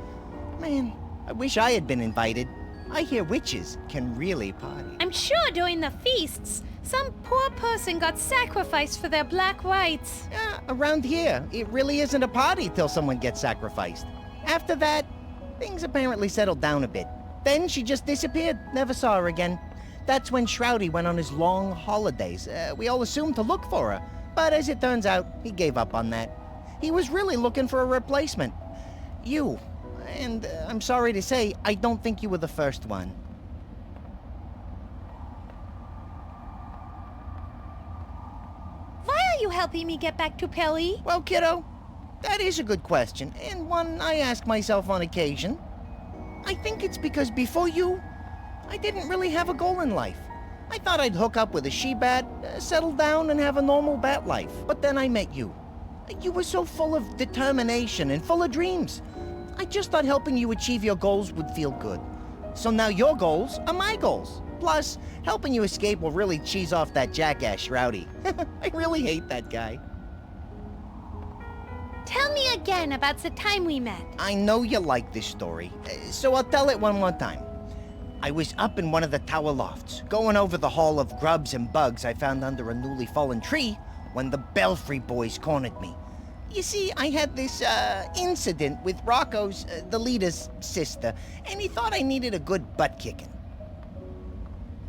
Man, I wish I had been invited. I hear witches can really party. I'm sure during the feasts, some poor person got sacrificed for their black rights. Around here, it really isn't a party till someone gets sacrificed. After that, things apparently settled down a bit. Then she just disappeared, never saw her again. That's when Shroudy went on his long holidays. We all assumed to look for her, but as it turns out, he gave up on that. He was really looking for a replacement. You. And I'm sorry to say, I don't think you were the first one. Why are you helping me get back to Paris? Well, kiddo, that is a good question, and one I ask myself on occasion. I think it's because before you, I didn't really have a goal in life. I thought I'd hook up with a she-bat, settle down, and have a normal bat life. But then I met you. You were so full of determination and full of dreams. I just thought helping you achieve your goals would feel good. So now your goals are my goals. Plus, helping you escape will really cheese off that jackass Shroudy. I really hate that guy. Tell me again about the time we met. I know you like this story, so I'll tell it one more time. I was up in one of the tower lofts, going over the haul of grubs and bugs I found under a newly fallen tree, when the Belfry boys cornered me. You see, I had this, incident with Rocco's, the leader's sister, and he thought I needed a good butt-kicking.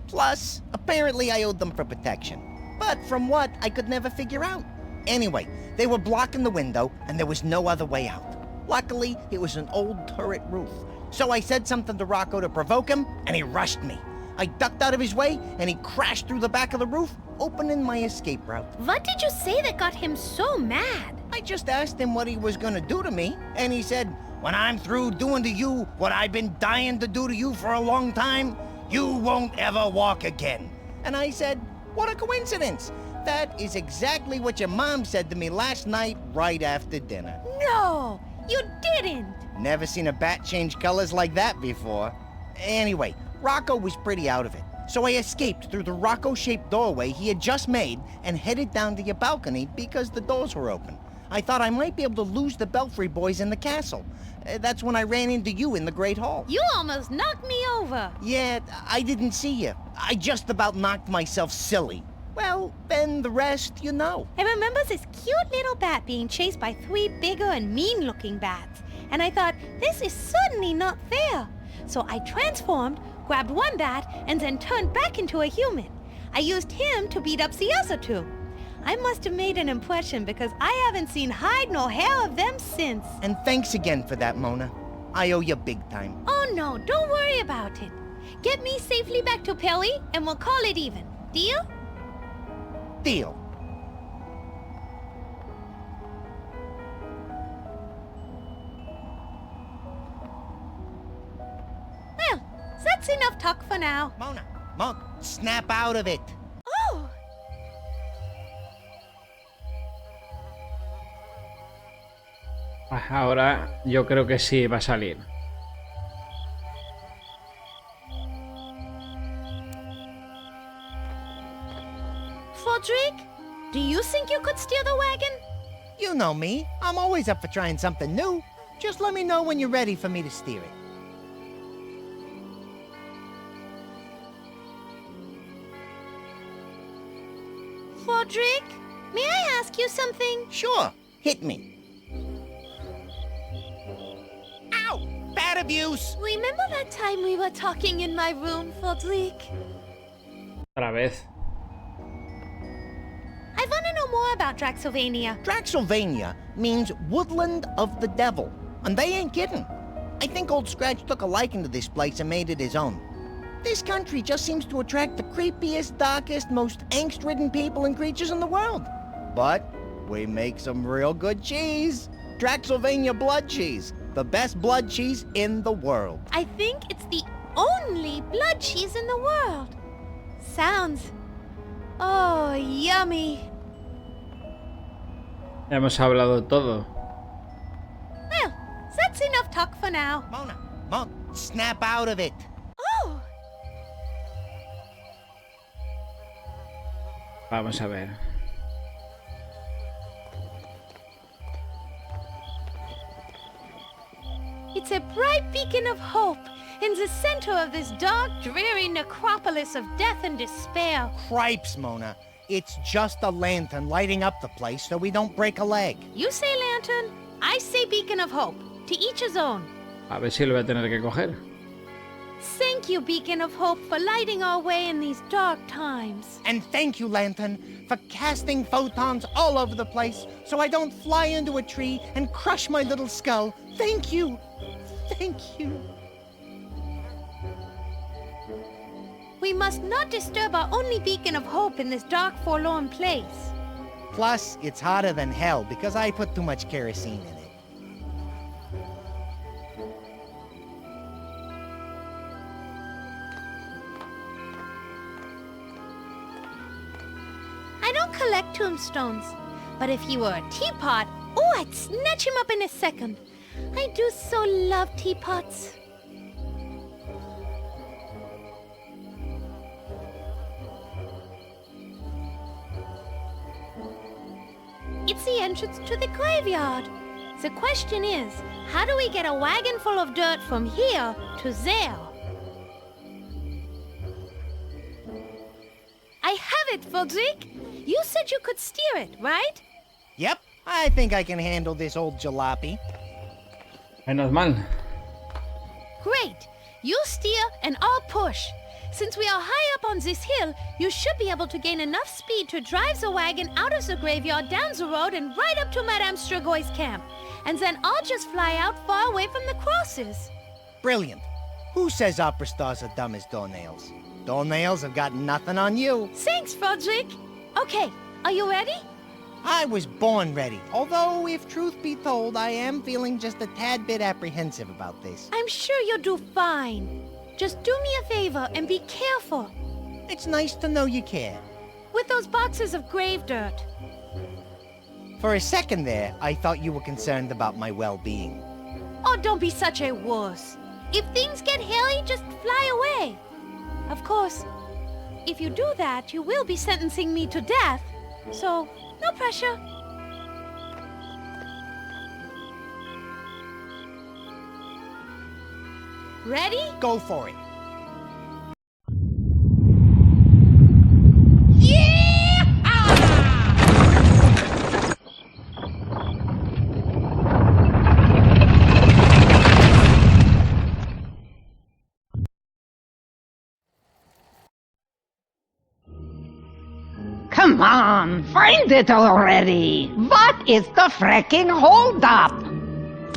Plus, apparently I owed them for protection. But from what, I could never figure out. Anyway, they were blocking the window, and there was no other way out. Luckily, it was an old turret roof. So I said something to Rocco to provoke him, and he rushed me. I ducked out of his way, and he crashed through the back of the roof, opening my escape route. What did you say that got him so mad? I just asked him what he was gonna do to me, and he said, "When I'm through doing to you what I've been dying to do to you for a long time, you won't ever walk again." And I said, "What a coincidence. That is exactly what your mom said to me last night right after dinner." No, you didn't. Never seen a bat change colors like that before. Anyway, Rocco was pretty out of it. So I escaped through the Rocco-shaped doorway he had just made and headed down to your balcony because the doors were open. I thought I might be able to lose the Belfry boys in the castle. That's when I ran into you in the Great Hall. You almost knocked me over. Yeah, I didn't see you. I just about knocked myself silly. Well, then the rest you know. I remember this cute little bat being chased by 3 bigger and mean-looking bats. And I thought, this is certainly not fair. So I transformed, grabbed one bat, and then turned back into a human. I used him to beat up the other 2. I must have made an impression because I haven't seen hide nor hair of them since. And thanks again for that, Mona. I owe you big time. Oh no, don't worry about it. Get me safely back to Perry and we'll call it even. Deal? Deal. Well, that's enough talk for now. Mona, snap out of it. Oh! Ahora yo creo que sí va a salir. Frederick, do you think you could steer the wagon? You know me. I'm always up for trying something new. Just let me know when you're ready for me to steer it. Frederick, may I ask you something? Sure. Hit me. Ow! Bad abuse! Remember that time we were talking in my room, Frederick? Otra vez. I want to know more about Draxilvania. Draxilvania means woodland of the devil. And they ain't kidding. I think Old Scratch took a liking to this place and made it his own. This country just seems to attract the creepiest, darkest, most angst-ridden people and creatures in the world. But we make some real good cheese. Draxilvania blood cheese. The best blood cheese in the world. I think it's the only blood cheese in the world. Sounds... oh, yummy. Hemos hablado todo. Well, that's enough talk for now. Mona, snap out of it. Oh! Vamos a ver. It's a bright beacon of hope in the center of this dark, dreary necropolis of death and despair. Cripes, Mona. It's just a lantern lighting up the place so we don't break a leg. You say lantern, I say beacon of hope. To each his own. A ver si lo voy a tener que coger. Thank you, beacon of hope, for lighting our way in these dark times. And thank you, lantern, for casting photons all over the place so I don't fly into a tree and crush my little skull. Thank you. Thank you. We must not disturb our only beacon of hope in this dark, forlorn place. Plus, it's hotter than hell because I put too much kerosene in it. I don't collect tombstones, but if he were a teapot, oh, I'd snatch him up in a second. I do so love teapots. It's the entrance to the graveyard. The question is, how do we get a wagon full of dirt from here to there? I have it, Frederick. You said you could steer it, right? Yep, I think I can handle this old jalopy. Menos mal. Great. You steer and I'll push. Since we are high up on this hill, you should be able to gain enough speed to drive the wagon out of the graveyard, down the road, and right up to Madame Strigoi camp. and then I'll just fly out far away from the crosses. Brilliant. Who says opera stars are dumb as doornails? Doornails have got nothing on you. Thanks, Frederick. Okay, are you ready? I was born ready. Although, if truth be told, I am feeling just a tad bit apprehensive about this. I'm sure you'll do fine. Just do me a favor and be careful. It's nice to know you care. With those boxes of grave dirt. For a second there, I thought you were concerned about my well-being. Oh, don't be such a wuss. If things get hairy, just fly away. Of course, if you do that, you will be sentencing me to death. So, no pressure. Ready? Go for it. Come on, find it already! What is the frickin' holdup?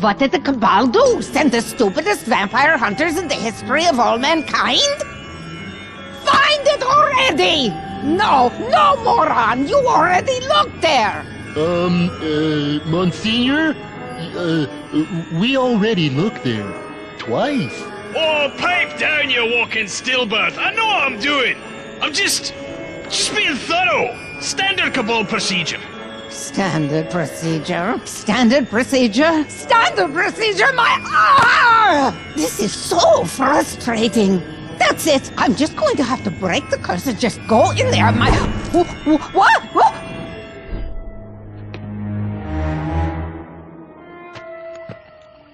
What did the Cabal do? Send the stupidest vampire hunters in the history of all mankind? Find it already! No, moron! You already looked there! Monsignor? We already looked there. Twice. Oh, pipe down, you walking stillbirth. I know what I'm doing. I'm just being thorough. Standard Cabal procedure. Standard procedure? Standard procedure? Standard procedure? This is so frustrating. That's it. I'm just going to have to break the curse and just go in there. What?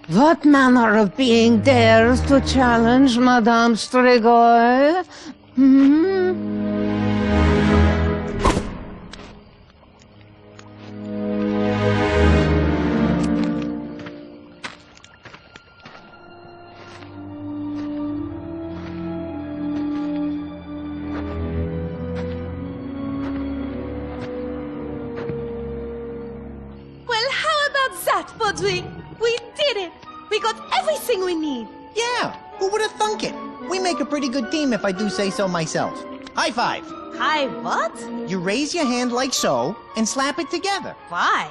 What manner of being dares to challenge Madame Strigoi? Well, how about that, Podrick? We did it! We got everything we need! Yeah, who would have thunk it? We make a pretty good team if I do say so myself. High five. Hi, what? You raise your hand like so, and slap it together. Why?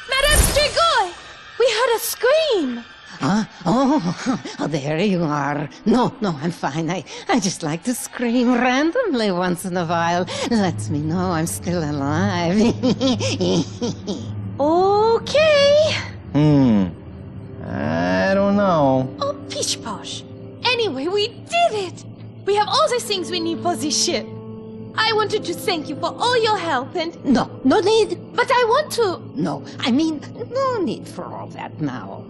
Madame Strigoi! We heard a scream! Huh? Oh, there you are. No, I'm fine. I just like to scream randomly once in a while. Lets me know I'm still alive. Okay. I don't know. Oh, pish posh. Anyway, we did it! We have all the things we need for this ship. I wanted to thank you for all your help and... No need. But I want to... No, I mean, no need for all that now.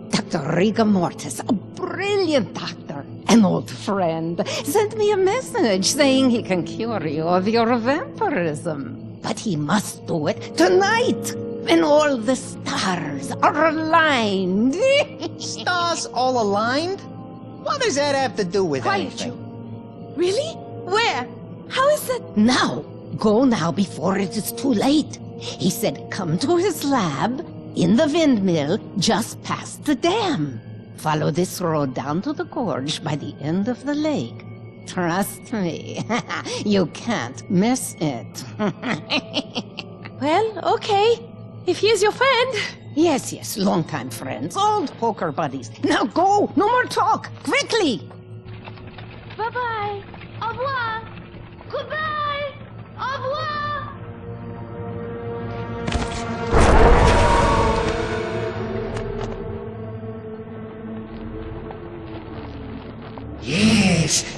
Dr. Rigor Mortis, a brilliant doctor, an old friend, sent me a message saying he can cure you of your vampirism. But he must do it tonight, when all the stars are aligned. Stars all aligned? What does that have to do with Quiet anything? you. Really? Where? How is that? Now, go now before it is too late. He said come to his lab in the windmill just past the dam. Follow this road down to the gorge by the end of the lake. Trust me, you can't miss it. Well, okay. If he is your friend. Yes, longtime friends, old poker buddies. Now go, no more talk, quickly! Bye-bye. Au revoir. Goodbye. Au revoir.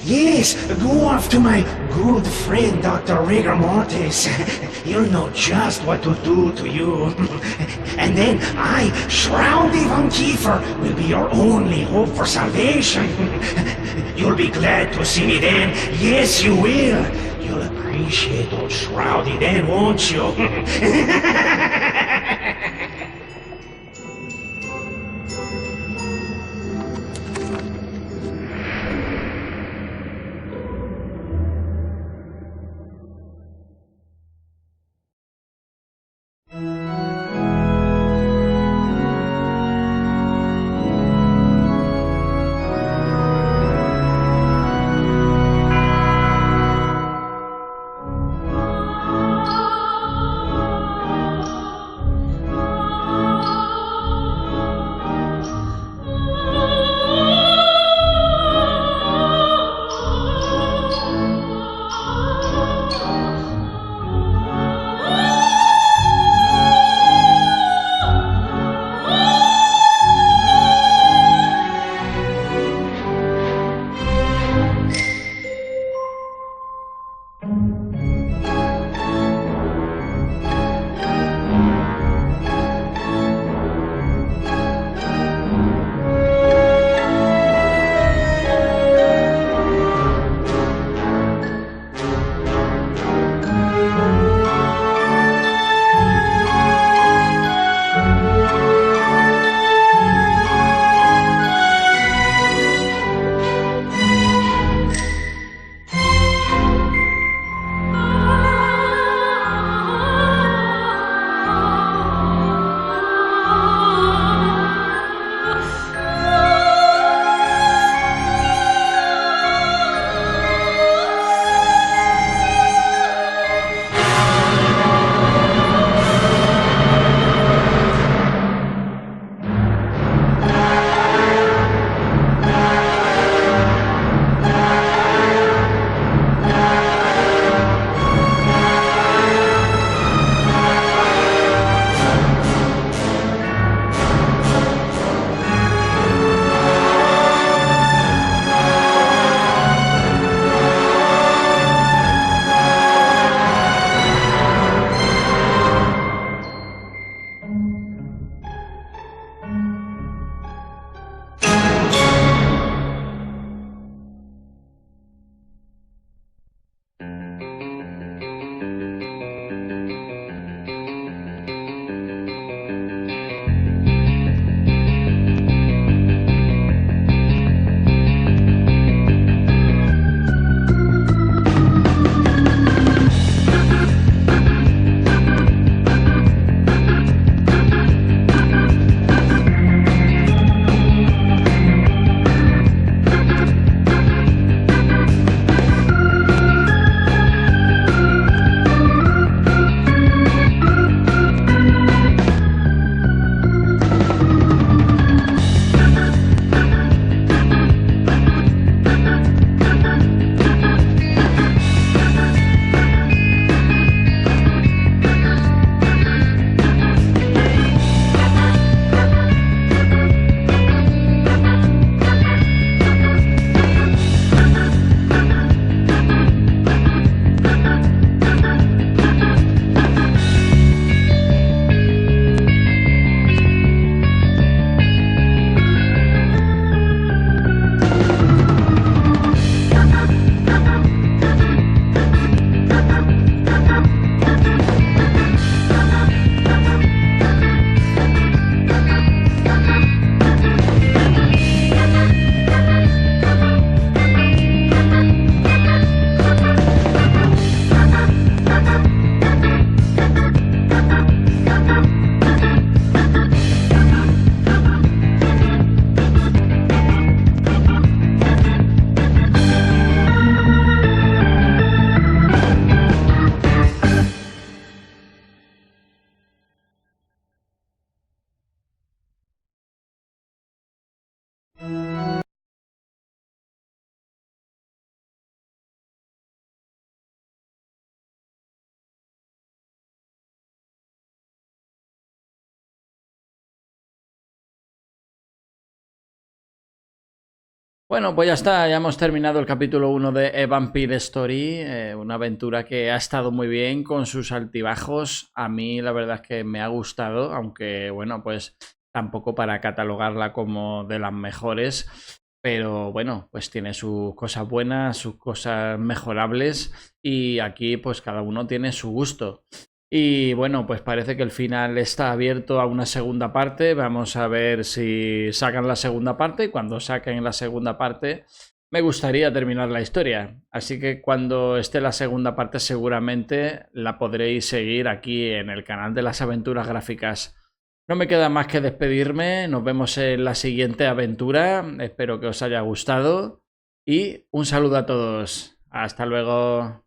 Yes, go off to my good friend Dr. Rigor Mortis. He'll know just what to do to you. And then I, Shrouded Von Kiefer, will be your only hope for salvation. You'll be glad to see me then. Yes, you will. You'll appreciate old Shrouded then, won't you? Bueno, pues ya está, ya hemos terminado el capítulo 1 de Vampire Story, una aventura que ha estado muy bien con sus altibajos. A mí la verdad es que me ha gustado, aunque bueno, pues tampoco para catalogarla como de las mejores, pero bueno, pues tiene sus cosas buenas, sus cosas mejorables y aquí pues cada uno tiene su gusto. Y bueno, pues parece que el final está abierto a una segunda parte. Vamos a ver si sacan la segunda parte y cuando saquen la segunda parte me gustaría terminar la historia. Así que cuando esté la segunda parte seguramente la podréis seguir aquí en el canal de las aventuras gráficas. No me queda más que despedirme. Nos vemos en la siguiente aventura. Espero que os haya gustado y un saludo a todos. Hasta luego.